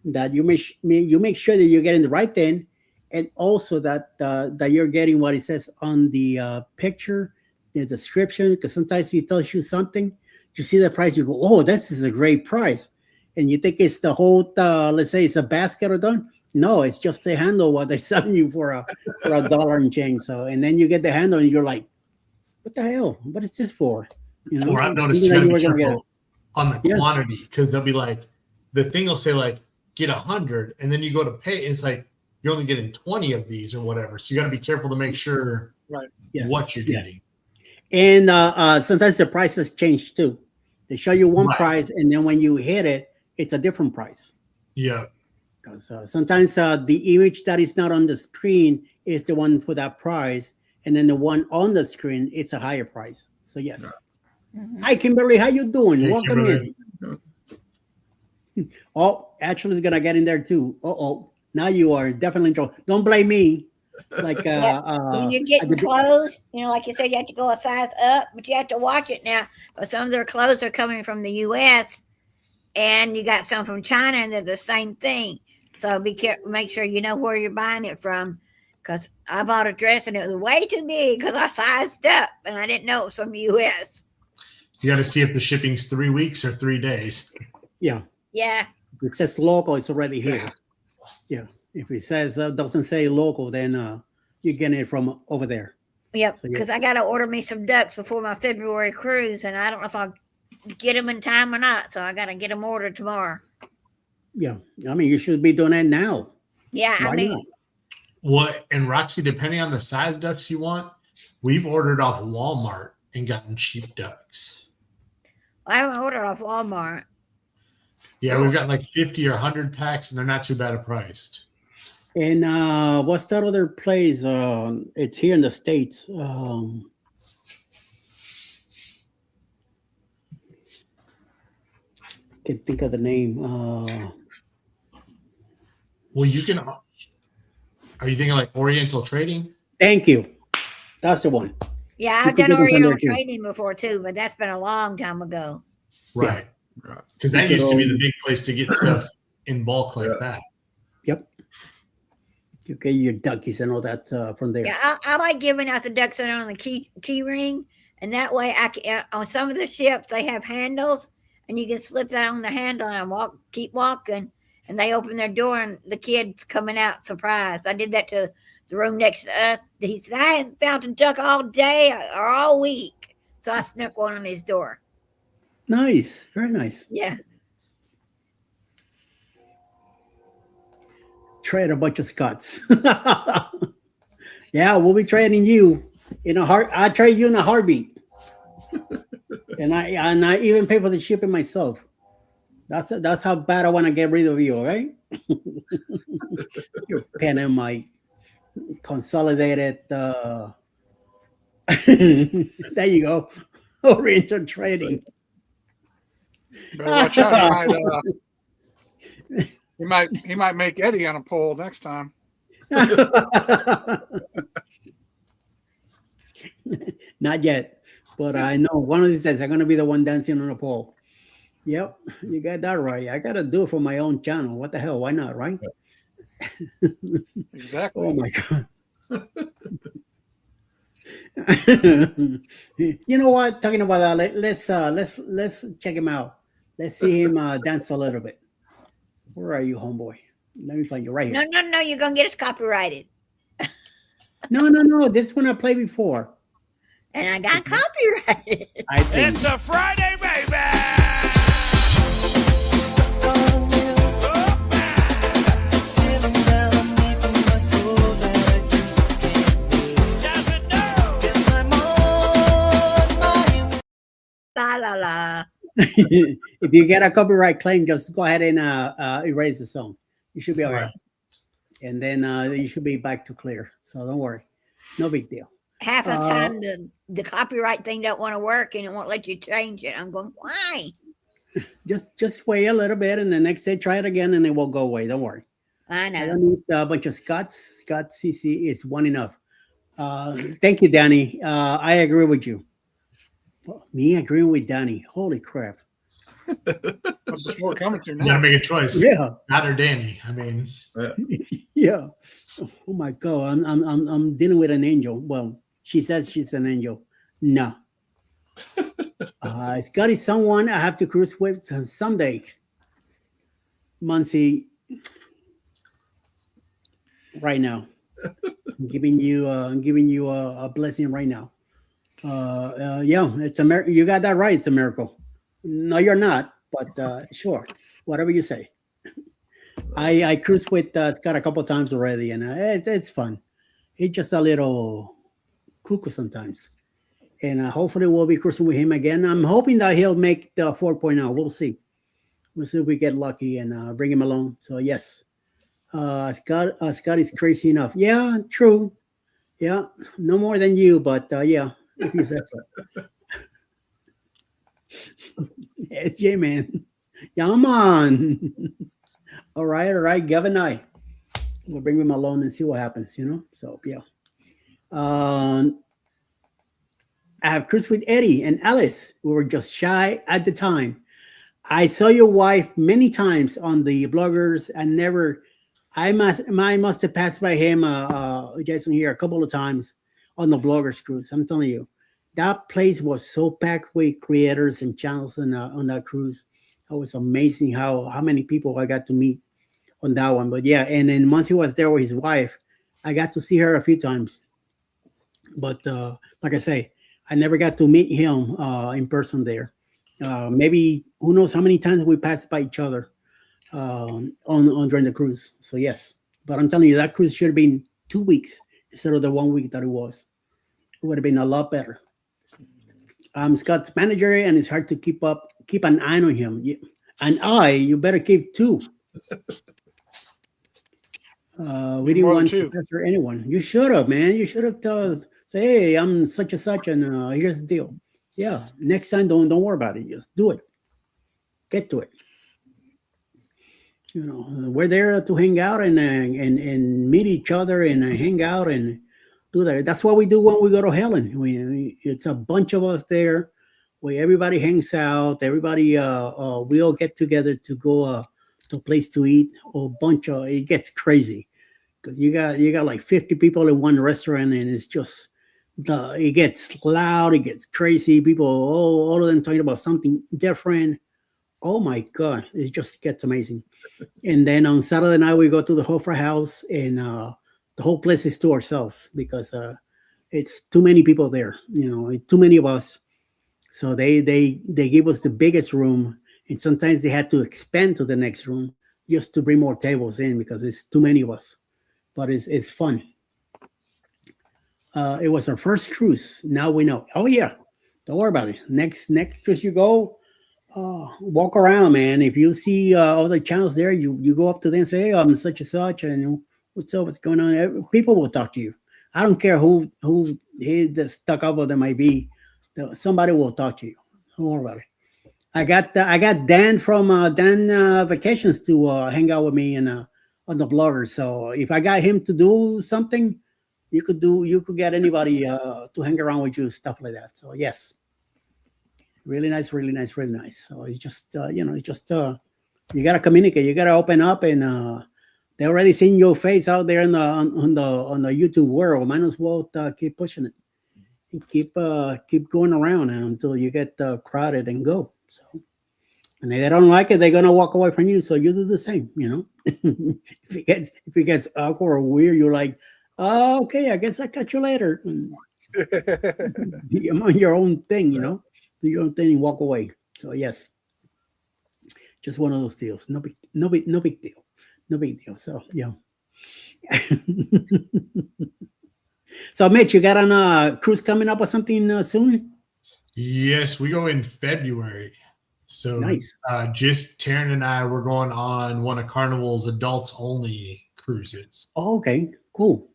that you make sure that you're getting the right thing, and also that you're getting what it says on the picture. The description, because sometimes he tells you something, you see the price, you go, oh, this is a great price, and you think it's the whole let's say it's a basket or done. No, it's just the handle what they're selling you for a dollar and change. So, and then you get the handle and you're like, what the hell, what is this for? You know, or I've noticed you gotta be careful on the quantity, because they'll be like, the thing will say like get 100, and then you go to pay and it's like you're only getting 20 of these or whatever. So you got to be careful to make sure what you're getting. And sometimes the prices change too. They show you one price, and then when you hit it, it's a different price. Yeah. Because sometimes the image that is not on the screen is the one for that price, and then the one on the screen, it's a higher price. So yes. Mm-hmm. Hi, Kimberly. How you doing? Hey, welcome Kimberly. In. Oh, Ashley's gonna get in there too. Oh, now you are definitely in trouble. Don't blame me. Like when you're getting clothes, like you said, you have to go a size up, but you have to watch it now because some of their clothes are coming from the U.S. and you got some from China, and they're the same thing. So be careful, make sure you know where you're buying it from. Because I bought a dress and it was way too big because I sized up and I didn't know it was from the U.S. You got to see if the shipping's 3 weeks or 3 days. Yeah. Yeah. If it says local, it's already here. Yeah. If it says doesn't say local, then you're getting it from over there. Yep, because I got to order me some ducks before my February cruise, and I don't know if I'll get them in time or not. So I got to get them ordered tomorrow. Yeah, I mean, you should be doing that now. Yeah, Why not? What, and Roxy, depending on the size ducks you want, we've ordered off Walmart and gotten cheap ducks. I haven't ordered off Walmart. Yeah, we've got like 50 or 100 packs, and they're not too bad priced. And what's that other place? It's here in the States. Can't think of the name. Well, you can. Are you thinking like Oriental Trading? Thank you. That's the one. Yeah, I've done Oriental Trading before too, but that's been a long time ago. Right. Because that used to be the big place to get stuff in bulk like that. Yep. You get your duckies and all that from there. Yeah, I like giving out the ducks that are on the key ring, and that way I can. On some of the ships, they have handles, and you can slip that on the handle and keep walking, and they open their door, and the kid's coming out surprised. I did that to the room next to us. He said, I hadn't found a duck all day or all week, so I snuck one on his door. Nice, very nice. Yeah. trade a bunch of Scots. Yeah, we'll be trading you in a heart. I trade you in a heartbeat, and I even pay for the shipping myself. That's how bad I want to get rid of you. All right, your Panamite consolidated. There you go, Oriental trading. Better watch out. He might make Eddie on a pole next time. Not yet, but I know one of these days I'm gonna be the one dancing on a pole. Yep, you got that right. I gotta do it for my own channel. What the hell? Why not? Right? Exactly. Oh my god. You know what? Talking about that, let's check him out. Let's see him dance a little bit. Where are you, homeboy? Let me find you right here. No. You're gonna get us copyrighted, No. This one I played before. and I got copyrighted. I think. It's a Friday, baby. La la la. If you get a copyright claim, just go ahead and erase the song. You should be all right. And then you should be back to clear. So don't worry. No big deal. Half the time the copyright thing don't want to work and it won't let you change it. I'm going, why? Just wait a little bit, and the next day try it again, and it will go away. Don't worry. I I know. don't need a bunch of Scots. Scott CC is one enough. Thank you, Danny. I agree with you. Me agreeing with Danny. Holy crap. What's this more coming to You now? gotta make a choice. Yeah. Not or Danny. I mean, Yeah. Oh my God. I'm dealing with an angel. Well, she says she's an angel. No. Scott is someone I have to cruise with someday. Muncie, right now. I'm giving you a blessing right now. Yeah, it's a miracle. You got that right. It's a miracle. No, you're not, but sure, whatever you say. I cruised with Scott a couple times already, and it's fun. He's just a little cuckoo sometimes, and hopefully we'll be cruising with him again. I'm hoping that he'll make the 4.0. We'll see. We'll see if we get lucky and bring him along. So yes, Scott is crazy enough. Yeah, true. Yeah, no more than you, but yeah, if you said so. SJ man, yeah, man. All right, Gavin. We'll bring him along and see what happens. So yeah. I have cruised with Eddie and Alice. We were just shy at the time. I saw your wife many times on the bloggers. I must have passed by him, Jason, here a couple of times on the bloggers cruise. I'm telling you, that place was so packed with creators and channels on that cruise. It was amazing how many people I got to meet on that one. But yeah, and then once he was there with his wife, I got to see her a few times. But like I say, I never got to meet him in person there. Maybe who knows how many times we passed by each other on during the cruise. So yes, but I'm telling you, that cruise should have been 2 weeks instead of the 1 week that it was. It would have been a lot better. I'm Scott's manager, and it's hard to keep an eye on him. You better keep two. We didn't want to pressure anyone. You should have, man. You should have told us, say, hey, I'm such and such, and here's the deal. Yeah, next time, don't worry about it. Just do it. Get to it. We're there to hang out and meet each other and hang out and do that. That's what we do when we go to Helen. It's a bunch of us there, where everybody hangs out. Everybody, we all get together to go to a place to eat. It gets crazy because you got like 50 people in one restaurant, and it's just it gets loud. It gets crazy. People, all of them talking about something different. Oh my God, it just gets amazing. And then on Saturday night, we go to the Hofra house, and the whole place is to ourselves because it's too many people there, too many of us. So they give us the biggest room, and sometimes they had to expand to the next room just to bring more tables in because it's too many of us. But it's fun. It was our first cruise. Now we know. Oh yeah, don't worry about it. Next cruise you go, walk around, man. If you see other channels there, you go up to them and say, "Hey, I'm such and such, and what's up? What's going on?" People will talk to you. I don't care who the stuck up of them might be. Somebody will talk to you. Don't worry about it. I got Dan from Dan Vacations to hang out with me and on the blogger. So if I got him to do something, you could get anybody to hang around with you, stuff like that. So yes, really nice, really nice, really nice. So it's just you gotta communicate, you gotta open up, and they already seen your face out there on the YouTube world. Might as well keep pushing it, and keep going around until you get crowded and go. So, and if they don't like it, they're gonna walk away from you. So you do the same, if it gets awkward or weird, you're like, oh, okay, I guess I'll catch you later. Be on your own thing, do your own thing and walk away. So yes, just one of those deals. No big deal. No big deal. So yeah. So Mitch, you got on a cruise coming up or something soon? Yes, we go in February. So Nice. Just Taryn and I were going on one of Carnival's adults only cruises. Oh, okay, cool.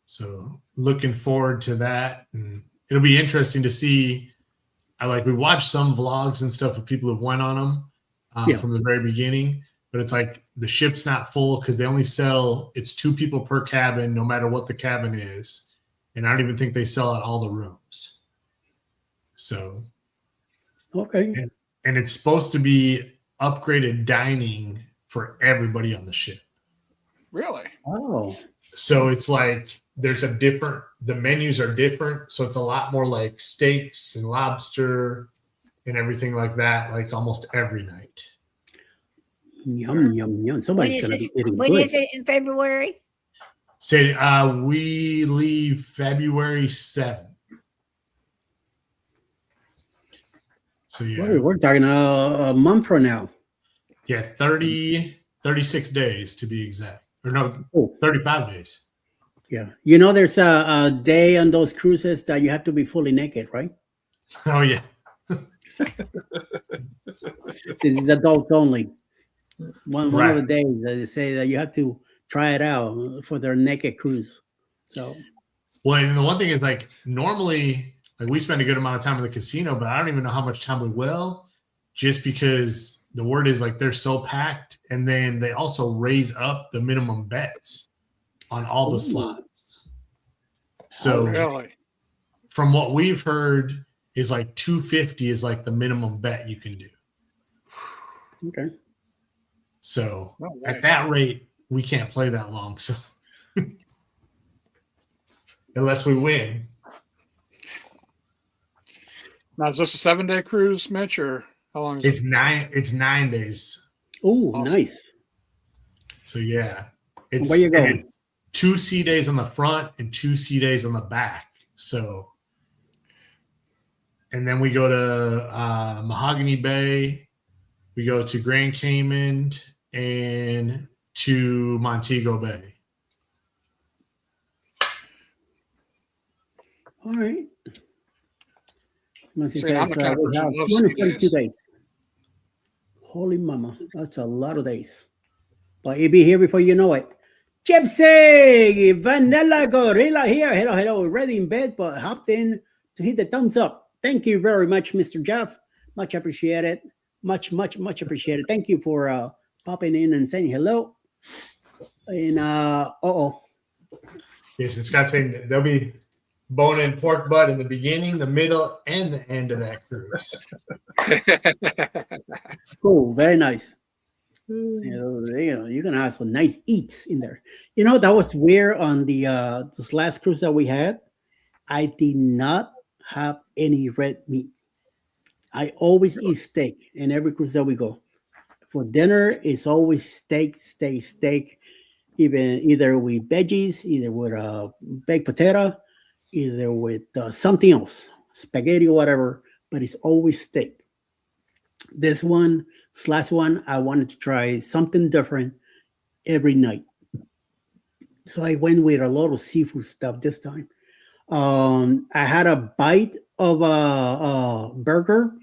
So looking forward to that. And it'll be interesting to see. We watched some vlogs and stuff of people who went on them from the very beginning, but it's like the ship's not full because they only it's 2 people per cabin, no matter what the cabin is. And I don't even think they sell out all the rooms. So, okay. And it's supposed to be upgraded dining for everybody on the ship. Really? Oh. So it's like the menus are different. So it's a lot more like steaks and lobster and everything like that, like almost every night. Yum, yum, yum. Somebody's going to be eating When good. is it in February? Say we leave February 7th. So yeah. We're talking a month from now. Yeah, 36 days to be exact. Or no, 35 days. Yeah. There's a day on those cruises that you have to be fully naked, right? Oh, yeah. It's adult only. One Right. of the days that they say that you have to try it out for their naked cruise. So. Well, and the one thing is normally we spend a good amount of time in the casino, but I don't even know how much time we will, just because the word is they're so packed, and then they also raise up the minimum bets on all the slots. So really, from what we've heard is $250 is the minimum bet you can do. Okay. So at that rate, we can't play that long. So unless we win. now is this a 7-day cruise, Mitch, or how long is It's it? It's 9 days. Oh, Awesome. Nice. So yeah, Where you going? It's 2 sea days on the front and 2 sea days on the back. So, and then we go to Mahogany Bay, we go to Grand Cayman, and to Montego Bay. All right. Says, I'm the kind of we person have who loves sea 242 days. days. Holy mama, that's a lot of days. But he'll be here before you know it. Gypsy, Vanilla Gorilla here. Hello. Ready in bed, but hopped in to hit the thumbs up. Thank you very much, Mr. Jeff. Much appreciated. Much appreciated. Thank you for popping in and saying hello. And Yes, it's got saying there'll be bone and pork butt in the beginning, the middle, and the end of that cruise. cool, very nice. You're gonna have some nice eats in there. That was weird on the this last cruise that we had. I did not have any red meat. I always eat steak in every cruise that we go. For dinner, it's always steak. Either with veggies, either with baked potato, either with something else, spaghetti or whatever. But it's always steak. This last one, I wanted to try something different every night. So I went with a lot of seafood stuff this time. I had a bite of a burger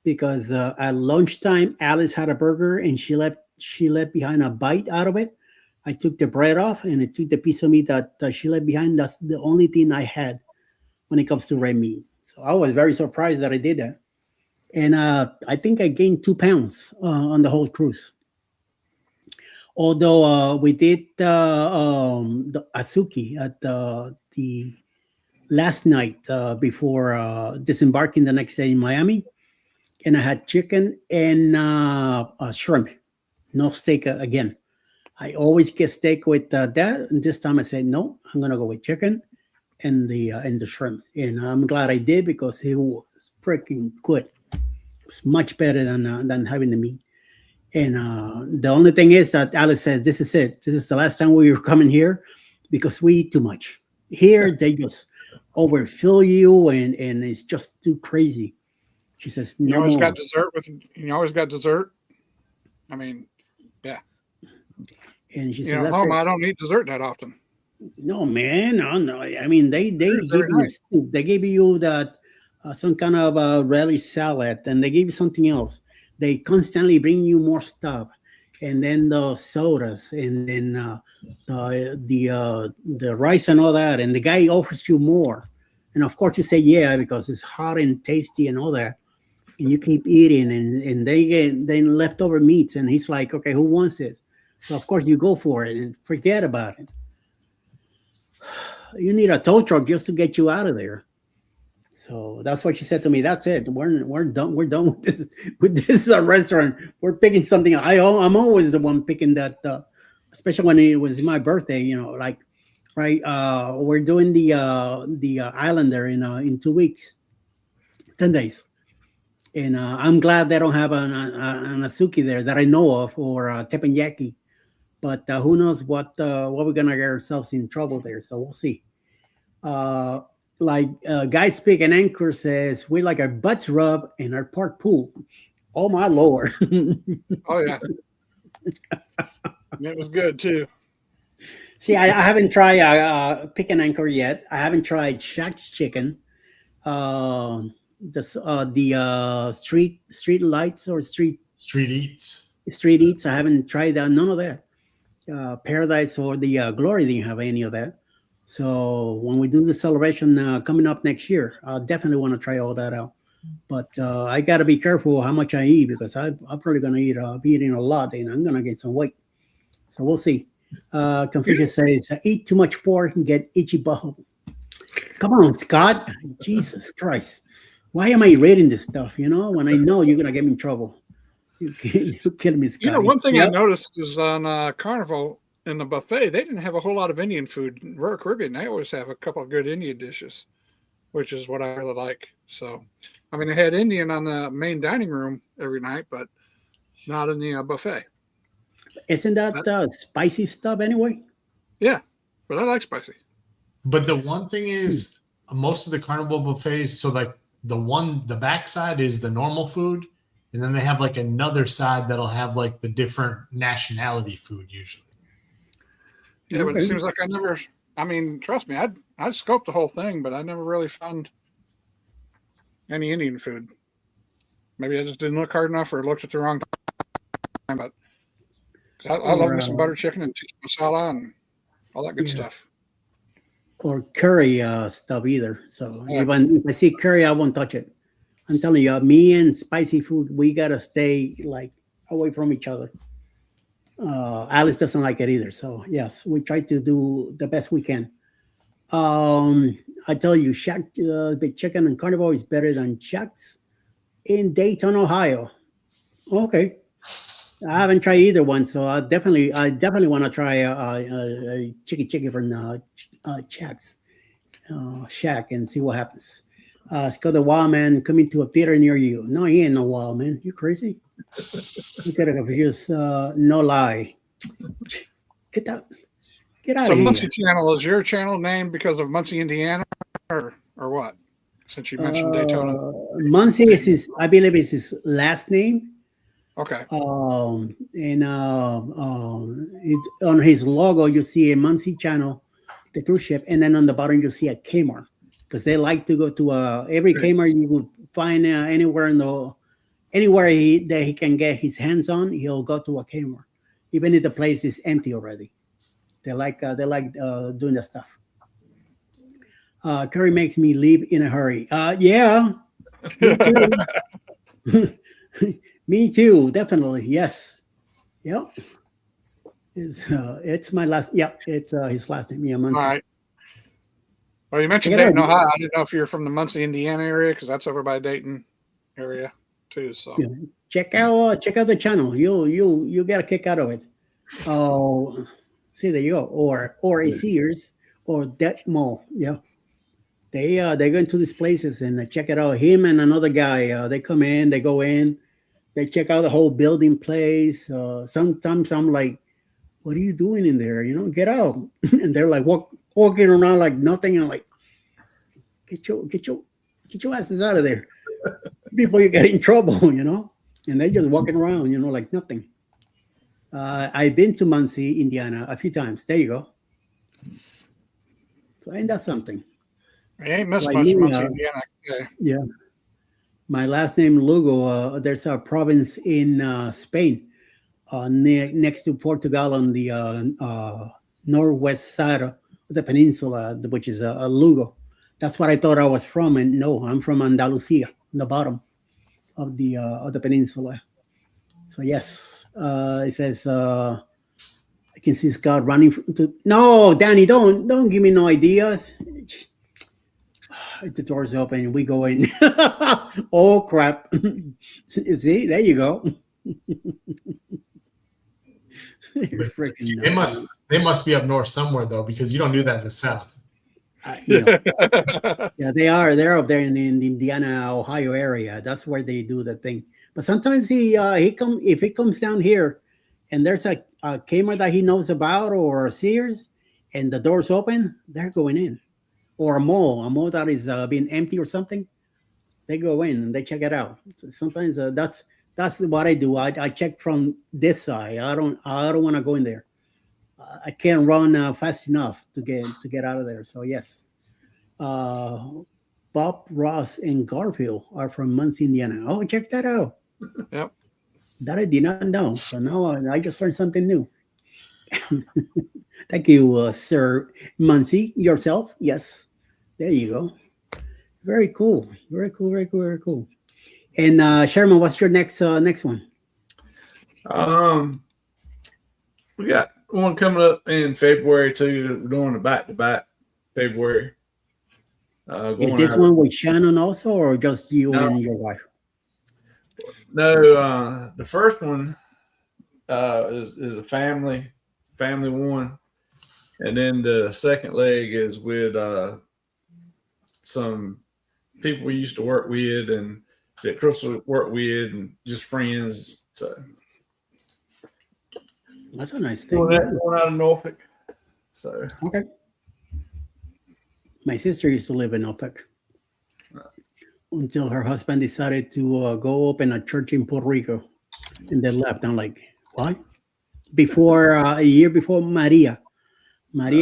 because at lunchtime Alice had a burger and she left behind a bite out of it. I took the bread off and I took the piece of meat that she left behind. That's the only thing I had when it comes to red meat. So I was very surprised that I did that. And I think I gained 2 pounds on the whole cruise. Although we did the Azuki at the last night before disembarking the next day in Miami, and I had chicken and shrimp, no steak again. I always get steak with that, and this time I said no. I'm gonna go with chicken and the shrimp, and I'm glad I did because it was freaking good. It was much better than having the meat. And the only thing is that Alice says, "This is it. This is the last time we were coming here because we eat too much. Here they just overfill you, and it's just too crazy." She says, You "No always more." got dessert with. You always got dessert. I mean, yeah. And she You said, know, at "That's home it." I don't eat dessert that often. No, man, no. I mean, they It's give very you nice. soup. They give you that some kind of relish salad, and they give you something else. They constantly bring you more stuff, and then the sodas, and then the rice and all that. And the guy offers you more, and of course you say yeah because it's hot and tasty and all that. And you keep eating, and they get then leftover meats, and he's like, okay, who wants this? So of course you go for it and forget about it. You need a tow truck just to get you out of there. So that's what she said to me. That's it. We're done. We're done with this restaurant. We're picking something. I'm always the one picking that, especially when it was my birthday. Like right. We're doing the island there in 2 weeks, 10 days, and I'm glad they don't have an Azuki there that I know of or teppanyaki. But who knows what we're gonna get ourselves in trouble there. So we'll see. Uh, like Guy Speak and Anchor says, we like our butts rub and our park pool. Oh my lord! Oh yeah, and it was good too. See, I haven't tried Pick and Anchor yet. I haven't tried Shack's Chicken. The street lights or Street eats. street eats. I haven't tried that. None of that. Paradise or the Glory didn't have any of that. So when we do the celebration coming up next year, I definitely want to try all that out. But I got to be careful how much I eat because I'm probably going to be eating a lot and I'm going to get some weight. So we'll see. Confucius says, eat too much pork and get itchy butthole. Come on, Scott. Jesus Christ. Why am I reading this stuff, when I know you're going to get me in trouble? You kill me, Scott. You know, one thing I noticed is on Carnival in the buffet, they didn't have a whole lot of Indian food. In Royal Caribbean, they always have a couple of good Indian dishes, which is what I really like. So, I mean, they had Indian on the main dining room every night, but not in the buffet. Isn't that spicy stuff anyway? Yeah, but I like spicy. But the one thing is, most of the Carnival buffets, so like the back side is the normal food, and then they have like another side that'll have like the different nationality food usually. Yeah, but it seems like trust me, I'd scoped the whole thing, but I never really found any Indian food. Maybe I just didn't look hard enough or looked at the wrong time. But I love me some butter chicken and tikka masala and all that good stuff. Or curry stuff either. So Yeah. if I see curry, I won't touch it. I'm telling you, me and spicy food, we gotta stay like away from each other. Alice doesn't like it either. So yes, we try to do the best we can. I tell you, Shack Big Chicken and Carnival is better than Shack's in Dayton, Ohio. Okay, I haven't tried either one, so I definitely want to try a chicken from Shack's Shack and see what happens. It's called The Wild Man coming to a theater near you. No, he ain't no wild man. You crazy? Look at it. Just no lie. Get out. Get out So of here. Muncie Channel, is your channel named because of Muncie, Indiana, or what? Since you mentioned Daytona. Muncie is I believe it's his last name, Okay. And on his logo, you see a Muncie Channel, the cruise ship, and then on the bottom you see a Kmart, because they like to go to every Kmart you will find anywhere that he can get his hands on. He'll go to a Kmart, even if the place is empty already. They like doing that stuff. Curry makes me leave in a hurry. Yeah, me too. Me too, definitely. Yes. Yep. It's my last. Yep. It's his last name. Yeah, All Muncie. right. Well, you mentioned Check it out. Dayton, Ohio. I didn't know if you're from the Muncie, Indiana area, because that's over by Dayton area too. So Yeah. Check out the channel. You'll get a kick out of it. Oh, see, there you go. Or a Sears or that mall. Yeah. They go into these places and check it out. Him and another guy. They come in. They go in. They check out the whole building place. Sometimes I'm like, what are you doing in there? Get out. And they're like walking around like nothing. And I'm like, get your asses out of there before you get in trouble, And they're just walking around, like nothing. I've been to Muncie, Indiana a few times. There you go. So ain't that something? I ain't missed Like much me, of Muncie, Indiana. Okay. Yeah. My last name Lugo. There's a province in Spain, next to Portugal on the northwest side of the peninsula, which is Lugo. That's what I thought I was from, and no, I'm from Andalusia, the bottom of the peninsula. So yes, it says I can see Scott running. No, Danny, don't give me no ideas. The door's open and we go in. Oh crap! You see, there you go. They must be up north somewhere though, because you don't do that in the south. Yeah, they're up there in the Indiana, Ohio area. That's where they do the thing. But sometimes if he comes down here, and there's a Kmart that he knows about or a Sears, and the door's open, they're going in, or a mall that is being empty or something. They go in and they check it out. Sometimes that's what I do. I check from this side. I don't want to go in there. I can't run fast enough to get out of there. So yes, Bob Ross and Garfield are from Muncie, Indiana. Oh, check that out. Yep. That I did not know. So now I just learned something new. Thank you, Sir Muncie. Yourself? Yes. There you go. Very cool. Very cool. Very cool. Very cool. And Sherman, what's your next one? We got one coming up in February too. We're doing a back-to-back February. Is this one with Shannon also, or just you and your wife? No, the first one is a family one, and then the second leg is with some people we used to work with and that Crystal worked with, and just friends. So that's a nice thing. Going out of Norfolk. So okay. My sister used to live in Norfolk until her husband decided to go open a church in Puerto Rico, and then left. I'm like, what? Before a year before Maria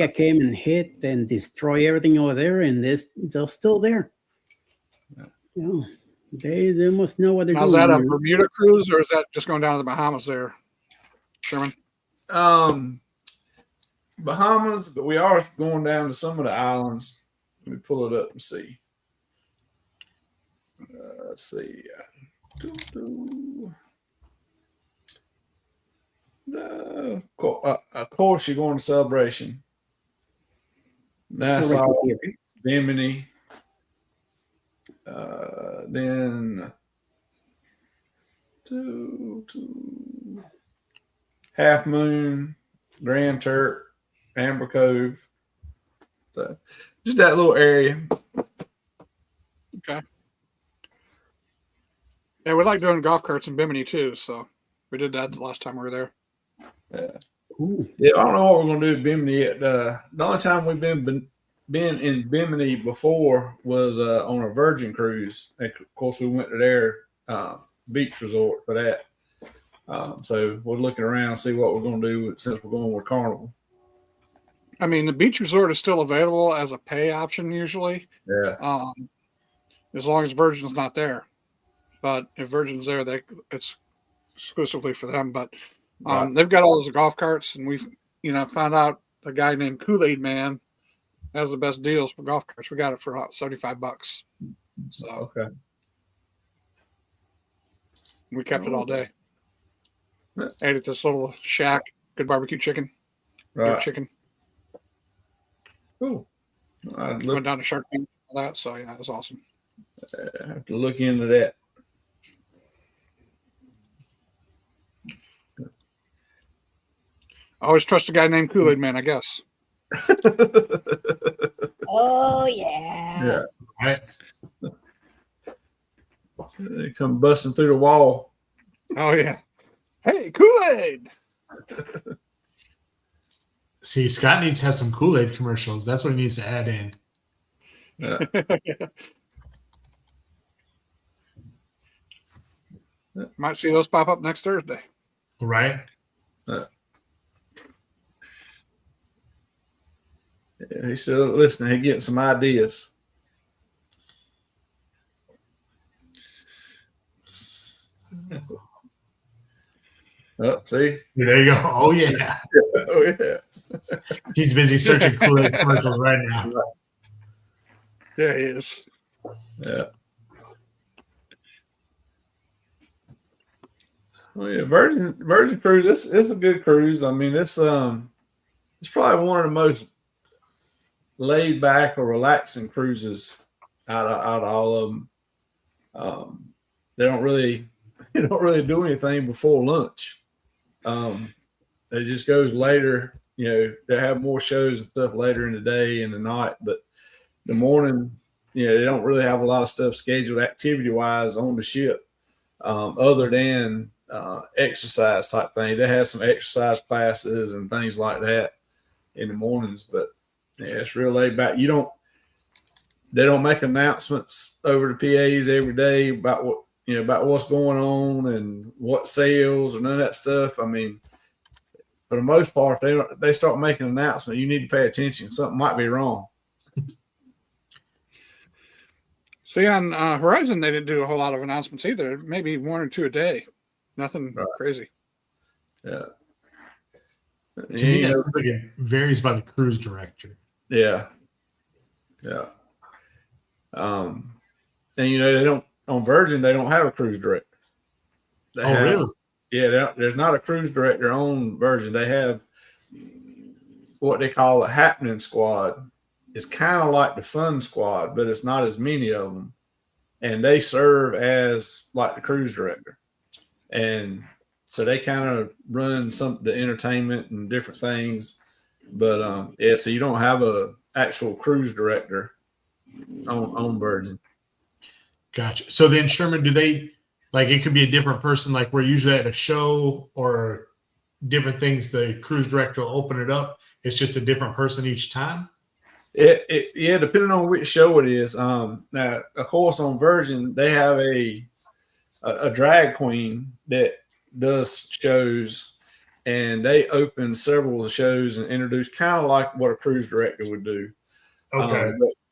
came and hit and destroyed everything over there, and they're still there. Yeah, they must know what they're doing. Is that a Bermuda cruise, or is that just going down to the Bahamas there, Sherman? Bahamas, but we are going down to some of the islands. Let me pull it up and see. Let's see. Of course, you're going to Celebration. Nassau, Bimini. Then Half Moon, Grand Turk, Amber Cove. So just that little area. Okay. Yeah, we like doing golf carts in Bimini too, so we did that the last time we were there. Yeah. Yeah, I don't know what we're gonna do at Bimini yet. The only time we've been in Bimini before was on a Virgin cruise. And of course, we went to their beach resort for that. So we're looking around to see what we're going to do since we're going with Carnival. I mean, the beach resort is still available as a pay option usually, Yeah. as long as Virgin's not there. But if Virgin's there, it's exclusively for them. But Right. they've got all those golf carts, and we've found out a guy named Kool-Aid Man has the best deals for golf carts. We got it for about $75. So Okay. we kept it all day. Yeah. Ate at this little shack. Good barbecue chicken. Good Right. chicken. Cool. I Went down to Shark Tank and all that. So yeah, it was awesome. have to look into that. I always trust a guy named Kool-Aid Man, I guess. Oh yeah. Yeah. Right. They come busting through the wall. Oh yeah. Hey, Kool-Aid. See, Scott needs to have some Kool-Aid commercials. That's what he needs to add in. Yeah. Might see those pop up next Thursday. Right? He's still listening. He's getting some ideas. Oh, see? There you go. Oh, yeah. Oh, yeah. He's busy searching Kool-Aid commercials right now. Yeah, he is. Yeah. Well, yeah, Virgin Cruise. It's a good cruise. I mean, it's probably one of the most laid back or relaxing cruises out of all of them. They don't really do anything before lunch. It just goes later. They have more shows and stuff later in the day and the night, but the morning, they don't really have a lot of stuff scheduled activity wise on the ship, other than exercise type thing. They have some exercise classes and things like that in the mornings, but yeah, it's real laid back. They don't make announcements over the PAs every day about what's going on and what sales or none of that stuff. I mean, for the most part, they start making an announcement, you need to pay attention. Something might be wrong. See, on Horizon, they didn't do a whole lot of announcements either. Maybe one or two a day. Nothing crazy. Yeah. To me, that seems like it varies by the cruise director. Yeah. Yeah. And they don't, on Virgin, they don't have a cruise director. Really? Yeah, there's not a cruise director on Virgin. They have what they call a happening squad. It's kind of like the fun squad, but it's not as many of them. And they serve as like the cruise director. And so they kind of run the entertainment and different things. But so you don't have a actual cruise director on Virgin. Gotcha. So then, Sherman, do they it could be a different person? Like we're usually at a show or different things. The cruise director will open it up. It's just a different person each time. Yeah, depending on which show it is. Now, of course, on Virgin they have a drag queen that does shows, and they open several of the shows and introduce kind of like what a cruise director would do. Okay.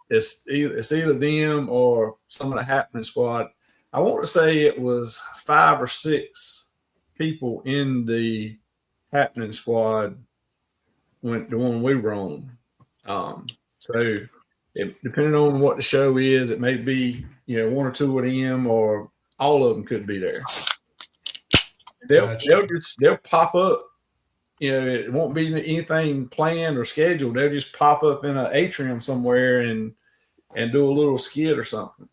It's either them or some of the happening squad. I want to say it was 5 or 6 people in the happening squad when the one we were on. So depending on what the show is, it may be 1 or 2 of them, or all of them could be there. They'll pop up. It won't be anything planned or scheduled. They'll just pop up in an atrium somewhere and do a little skit or something.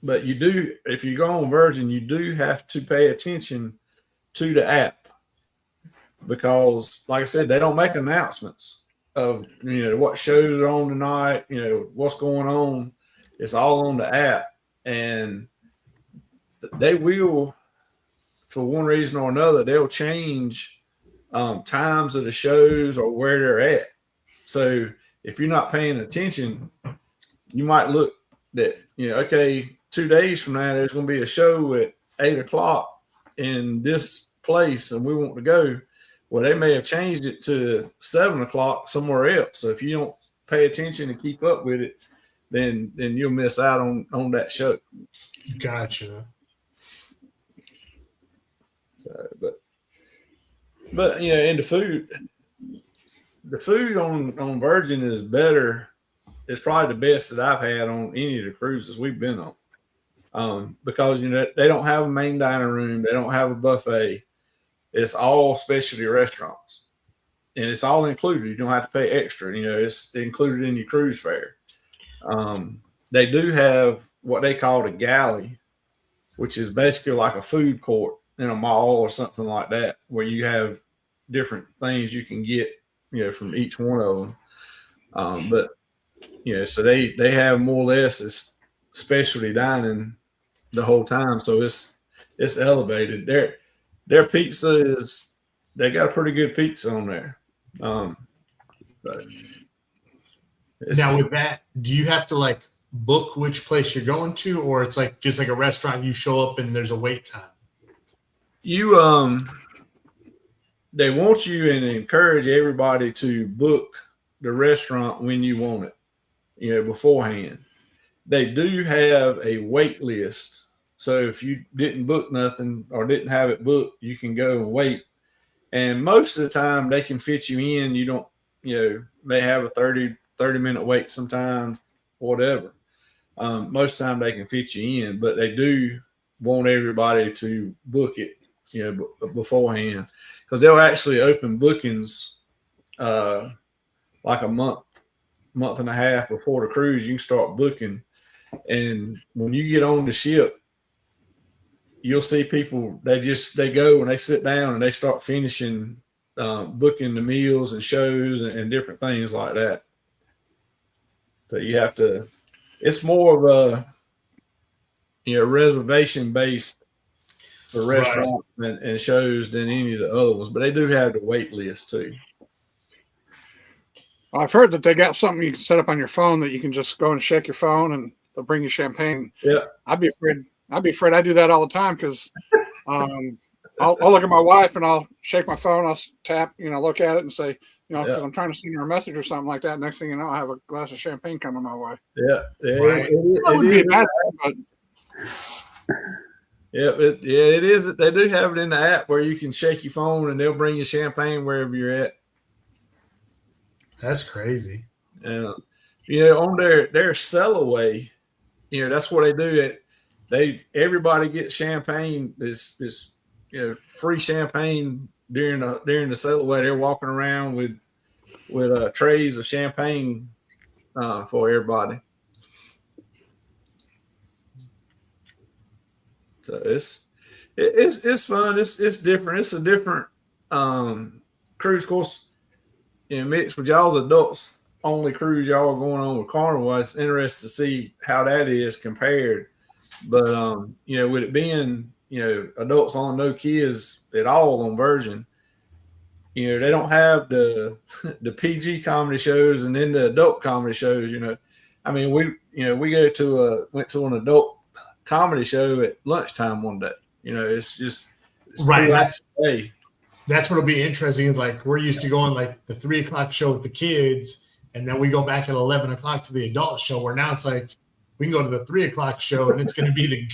But if you go on Virgin, you do have to pay attention to the app, because, like I said, they don't make announcements of what shows are on tonight, what's going on. It's all on the app, and they will, for one reason or another, they'll change times of the shows or where they're at. So if you're not paying attention, you might look that okay, 2 days from now there's going to be a show at 8 o'clock, in this place and we want to go. Well, they may have changed it to 7 o'clock somewhere else. So if you don't pay attention and keep up with it, then you'll miss out on that show. Gotcha. So, but you know, and the food on Virgin is better. It's probably the best that I've had on any of the cruises we've been on. Because you know they don't have a main dining room, they don't have a buffet. It's all specialty restaurants, and it's all included. You don't have to pay extra. You know, it's included in your cruise fare. They do have what they call a galley, which is basically like a food court in a mall or something like that, where you have different things you can get, you know, from each one of them. But you know, so they have more or less this specialty dining the whole time, so it's elevated. Their pizza they got a pretty good pizza on there. So now with that, do you have to like book which place you're going to, or it's like just like a restaurant, you show up and there's a wait time? You they want you and encourage everybody to book the restaurant when you want it, you know, beforehand. They do have a wait list. So if you didn't book nothing or didn't have it booked, you can go and wait. And most of the time they can fit you in. You don't, you know, they have a 30-minute wait sometimes, whatever. Most of the time they can fit you in, but they do want everybody to book it, you know, beforehand, because they'll actually open bookings like a month and a half before the cruise. You can start booking, and when you get on the ship, you'll see people, they go and they sit down and they start finishing booking the meals and shows and different things like that. So you have to, it's more of a, you know, reservation based for restaurants and shows than any of the other ones, but they do have the wait list too. I've heard that they got something you can set up on your phone that you can just go and shake your phone and they'll bring you champagne. Yeah. I'd be afraid I do that all the time, because I'll look at my wife and I'll shake my phone, I'll tap, you know, look at it and say, you know, because I'm trying to send her a message or something like that. Next thing you know, I have a glass of champagne coming my way. Yeah. Right. It would be a bad thing, but it is. They do have it in the app where you can shake your phone and they'll bring you champagne wherever you're at. That's crazy. And you know, on their sell away, you know, that's what they do. Everybody gets champagne. This you know, free champagne during the sell away. They're walking around with trays of champagne for everybody. So it's fun. It's different. It's a different cruise course. You know, mixed with y'all's adults only cruise y'all are going on with Carnival. It's interesting to see how that is compared. But you know, with it being, you know, adults only, no kids at all on Virgin, you know, they don't have the PG comedy shows and then the adult comedy shows. You know, I mean, we went to an adult comedy show at lunchtime one day. You know, it's right. That's what'll be interesting is like we're used to going like the 3 o'clock show with the kids, and then we go back at 11 o'clock to the adult show, where now it's like we can go to the 3 o'clock show and it's going to be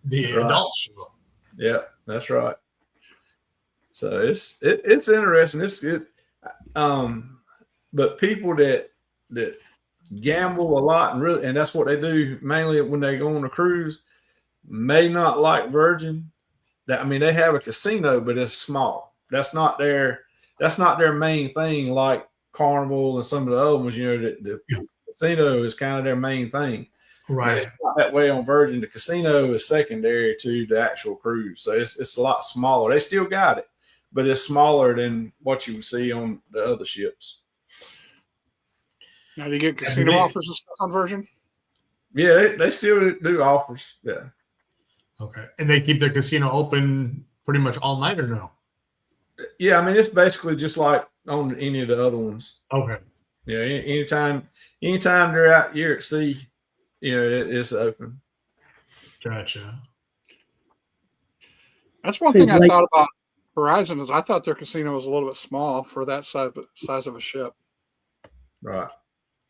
the adult show. Yeah, that's right. So it's interesting. It's good. But people that gamble a lot and that's what they do mainly when they go on a cruise, may not like Virgin. I mean, they have a casino, but it's small. That's not their main thing, like Carnival and some of the other ones. You know, the casino is kind of their main thing. Right. It's not that way on Virgin. The casino is secondary to the actual cruise, so it's a lot smaller. They still got it, but it's smaller than what you would see on the other ships. now do you get casino offers and stuff on Virgin? Yeah, they still do offers. Yeah. Okay, and they keep their casino open pretty much all night, or no? Yeah, I mean, it's basically just like on any of the other ones. Okay. Yeah, anytime they're out here at sea, you know, it's open. Gotcha. That's one See, thing I like- thought about Horizon is I thought their casino was a little bit small for that size of a ship. Right.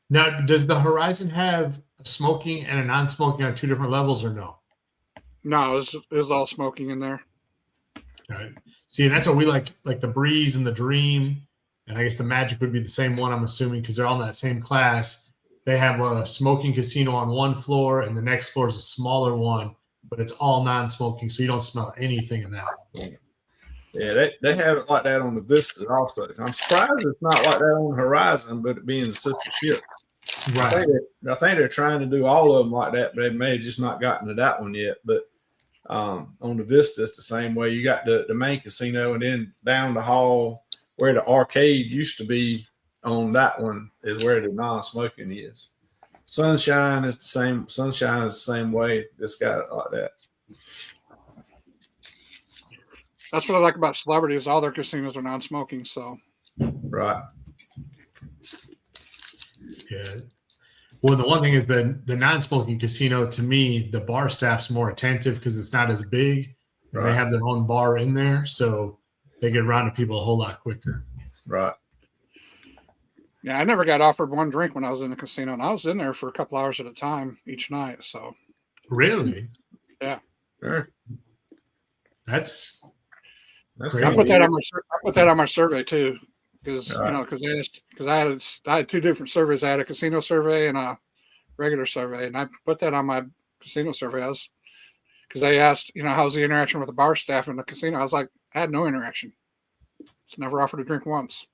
Now, does the Horizon have a smoking and a non-smoking on 2 different levels, or no? No, it was all smoking in there. Right. See, and that's what we like the Breeze and the Dream, and I guess the Magic would be the same one, I'm assuming, because they're all in that same class. They have a smoking casino on one floor, and the next floor is a smaller one, but it's all non-smoking, so you don't smell anything in that one. Yeah, they have it like that on the Vista also. I'm surprised it's not like that on the Horizon, but it being the sister ship. Right. I think they're trying to do all of them like that, but they may have just not gotten to that one yet. But on the Vista, it's the same way. You got the main casino, and then down the hall where the arcade used to be on that one is where the non-smoking is. Sunshine is the same. Sunshine is the same way. It's got it like that. That's what I like about Celebrities. All their casinos are non-smoking. So Right. Yeah. Well, the one thing is the non-smoking casino, to me, the bar staff's more attentive because it's not as big. And Right. They have their own bar in there, so they get around to people a whole lot quicker. Right. yeah, I never got offered one drink when I was in the casino, and I was in there for a couple hours at a time each night. So Really? Sure. That's That's Crazy. I crazy. put that on my survey too, because Right. because I had 2 different surveys. I had a casino survey and a regular survey, and I put that on my casino survey. Because they asked, how's the interaction with the bar staff in the casino? I was like, I had no interaction. It's never offered a drink once.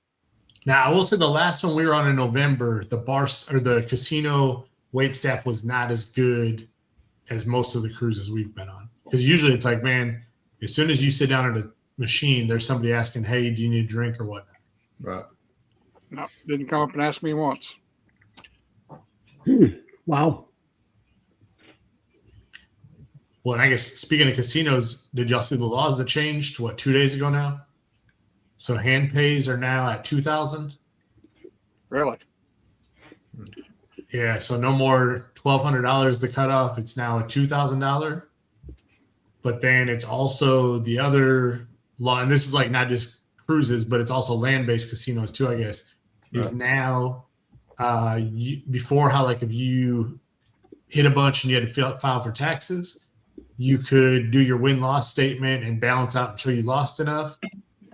Now, I will say the last one we were on in November, the bar or the casino wait staff was not as good as most of the cruises we've been on. Because usually it's like, man, as soon as you sit down at a machine, there's somebody asking, hey, do you need a drink or whatnot? Right. No, didn't come up and ask me once. Wow. Well, and I guess speaking of casinos, did y'all see the laws that changed, 2 days ago now? So hand pays are now at $2,000. Really? Yeah, so no more $1,200 the cutoff. It's now a $2,000. But then it's also the other law, and this is like not just cruises, but it's also land-based casinos too, I guess, is now before how like if you hit a bunch and you had to file for taxes, you could do your win-loss statement and balance out until you lost enough.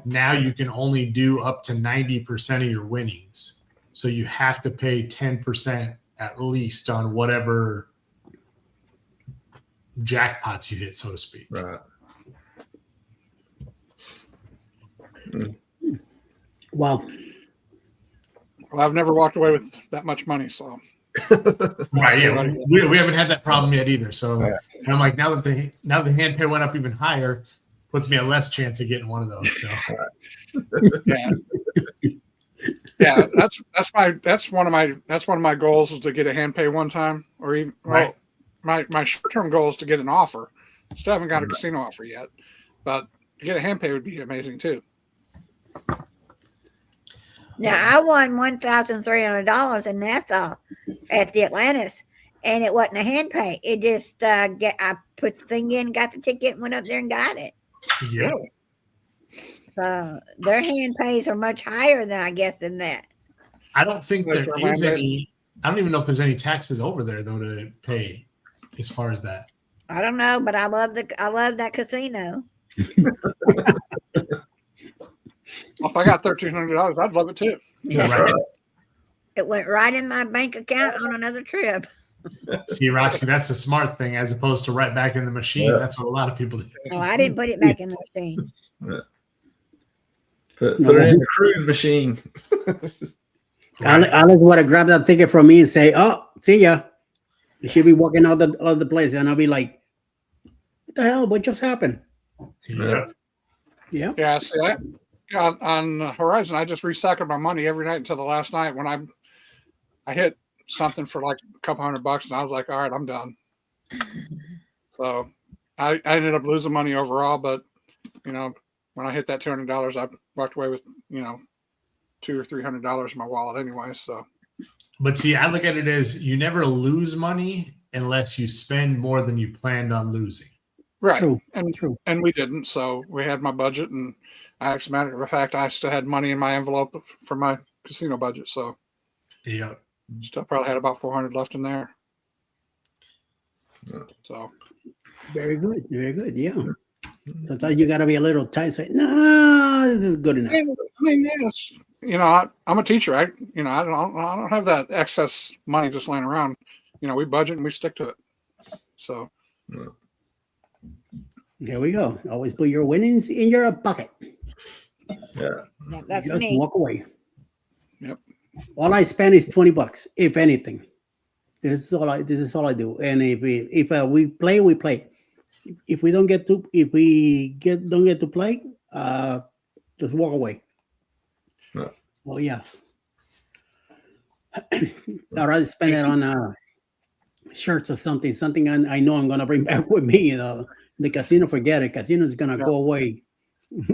Now you can only do up to 90% of your winnings. So you have to pay 10% at least on whatever jackpots you hit, so to speak. Right. Wow. Well, I've never walked away with that much money, so Right. Yeah. We haven't had that problem yet either. So Yeah. and I'm like, now that the hand pay went up even higher, puts me at less chance of getting one of those. So yeah. Yeah, that's one of my goals is to get a hand pay one time, or even Right. my short term goal is to get an offer. Still haven't got a casino offer yet, but to get a hand pay would be amazing too. Now I won $1,300 in Nassau at the Atlantis, and it wasn't a hand pay. It just I put the thing in, got the ticket, went up there and got it. yeah. So their hand pays are much higher than I guess than that. I don't think Like there for is land-based? any. I don't even know if there's any taxes over there though to pay as far as that. I don't know, but I love that casino. Well, if I got $1,300, I'd love it too. That's Right. right. It went right in my bank account on another trip. See, Roxy, that's the smart thing as opposed to right back in the machine. Yeah. That's what a lot of people do. Oh, I didn't put it back in the machine. Put it in the cruise machine. Alex would have grabbed that ticket from me and say, "Oh, see ya." She'd be walking out the place, and I'll be like, "What the hell? What just happened?" Yeah. Yeah. Yeah, see, on Horizon, I just recycled my money every night until the last night when I hit something for like a couple $100, and I was like, all right, I'm done. So I ended up losing money overall, but when I hit that $200, I walked away with $200 or $300 in my wallet anyway. So, But see, I look at it as you never lose money unless you spend more than you planned on losing. Right. True. And True. and we didn't. So we had my budget, and as a matter of fact, I still had money in my envelope for my casino budget. So Yeah. still probably had about 400 left in there. So Very good. Very good. Yeah. Sometimes you got to be a little tight. Say, no, this is good enough. I mean, yes, I'm a teacher. I don't have that excess money just laying around. We budget and we stick to it. So There we go. Always put your winnings in your pocket. Yeah. That's Just me. walk away. Yep. All I spend is $20, if anything. This is all I do. And if we play, we play. If we don't get to play, just walk away. Yeah. Oh yes. I'd rather spend it on shirts or something I know I'm gonna bring back with me. The casino, forget it. Casino is gonna go away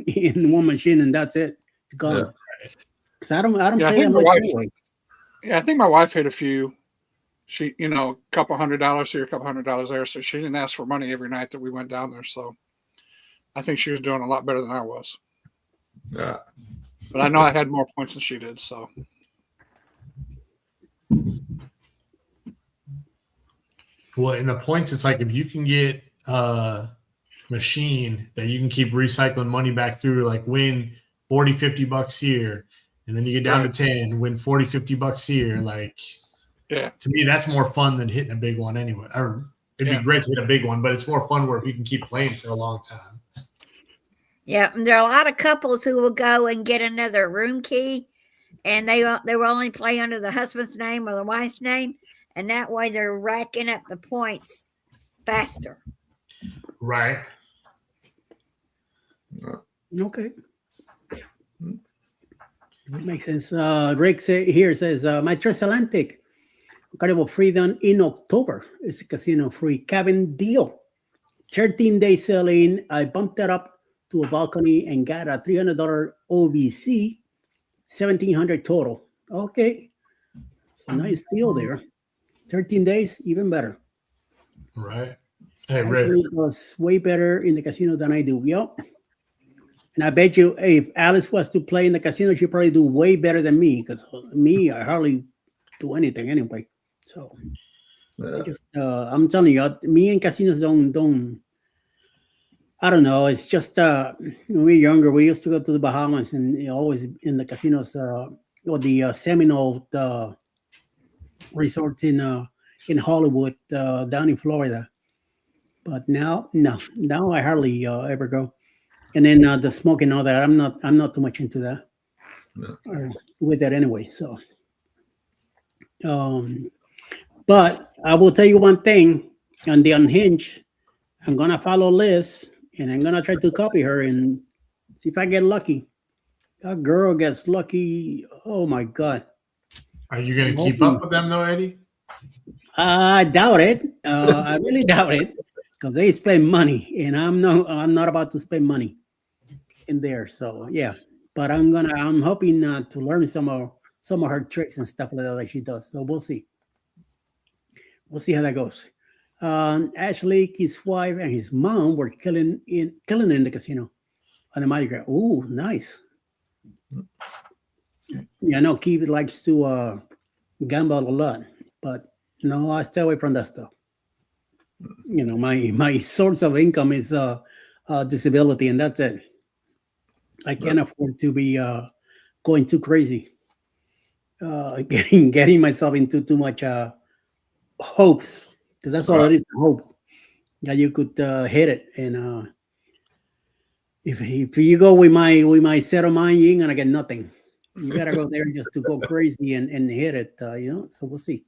in one machine, and that's it. It's gone. Because I don't Yeah, I play think that my much wife- anyway. yeah, I think my wife hit a few. She, a couple $100 here, a couple $100 there. So she didn't ask for money every night that we went down there. So I think she was doing a lot better than I was. Yeah. But I know I had more points than she did. So Well, in the points, it's like if you can get a machine that you can keep recycling money back through, like win 40, $50 here, and then you get down Right. to 10, win 40, $50 here. Like, yeah, to me, that's more fun than hitting a big one anyway. Or it'd Yeah. be great to hit a big one, but it's more fun where if you can keep playing for a long time. Yeah, and there are a lot of couples who will go and get another room key, and they will only play under the husband's name or the wife's name, and that way they're racking up the points faster. Right. Okay. Makes sense. Rick says, my transatlantic Carnival Freedom in October. It's a casino free cabin deal. 13-day sailing. I bumped that up to a balcony and got a $300 OVC, $1,700 total. Okay. It's a nice deal there. 13 days, even better. Right. Hey, Rick. Actually, it was way better in the casino than I do. Yep. And I bet you if Alice was to play in the casino, she'd probably do way better than me, because I hardly do anything anyway. So I'm telling you, me and casinos don't I don't know. It's just when we were younger, we used to go to the Bahamas and always in the casinos or the Seminole resorts in Hollywood down in Florida. But now I hardly ever go. And then the smoking and all that, I'm not too much into that or with that anyway. So, but I will tell you one thing: on the Unhinged, I'm gonna follow Liz and I'm gonna try to copy her and see if I get lucky. That girl gets lucky. Oh my God! Are you going to keep up with them though, Eddie? I doubt it. I really doubt it because they spend money, and I'm not about to spend money in there. So yeah, but I'm hoping to learn some of her tricks and stuff like that she does. So we'll see. We'll see how that goes. Ashley, his wife, and his mom were killing in the casino on the Mardi Gras. Ooh, nice. Yeah, no, Keith likes to gamble a lot, but no, I stay away from that stuff. My source of income is disability, and that's it. I can't afford to be going too crazy, getting myself into too much hopes, because that's all it is, hope that you could hit it. And if you go with my set of mind, you ain't gonna get nothing. You gotta go there just to go crazy and hit it. So we'll see.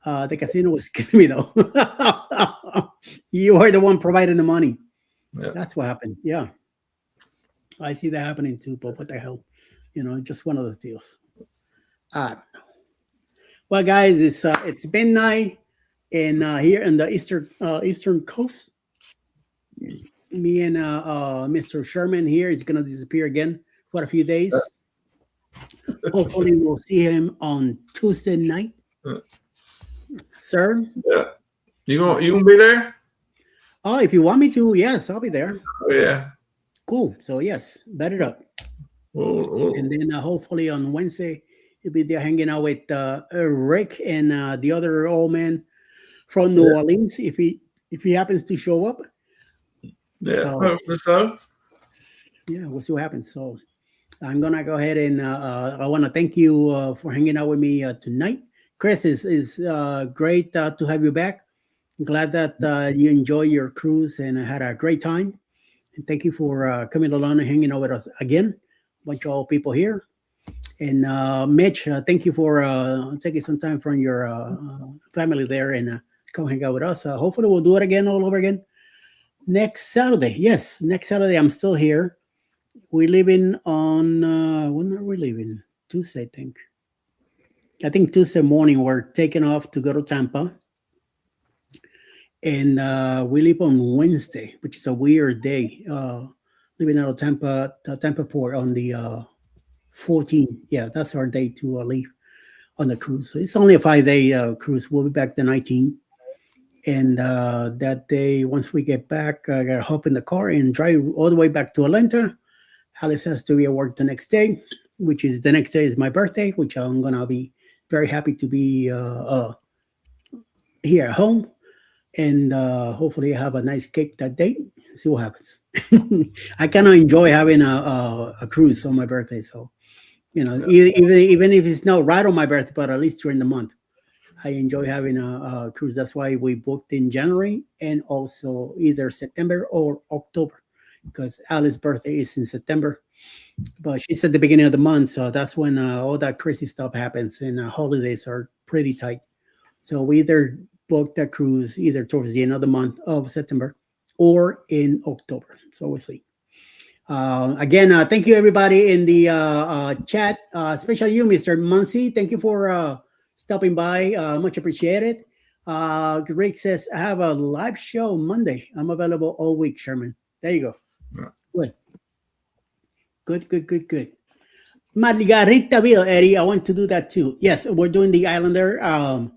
The casino was killing me though. You are the one providing the money. Yeah. That's what happened. Yeah. I see that happening too, but what the hell? Just one of those deals. I don't know. Well, guys, it's midnight and here in the eastern coast. Me and Mr. Sherman here is gonna disappear again for a few days. Hopefully we'll see him on Tuesday night. Sir? Yeah. You gonna be there? Oh, if you want me to, yes, I'll be there. Oh, yeah. Cool. So yes, bet it up. And then hopefully on Wednesday, you'll be there hanging out with Rick and the other old man from New Orleans if he happens to show up. Yeah, So, hopefully so. Yeah, we'll see what happens. So I'm gonna go ahead and I want to thank you for hanging out with me tonight. Chris, is great to have you back. Glad that you enjoy your cruise and had a great time. And thank you for coming along and hanging out with us again. Bunch of old people here. And Mitch, thank you for taking some time from your family there and come hang out with us. Hopefully, we'll do it again all over again next Saturday. Yes, next Saturday, I'm still here. We're leaving on, when are we leaving? Tuesday, I think. I think Tuesday morning, we're taking off to go to Tampa. And we leave on Wednesday, which is a weird day. Leaving out of Tampa Port on the 14th. Yeah, that's our day to leave on the cruise. So it's only a 5-day cruise. We'll be back the 19th. And that day, once we get back, I got to hop in the car and drive all the way back to Atlanta. Alice has to be at work the next day, which is the next day is my birthday, which I'm going to be very happy to be here at home. And hopefully I have a nice cake that day. See what happens. I kind of enjoy having a cruise on my birthday. So, even if it's not right on my birthday, but at least during the month, I enjoy having a cruise. That's why we booked in January and also either September or October, because Alice's birthday is in September. But she's at the beginning of the month, so that's when all that crazy stuff happens, and holidays are pretty tight. So we either book that cruise either towards the end of the month of September or in October. So we'll see. Again, thank you everybody in the chat, especially you, Mr. Muncie. Thank you for stopping by. Much appreciated. Rick says, I have a live show Monday. I'm available all week, Sherman. There you go. Yeah. Good. Margaritaville, Eddie. I want to do that too. Yes, we're doing the Islander.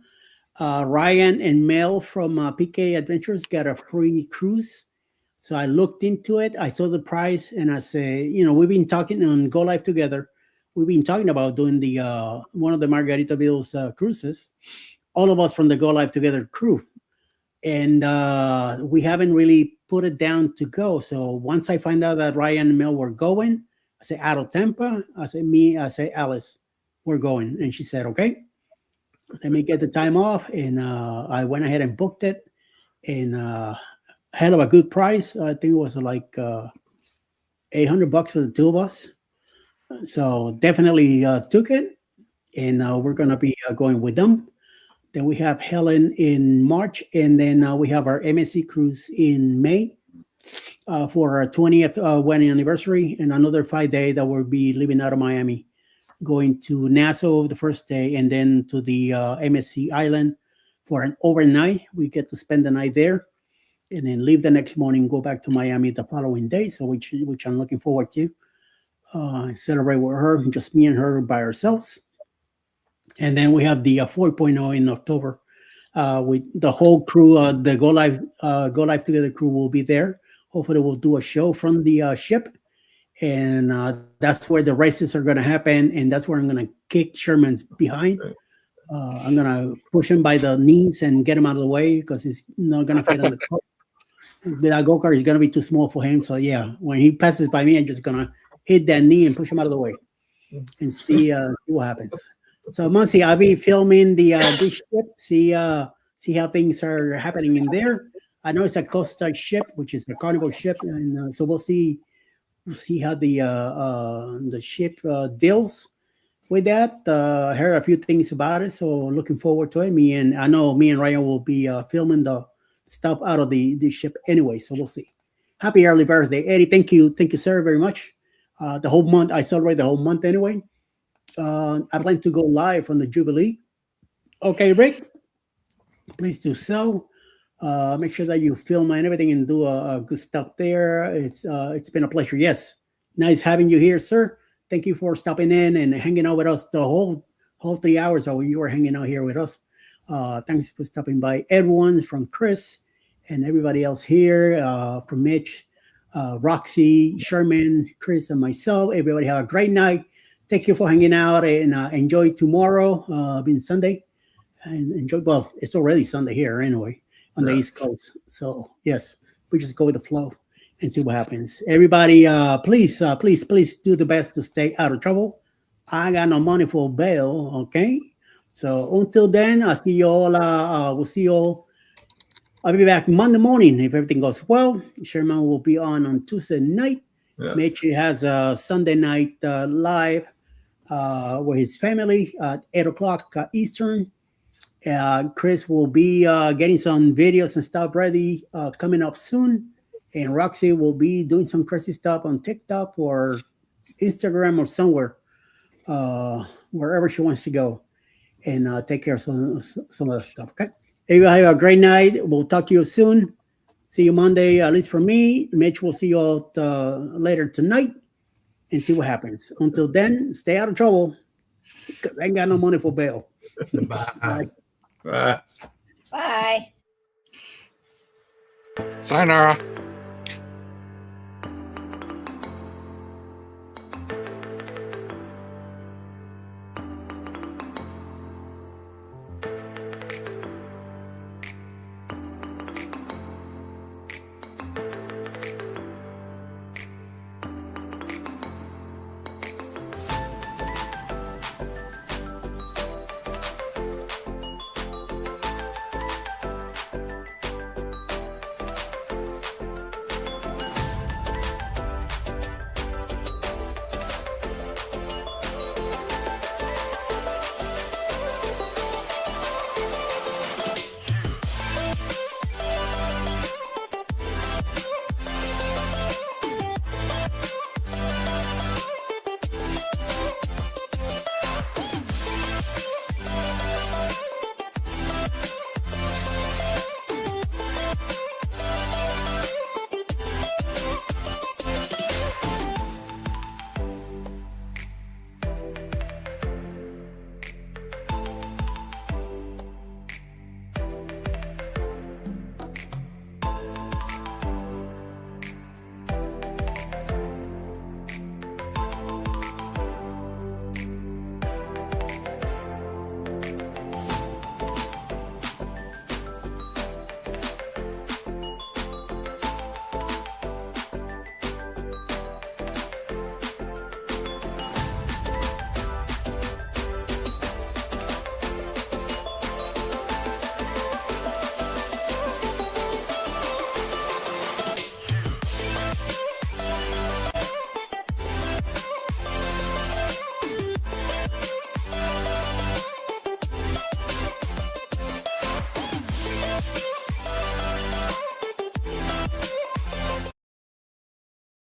Ryan and Mel from PK Adventures got a free cruise. So I looked into it. I saw the price and I say, we've been talking on Go Live Together. We've been talking about doing the one of the Margaritaville's cruises. All of us from the Go Live Together crew. And we haven't really put it down to go. So once I find out that Ryan and Mel were going, I say, out of Tampa. I say, Alice, we're going. And she said, okay. Let me get the time off, and I went ahead and booked it, and hell of a good price. I think it was like $800 for the two of us. So definitely took it, and we're gonna be going with them. Then we have Helen in March, and then we have our MSC cruise in May for our 20th wedding anniversary, and another 5-day that we'll be leaving out of Miami, going to Nassau the first day, and then to the MSC Island for an overnight. We get to spend the night there, and then leave the next morning, go back to Miami the following day. So which I'm looking forward to celebrate with her, just me and her by ourselves. And then we have the 4.0 in October with the whole crew. The Go Live Together crew will be there. Hopefully, we'll do a show from the ship. And that's where the races are going to happen, and that's where I'm going to kick Sherman's behind. I'm going to push him by the knees and get him out of the way because he's not going to fit on the car. The go-kart is going to be too small for him. So yeah, when he passes by me, I'm just going to hit that knee and push him out of the way and see what happens. So Muncie, I'll be filming the this ship, see how things are happening in there. I know it's a Costa ship, which is a Carnival ship, and so we'll see how the ship deals with that. I heard a few things about it, so looking forward to it. I know me and Ryan will be filming the stuff out of the ship anyway, so we'll see. Happy early birthday, Eddie. Thank you, sir, very much. The whole month, I celebrate the whole month anyway. I'd like to go live from the Jubilee. Okay, Rick, please do so. Make sure that you film and everything and do a good stuff there. It's been a pleasure. Yes, nice having you here, sir. Thank you for stopping in and hanging out with us the whole 3 hours that you were hanging out here with us. Thanks for stopping by, everyone, from Chris and everybody else here, from Mitch, Roxy, Sherman, Chris, and myself. Everybody have a great night. Thank you for hanging out, and enjoy tomorrow, being Sunday. And enjoy. Well, it's already Sunday here anyway on the East Coast. So yes, we just go with the flow and see what happens. Everybody, please do the best to stay out of trouble. I got no money for bail. Okay. So until then, I'll see you all. We'll see you all. I'll be back Monday morning if everything goes well. Sherman will be on Tuesday night. Yeah. Mitch has a Sunday night live with his family at 8 o'clock Eastern. Chris will be getting some videos and stuff ready coming up soon. And Roxy will be doing some crazy stuff on TikTok or Instagram or somewhere, wherever she wants to go, and take care of some of the stuff. Okay. Everybody have a great night. We'll talk to you soon. See you Monday, at least for me. Mitch will see you all later tonight and see what happens. Until then, stay out of trouble, because I ain't got no money for bail. Bye. Right. Bye. Sayonara.